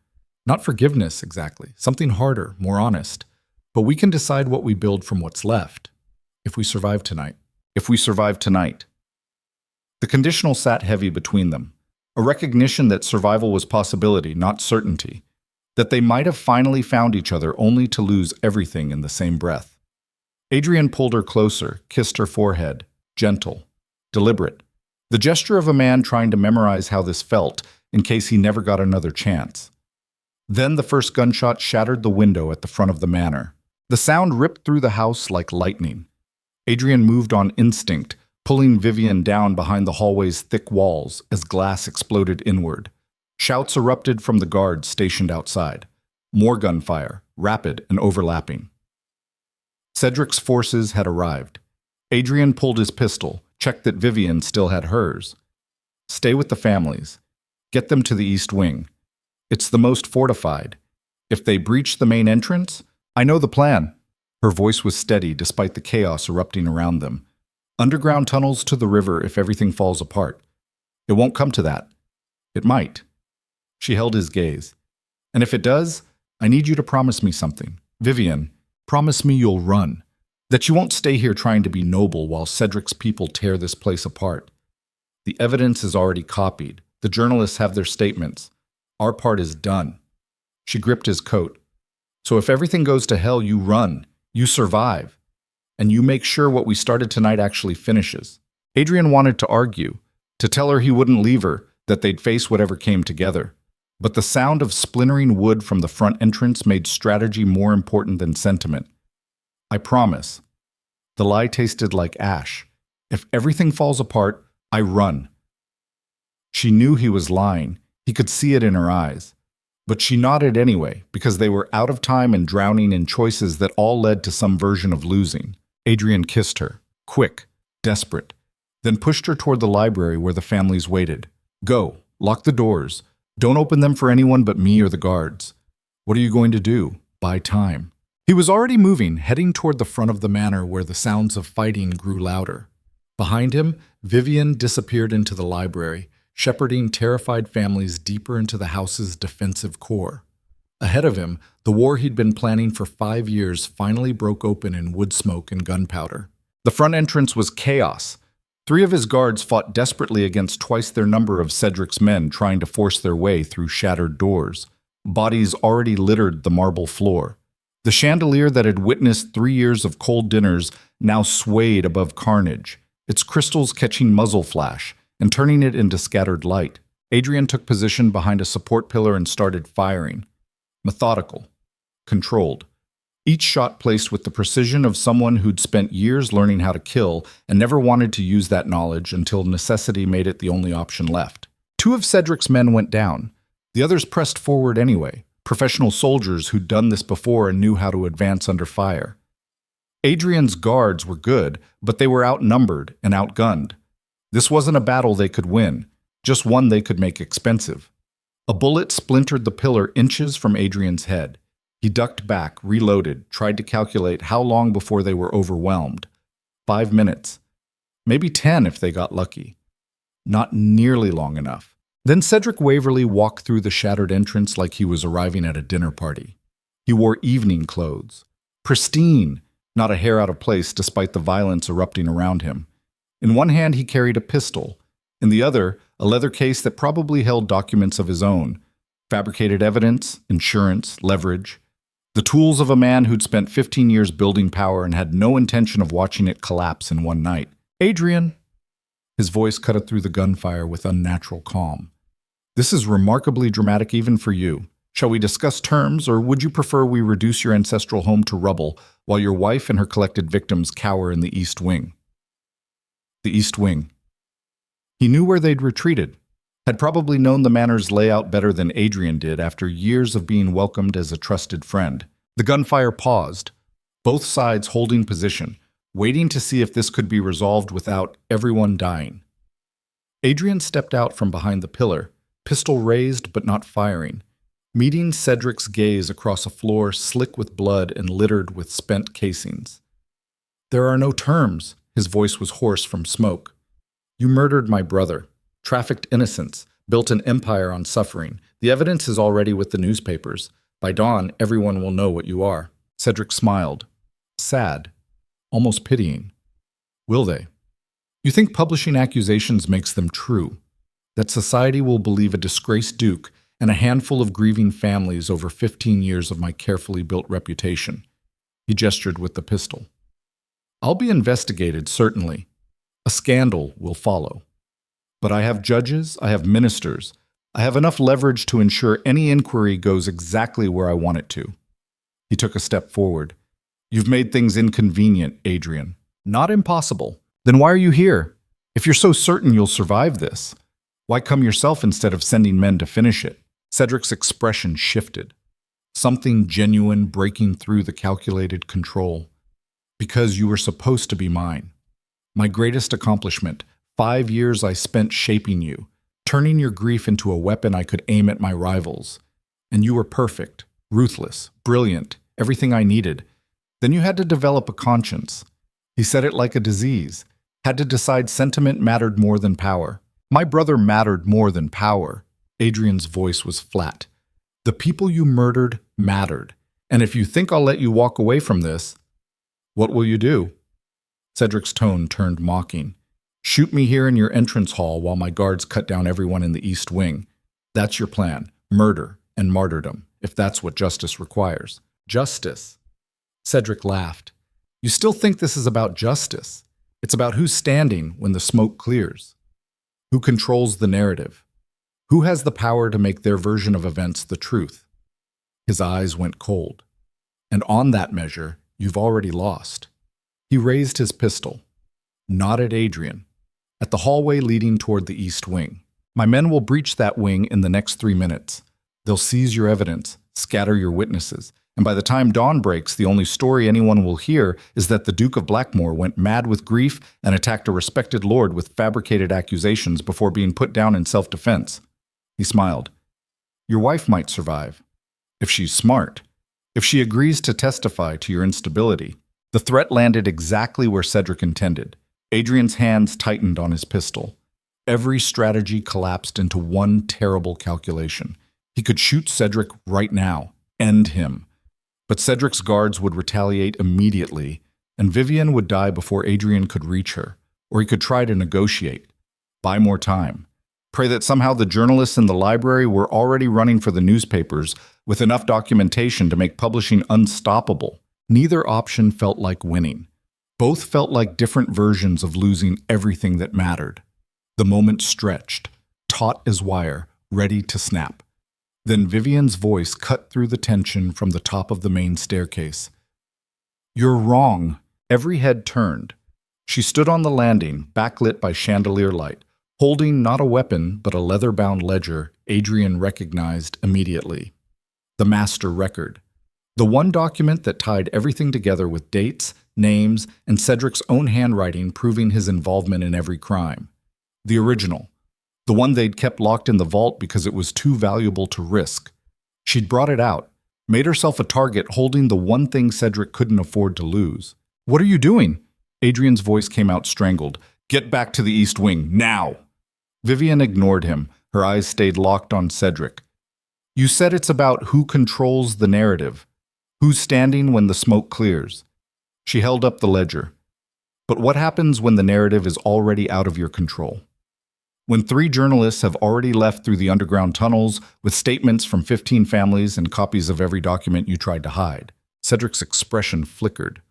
Not forgiveness, exactly. Something harder, more honest. But we can decide what we build from what's left. If we survive tonight. If we survive tonight. The conditional sat heavy between them. A recognition that survival was possibility, not certainty. That they might have finally found each other only to lose everything in the same breath. Adrian pulled her closer, kissed her forehead. Gentle. Deliberate. The gesture of a man trying to memorize how this felt in case he never got another chance. Then the first gunshot shattered the window at the front of the manor. The sound ripped through the house like lightning. Adrian moved on instinct, pulling Vivienne down behind the hallway's thick walls as glass exploded inward. Shouts erupted from the guards stationed outside. More gunfire, rapid and overlapping. Cedric's forces had arrived. Adrian pulled his pistol, checked that Vivienne still had hers. "Stay with the families. Get them to the East Wing. It's the most fortified. If they breach the main entrance, I know the plan." Her voice was steady despite the chaos erupting around them. Underground tunnels to the river if everything falls apart. It won't come to that. It might. She held his gaze. And if it does, I need you to promise me something. Vivian, promise me you'll run. That you won't stay here trying to be noble while Cedric's people tear this place apart. The evidence is already copied. The journalists have their statements. Our part is done. She gripped his coat. So if everything goes to hell, you run. You survive. And you make sure what we started tonight actually finishes. Adrian wanted to argue, to tell her he wouldn't leave her, that they'd face whatever came together. But the sound of splintering wood from the front entrance made strategy more important than sentiment. I promise. The lie tasted like ash. If everything falls apart, I run. She knew he was lying. He could see it in her eyes. But she nodded anyway, because they were out of time and drowning in choices that all led to some version of losing. Adrian kissed her, quick, desperate, then pushed her toward the library where the families waited. Go, lock the doors. Don't open them for anyone but me or the guards. What are you going to do? Buy time. He was already moving, heading toward the front of the manor where the sounds of fighting grew louder. Behind him, Vivian disappeared into the library, shepherding terrified families deeper into the house's defensive core. Ahead of him, the war he'd been planning for 5 years finally broke open in wood smoke and gunpowder. The front entrance was chaos. 3 of his guards fought desperately against twice their number of Cedric's men trying to force their way through shattered doors. Bodies already littered the marble floor. The chandelier that had witnessed 3 years of cold dinners now swayed above carnage, its crystals catching muzzle flash and turning it into scattered light. Adrian took position behind a support pillar and started firing. Methodical. Controlled. Each shot placed with the precision of someone who'd spent years learning how to kill and never wanted to use that knowledge until necessity made it the only option left. 2 of Cedric's men went down. The others pressed forward anyway, professional soldiers who'd done this before and knew how to advance under fire. Adrian's guards were good, but they were outnumbered and outgunned. This wasn't a battle they could win, just one they could make expensive. A bullet splintered the pillar inches from Adrian's head. He ducked back, reloaded, tried to calculate how long before they were overwhelmed. 5 minutes. Maybe 10 if they got lucky. Not nearly long enough. Then Cedric Waverley walked through the shattered entrance like he was arriving at a dinner party. He wore evening clothes. Pristine, not a hair out of place despite the violence erupting around him. In one hand he carried a pistol. In the other, a leather case that probably held documents of his own. Fabricated evidence, insurance, leverage. The tools of a man who'd spent 15 years building power and had no intention of watching it collapse in one night. Adrian. His voice cut through the gunfire with unnatural calm. This is remarkably dramatic even for you. Shall we discuss terms, or would you prefer we reduce your ancestral home to rubble while your wife and her collected victims cower in the East Wing? The East Wing. He knew where they'd retreated, had probably known the manor's layout better than Adrian did after years of being welcomed as a trusted friend. The gunfire paused, both sides holding position, waiting to see if this could be resolved without everyone dying. Adrian stepped out from behind the pillar, pistol raised but not firing, meeting Cedric's gaze across a floor slick with blood and littered with spent casings. There are no terms, his voice was hoarse from smoke. You murdered my brother, trafficked innocents, built an empire on suffering. The evidence is already with the newspapers. By dawn, everyone will know what you are. Cedric smiled. Sad. Almost pitying. Will they? You think publishing accusations makes them true? That society will believe a disgraced duke and a handful of grieving families over 15 years of my carefully built reputation? He gestured with the pistol. I'll be investigated, certainly. A scandal will follow. But I have judges, I have ministers. I have enough leverage to ensure any inquiry goes exactly where I want it to. He took a step forward. You've made things inconvenient, Adrian. Not impossible. Then why are you here? If you're so certain you'll survive this, why come yourself instead of sending men to finish it? Cedric's expression shifted. Something genuine breaking through the calculated control. Because you were supposed to be mine. My greatest accomplishment. 5 years I spent shaping you, turning your grief into a weapon I could aim at my rivals. And you were perfect, ruthless, brilliant, everything I needed. Then you had to develop a conscience. He said it like a disease. Had to decide sentiment mattered more than power. My brother mattered more than power. Adrian's voice was flat. The people you murdered mattered. And if you think I'll let you walk away from this, what will you do? Cedric's tone turned mocking. Shoot me here in your entrance hall while my guards cut down everyone in the East Wing. That's your plan. Murder and martyrdom, if that's what justice requires. Justice. Cedric laughed. You still think this is about justice? It's about who's standing when the smoke clears. Who controls the narrative? Who has the power to make their version of events the truth? His eyes went cold. And on that measure, you've already lost. He raised his pistol, not at Adrian, at the hallway leading toward the East Wing. My men will breach that wing in the next 3 minutes. They'll seize your evidence, scatter your witnesses, and by the time dawn breaks, the only story anyone will hear is that the Duke of Blackmore went mad with grief and attacked a respected lord with fabricated accusations before being put down in self-defense. He smiled. Your wife might survive, if she's smart, if she agrees to testify to your instability. The threat landed exactly where Cedric intended. Adrian's hands tightened on his pistol. Every strategy collapsed into one terrible calculation. He could shoot Cedric right now, end him. But Cedric's guards would retaliate immediately, and Vivian would die before Adrian could reach her, or he could try to negotiate, buy more time, pray that somehow the journalists in the library were already running for the newspapers with enough documentation to make publishing unstoppable. Neither option felt like winning. Both felt like different versions of losing everything that mattered. The moment stretched, taut as wire, ready to snap. Then Vivian's voice cut through the tension from the top of the main staircase. You're wrong. Every head turned. She stood on the landing, backlit by chandelier light, holding not a weapon but a leather-bound ledger Adrian recognized immediately. The master record. The one document that tied everything together with dates, names, and Cedric's own handwriting proving his involvement in every crime. The original. The one they'd kept locked in the vault because it was too valuable to risk. She'd brought it out, made herself a target holding the one thing Cedric couldn't afford to lose. What are you doing? Adrian's voice came out strangled. Get back to the East Wing, now! Vivian ignored him. Her eyes stayed locked on Cedric. You said it's about who controls the narrative. Who's standing when the smoke clears? She held up the ledger. But what happens when the narrative is already out of your control? When 3 journalists have already left through the underground tunnels with statements from 15 families and copies of every document you tried to hide. Cedric's expression flickered,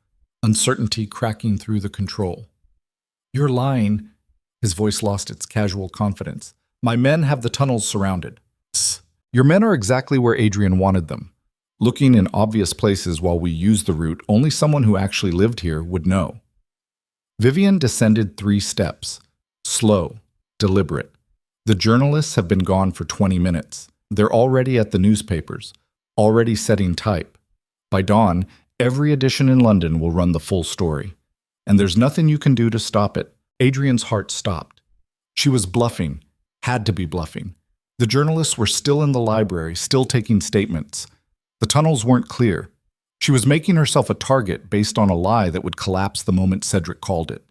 uncertainty cracking through the control. You're lying. His voice lost its casual confidence. My men have the tunnels surrounded. Tss. Your men are exactly where Adrian wanted them. Looking in obvious places while we use the route only someone who actually lived here would know. Vivian descended 3 steps, slow, deliberate. The journalists have been gone for 20 minutes. They're already at the newspapers, already setting type. By dawn, every edition in London will run the full story. And there's nothing you can do to stop it. Adrian's heart stopped. She was bluffing, had to be bluffing. The journalists were still in the library, still taking statements. The tunnels weren't clear. She was making herself a target based on a lie that would collapse the moment Cedric called it.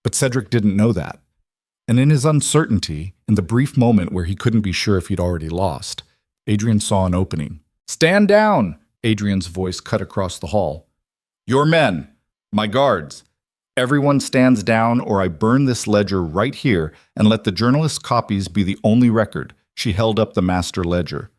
But Cedric didn't know that. And in his uncertainty, in the brief moment where he couldn't be sure if he'd already lost, Adrian saw an opening. Stand down! Adrian's voice cut across the hall. Your men! My guards! Everyone stands down or I burn this ledger right here and let the journalists' copies be the only record. She held up the master ledger.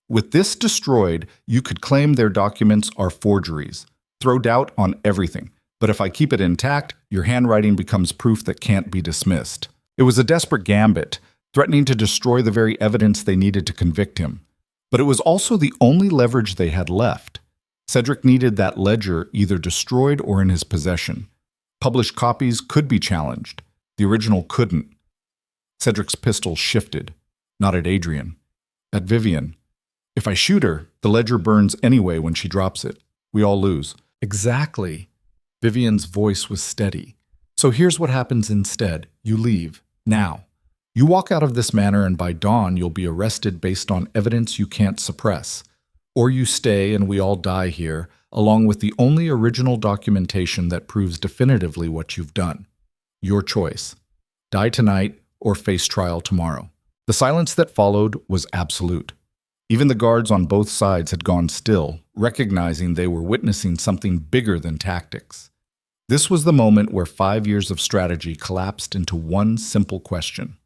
With this destroyed, you could claim their documents are forgeries. Throw doubt on everything. But if I keep it intact, your handwriting becomes proof that can't be dismissed. It was a desperate gambit, threatening to destroy the very evidence they needed to convict him. But it was also the only leverage they had left. Cedric needed that ledger either destroyed or in his possession. Published copies could be challenged. The original couldn't. Cedric's pistol shifted, not at Adrian, at Vivian. If I shoot her, the ledger burns anyway when she drops it. We all lose. Exactly. Vivian's voice was steady. So here's what happens instead. You leave. Now. You walk out of this manor and by dawn you'll be arrested based on evidence you can't suppress. Or you stay and we all die here, along with the only original documentation that proves definitively what you've done. Your choice. Die tonight or face trial tomorrow. The silence that followed was absolute. Even the guards on both sides had gone still, recognizing they were witnessing something bigger than tactics. This was the moment where 5 years of strategy collapsed into one simple question.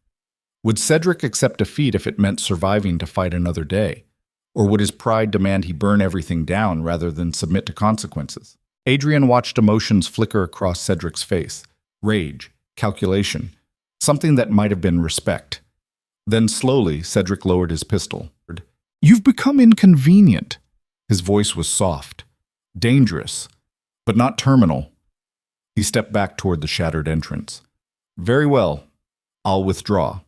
Would Cedric accept defeat if it meant surviving to fight another day? Or would his pride demand he burn everything down rather than submit to consequences? Adrian watched emotions flicker across Cedric's face. Rage, calculation, something that might have been respect. Then slowly, Cedric lowered his pistol. "You've become inconvenient." His voice was soft, dangerous, but not terminal. He stepped back toward the shattered entrance. "Very well, I'll withdraw.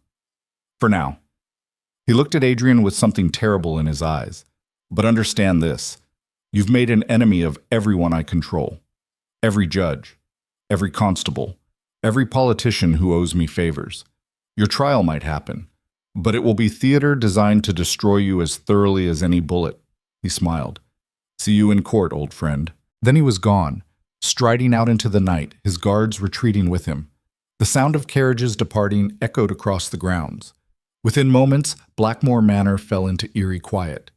For now." He looked at Adrian with something terrible in his eyes. "But understand this. You've made an enemy of everyone I control. Every judge, every constable, every politician who owes me favors. Your trial might happen, but it will be theater designed to destroy you as thoroughly as any bullet." He smiled. "See you in court, old friend." Then he was gone, striding out into the night, his guards retreating with him. The sound of carriages departing echoed across the grounds. Within moments, Blackmore Manor fell into eerie quiet.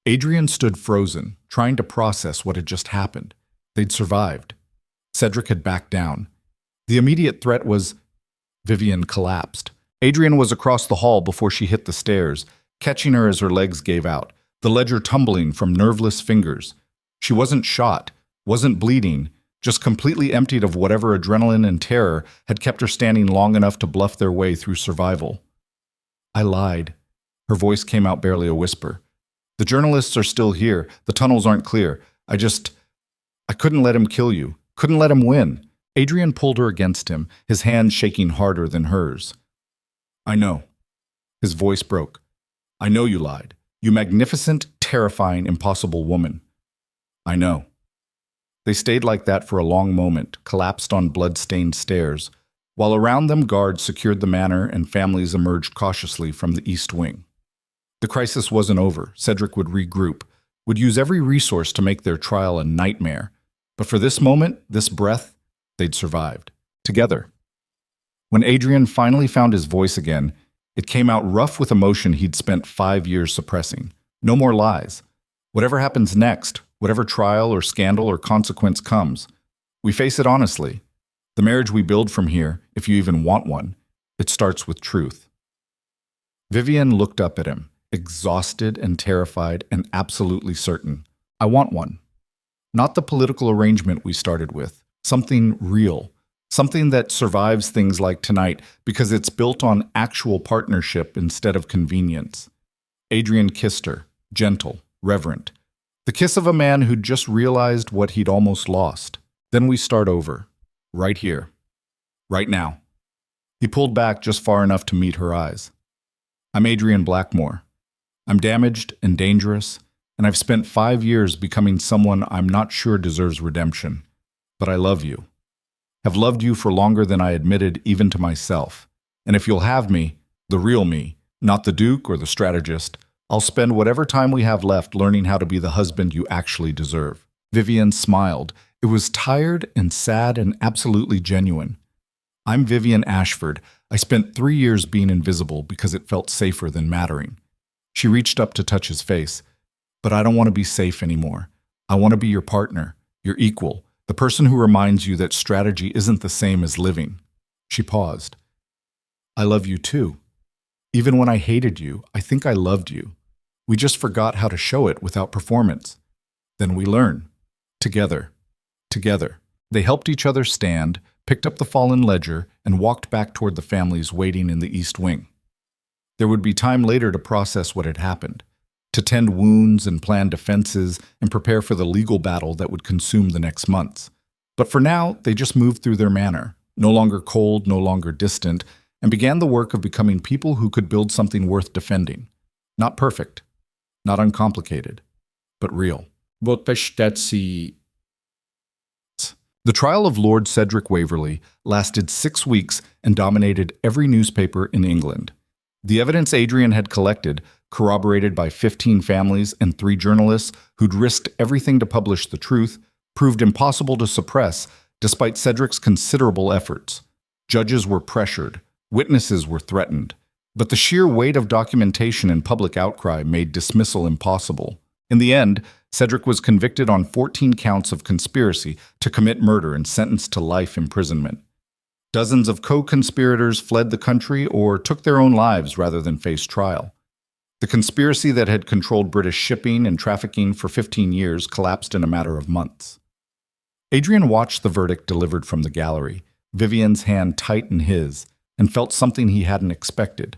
Adrian stood frozen, trying to process what had just happened. They'd survived. Cedric had backed down. The immediate threat was... Vivian collapsed. Adrian was across the hall before she hit the stairs, catching her as her legs gave out, the ledger tumbling from nerveless fingers. She wasn't shot, wasn't bleeding, just completely emptied of whatever adrenaline and terror had kept her standing long enough to bluff their way through survival. "I lied." Her voice came out barely a whisper. "The journalists are still here. The tunnels aren't clear. I couldn't let him kill you. Couldn't let him win." Adrian pulled her against him, his hand shaking harder than hers. "I know." His voice broke. "I know you lied. You magnificent, terrifying, impossible woman. I know." They stayed like that for a long moment, collapsed on blood-stained stairs, while around them guards secured the manor and families emerged cautiously from the east wing. The crisis wasn't over. Cedric would regroup, would use every resource to make their trial a nightmare. But for this moment, this breath, they'd survived. Together. When Adrian finally found his voice again, it came out rough with emotion he'd spent 5 years suppressing. No more lies. Whatever happens next, whatever trial or scandal or consequence comes, we face it honestly. The marriage we build from here, if you even want one, it starts with truth. Vivian looked up at him, exhausted and terrified and absolutely certain. "I want one. Not the political arrangement we started with. Something real. Something that survives things like tonight because it's built on actual partnership instead of convenience." Adrian kissed her, gentle, reverent. The kiss of a man who'd just realized what he'd almost lost. "Then we start over. Right here. Right now." He pulled back just far enough to meet her eyes. "I'm Adrian Blackmore. I'm damaged and dangerous, and I've spent 5 years becoming someone I'm not sure deserves redemption. But I love you. Have loved you for longer than I admitted even to myself. And if you'll have me, the real me, not the Duke or the strategist, I'll spend whatever time we have left learning how to be the husband you actually deserve." Vivian smiled. It was tired and sad and absolutely genuine. "I'm Vivian Ashford. I spent 3 years being invisible because it felt safer than mattering." She reached up to touch his face. "But I don't want to be safe anymore. I want to be your partner, your equal, the person who reminds you that strategy isn't the same as living." She paused. "I love you too. Even when I hated you, I think I loved you. We just forgot how to show it without performance. Then we learn. Together. Together." They helped each other stand, picked up the fallen ledger, and walked back toward the families waiting in the east wing. There would be time later to process what had happened, to tend wounds and plan defenses and prepare for the legal battle that would consume the next months. But for now, they just moved through their manor, no longer cold, no longer distant, and began the work of becoming people who could build something worth defending. Not perfect, not uncomplicated, but real. The trial of Lord Cedric Waverley lasted 6 weeks and dominated every newspaper in England. The evidence Adrian had collected, corroborated by 15 families and 3 journalists who'd risked everything to publish the truth, proved impossible to suppress despite Cedric's considerable efforts. Judges were pressured, witnesses were threatened, but the sheer weight of documentation and public outcry made dismissal impossible. In the end, Cedric was convicted on 14 counts of conspiracy to commit murder and sentenced to life imprisonment. Dozens of co-conspirators fled the country or took their own lives rather than face trial. The conspiracy that had controlled British shipping and trafficking for 15 years collapsed in a matter of months. Adrian watched the verdict delivered from the gallery, Vivian's hand tight in his, and felt something he hadn't expected.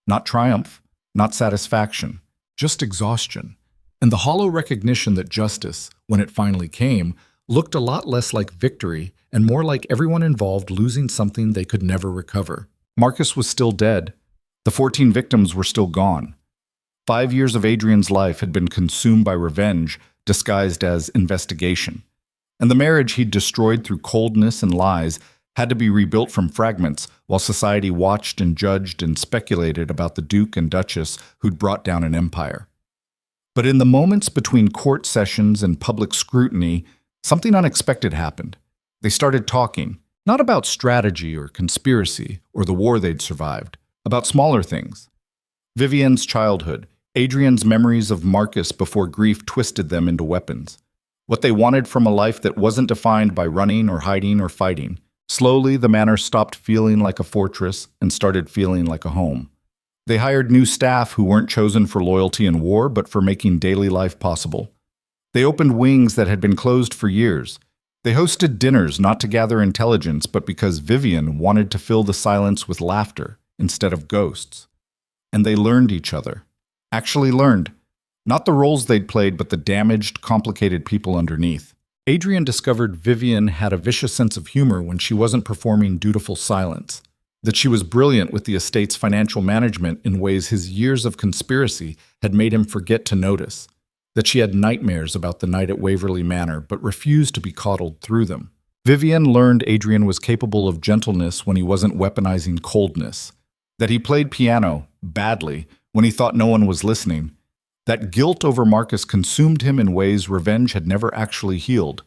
Not triumph, not satisfaction, just exhaustion. And the hollow recognition that justice, when it finally came, looked a lot less like victory and more like everyone involved losing something they could never recover. Marcus was still dead. The 14 victims were still gone. 5 years of Adrian's life had been consumed by revenge, disguised as investigation. And the marriage he'd destroyed through coldness and lies had to be rebuilt from fragments while society watched and judged and speculated about the Duke and Duchess who'd brought down an empire. But in the moments between court sessions and public scrutiny, something unexpected happened. They started talking, not about strategy or conspiracy or the war they'd survived, about smaller things. Vivian's childhood, Adrian's memories of Marcus before grief twisted them into weapons. What they wanted from a life that wasn't defined by running or hiding or fighting. Slowly, the manor stopped feeling like a fortress and started feeling like a home. They hired new staff who weren't chosen for loyalty in war, but for making daily life possible. They opened wings that had been closed for years. They hosted dinners not to gather intelligence, but because Vivian wanted to fill the silence with laughter instead of ghosts. And they learned each other. Actually learned. Not the roles they'd played, but the damaged, complicated people underneath. Adrian discovered Vivian had a vicious sense of humor when she wasn't performing dutiful silence. That she was brilliant with the estate's financial management in ways his years of conspiracy had made him forget to notice. That she had nightmares about the night at Waverley Manor, but refused to be coddled through them. Vivian learned Adrian was capable of gentleness when he wasn't weaponizing coldness. That he played piano, badly, when he thought no one was listening. That guilt over Marcus consumed him in ways revenge had never actually healed.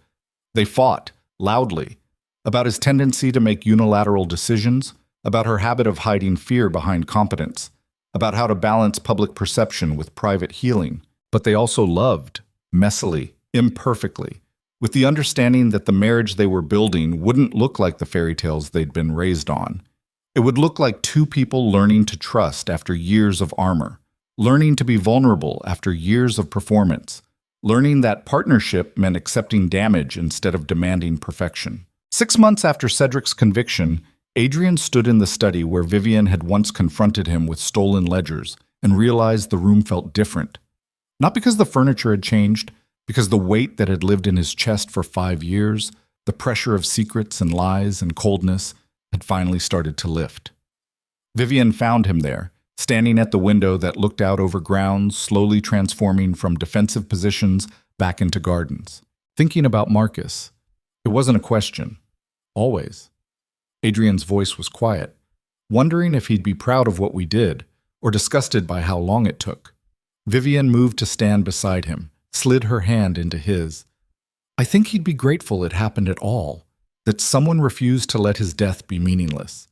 They fought, loudly, about his tendency to make unilateral decisions, about her habit of hiding fear behind competence, about how to balance public perception with private healing. But they also loved, messily, imperfectly, with the understanding that the marriage they were building wouldn't look like the fairy tales they'd been raised on. It would look like two people learning to trust after years of armor, learning to be vulnerable after years of performance, learning that partnership meant accepting damage instead of demanding perfection. 6 months after Cedric's conviction, Adrian stood in the study where Vivian had once confronted him with stolen ledgers and realized the room felt different. Not because the furniture had changed, because the weight that had lived in his chest for 5 years, the pressure of secrets and lies and coldness, had finally started to lift. Vivian found him there, standing at the window that looked out over grounds slowly transforming from defensive positions back into gardens. Thinking about Marcus. It wasn't a question. Always. Adrian's voice was quiet, wondering if he'd be proud of what we did, or disgusted by how long it took. Vivian moved to stand beside him, slid her hand into his. I think he'd be grateful it happened at all, that someone refused to let his death be meaningless.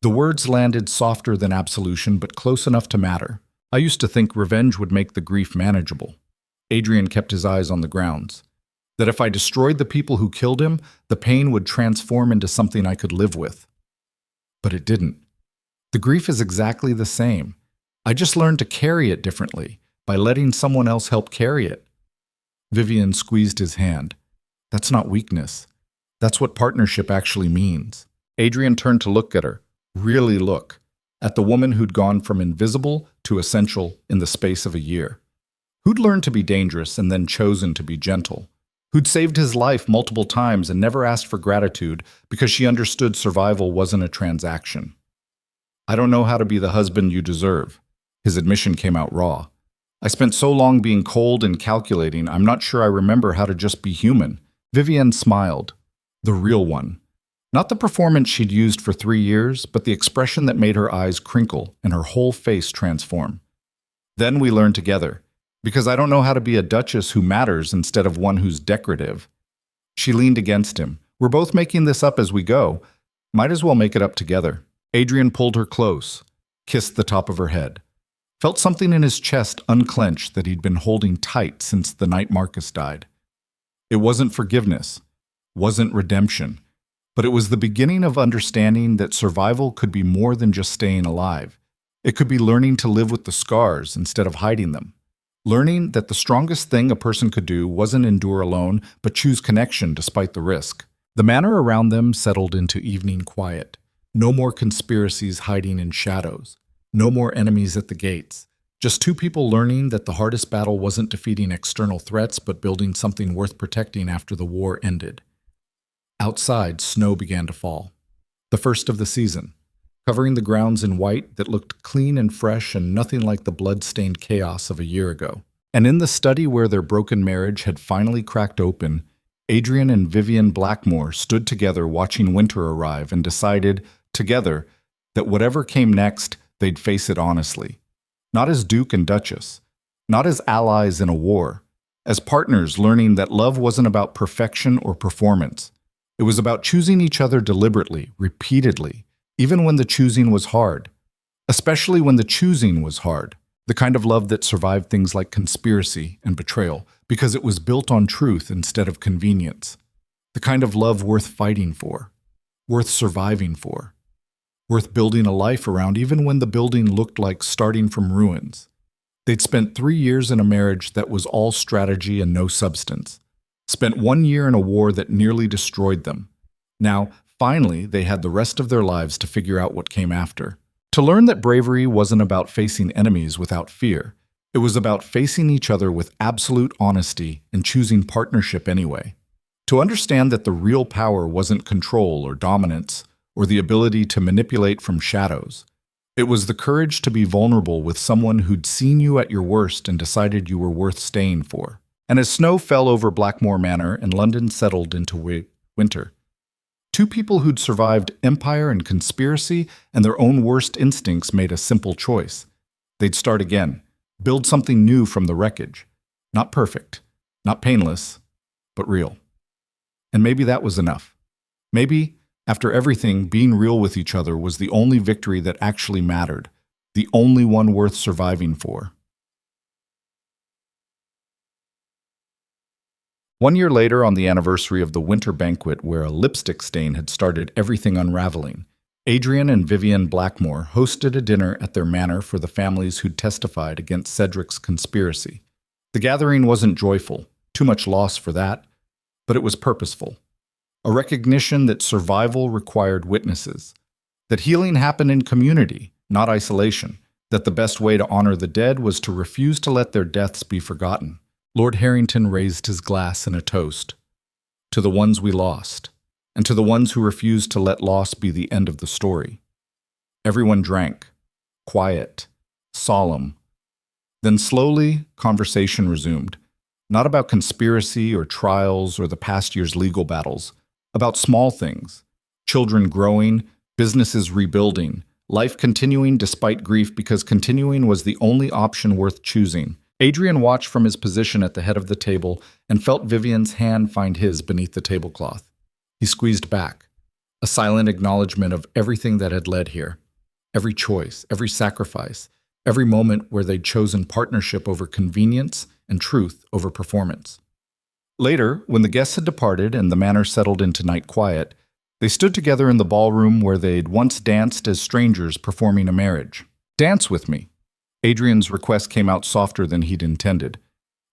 The words landed softer than absolution, but close enough to matter. I used to think revenge would make the grief manageable. Adrian kept his eyes on the grounds. That if I destroyed the people who killed him, the pain would transform into something I could live with. But it didn't. The grief is exactly the same. I just learned to carry it differently, by letting someone else help carry it. Vivian squeezed his hand. That's not weakness. That's what partnership actually means. Adrian turned to look at her, really look, at the woman who'd gone from invisible to essential in the space of a year. Who'd learned to be dangerous and then chosen to be gentle. Who'd saved his life multiple times and never asked for gratitude because she understood survival wasn't a transaction. I don't know how to be the husband you deserve. His admission came out raw. I spent so long being cold and calculating, I'm not sure I remember how to just be human. Vivian smiled. The real one. Not the performance she'd used for 3 years, but the expression that made her eyes crinkle and her whole face transform. Then we learned together. Because I don't know how to be a duchess who matters instead of one who's decorative. She leaned against him. We're both making this up as we go. Might as well make it up together. Adrian pulled her close, kissed the top of her head. Felt something in his chest unclench that he'd been holding tight since the night Marcus died. It wasn't forgiveness, wasn't redemption, but it was the beginning of understanding that survival could be more than just staying alive. It could be learning to live with the scars instead of hiding them. Learning that the strongest thing a person could do wasn't endure alone, but choose connection despite the risk. The manor around them settled into evening quiet. No more conspiracies hiding in shadows. No more enemies at the gates. Just two people learning that the hardest battle wasn't defeating external threats, but building something worth protecting after the war ended. Outside, snow began to fall. The first of the season, covering the grounds in white that looked clean and fresh and nothing like the blood-stained chaos of a year ago. And in the study where their broken marriage had finally cracked open, Adrian and Vivian Blackmore stood together watching winter arrive and decided, together, that whatever came next, they'd face it honestly. Not as Duke and Duchess, not as allies in a war, as partners learning that love wasn't about perfection or performance. It was about choosing each other deliberately, repeatedly, even when the choosing was hard. Especially when the choosing was hard. The kind of love that survived things like conspiracy and betrayal, because it was built on truth instead of convenience. The kind of love worth fighting for, worth surviving for, worth building a life around even when the building looked like starting from ruins. They'd spent 3 years in a marriage that was all strategy and no substance. Spent 1 year in a war that nearly destroyed them. Now, finally, they had the rest of their lives to figure out what came after. To learn that bravery wasn't about facing enemies without fear. It was about facing each other with absolute honesty and choosing partnership anyway. To understand that the real power wasn't control or dominance, or the ability to manipulate from shadows. It was the courage to be vulnerable with someone who'd seen you at your worst and decided you were worth staying for. And as snow fell over Blackmore Manor and London settled into winter, two people who'd survived empire and conspiracy and their own worst instincts made a simple choice. They'd start again, build something new from the wreckage. Not perfect, not painless, but real. And maybe that was enough. Maybe, after everything, being real with each other was the only victory that actually mattered, the only one worth surviving for. 1 year later, on the anniversary of the winter banquet where a lipstick stain had started everything unraveling, Adrian and Vivian Blackmore hosted a dinner at their manor for the families who'd testified against Cedric's conspiracy. The gathering wasn't joyful, too much loss for that, but it was purposeful. A recognition that survival required witnesses, that healing happened in community, not isolation, that the best way to honor the dead was to refuse to let their deaths be forgotten. Lord Harrington raised his glass in a toast. To the ones we lost, and to the ones who refused to let loss be the end of the story. Everyone drank, quiet, solemn. Then slowly, conversation resumed. Not about conspiracy or trials or the past year's legal battles, about small things. Children growing, businesses rebuilding, life continuing despite grief because continuing was the only option worth choosing. Adrian watched from his position at the head of the table and felt Vivian's hand find his beneath the tablecloth. He squeezed back, a silent acknowledgement of everything that had led here. Every choice, every sacrifice, every moment where they'd chosen partnership over convenience and truth over performance. Later, when the guests had departed and the manor settled into night quiet, they stood together in the ballroom where they'd once danced as strangers performing a marriage. "Dance with me." Adrian's request came out softer than he'd intended.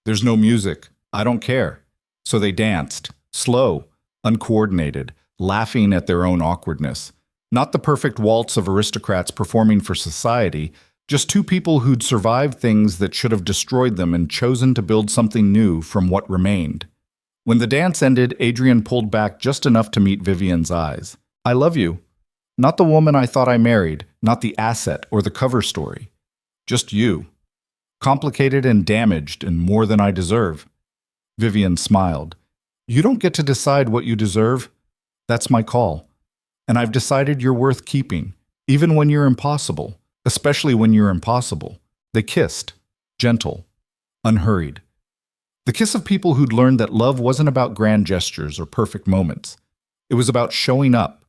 "There's no music. I don't care." So they danced, slow, uncoordinated, laughing at their own awkwardness. Not the perfect waltz of aristocrats performing for society, just two people who'd survived things that should have destroyed them and chosen to build something new from what remained. When the dance ended, Adrian pulled back just enough to meet Vivian's eyes. "I love you. Not the woman I thought I married, not the asset or the cover story. Just you. Complicated and damaged and more than I deserve." Vivian smiled. "You don't get to decide what you deserve. That's my call. And I've decided you're worth keeping, even when you're impossible, especially when you're impossible." They kissed, gentle, unhurried. The kiss of people who'd learned that love wasn't about grand gestures or perfect moments. It was about showing up,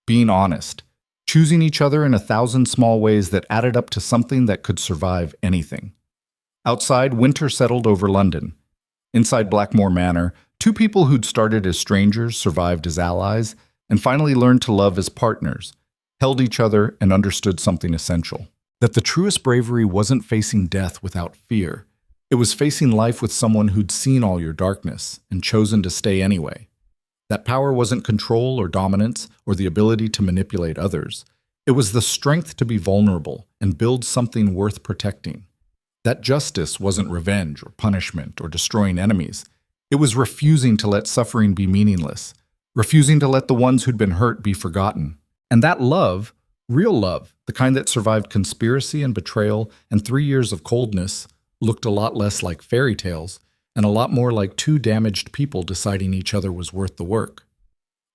being honest, choosing each other in 1,000 small ways that added up to something that could survive anything. Outside, winter settled over London. Inside Blackmore Manor, two people who'd started as strangers survived as allies and finally learned to love as partners, held each other, and understood something essential. That the truest bravery wasn't facing death without fear. It was facing life with someone who'd seen all your darkness and chosen to stay anyway. That power wasn't control or dominance or the ability to manipulate others. It was the strength to be vulnerable and build something worth protecting. That justice wasn't revenge or punishment or destroying enemies. It was refusing to let suffering be meaningless, refusing to let the ones who'd been hurt be forgotten. And that love, real love, the kind that survived conspiracy and betrayal and 3 years of coldness, looked a lot less like fairy tales and a lot more like two damaged people deciding each other was worth the work.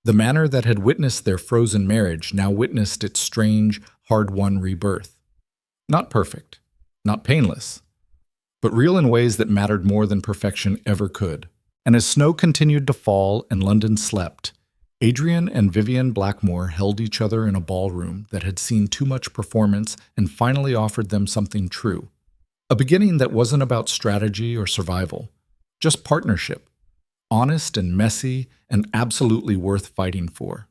The manor that had witnessed their frozen marriage now witnessed its strange, hard-won rebirth. Not perfect, not painless, but real in ways that mattered more than perfection ever could. And as snow continued to fall and London slept, Adrian and Vivian Blackmore held each other in a ballroom that had seen too much performance and finally offered them something true. A beginning that wasn't about strategy or survival, just partnership, honest and messy and absolutely worth fighting for.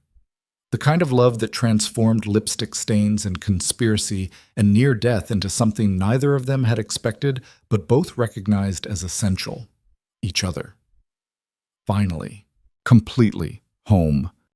The kind of love that transformed lipstick stains and conspiracy and near death into something neither of them had expected but both recognized as essential: each other. Finally, completely home.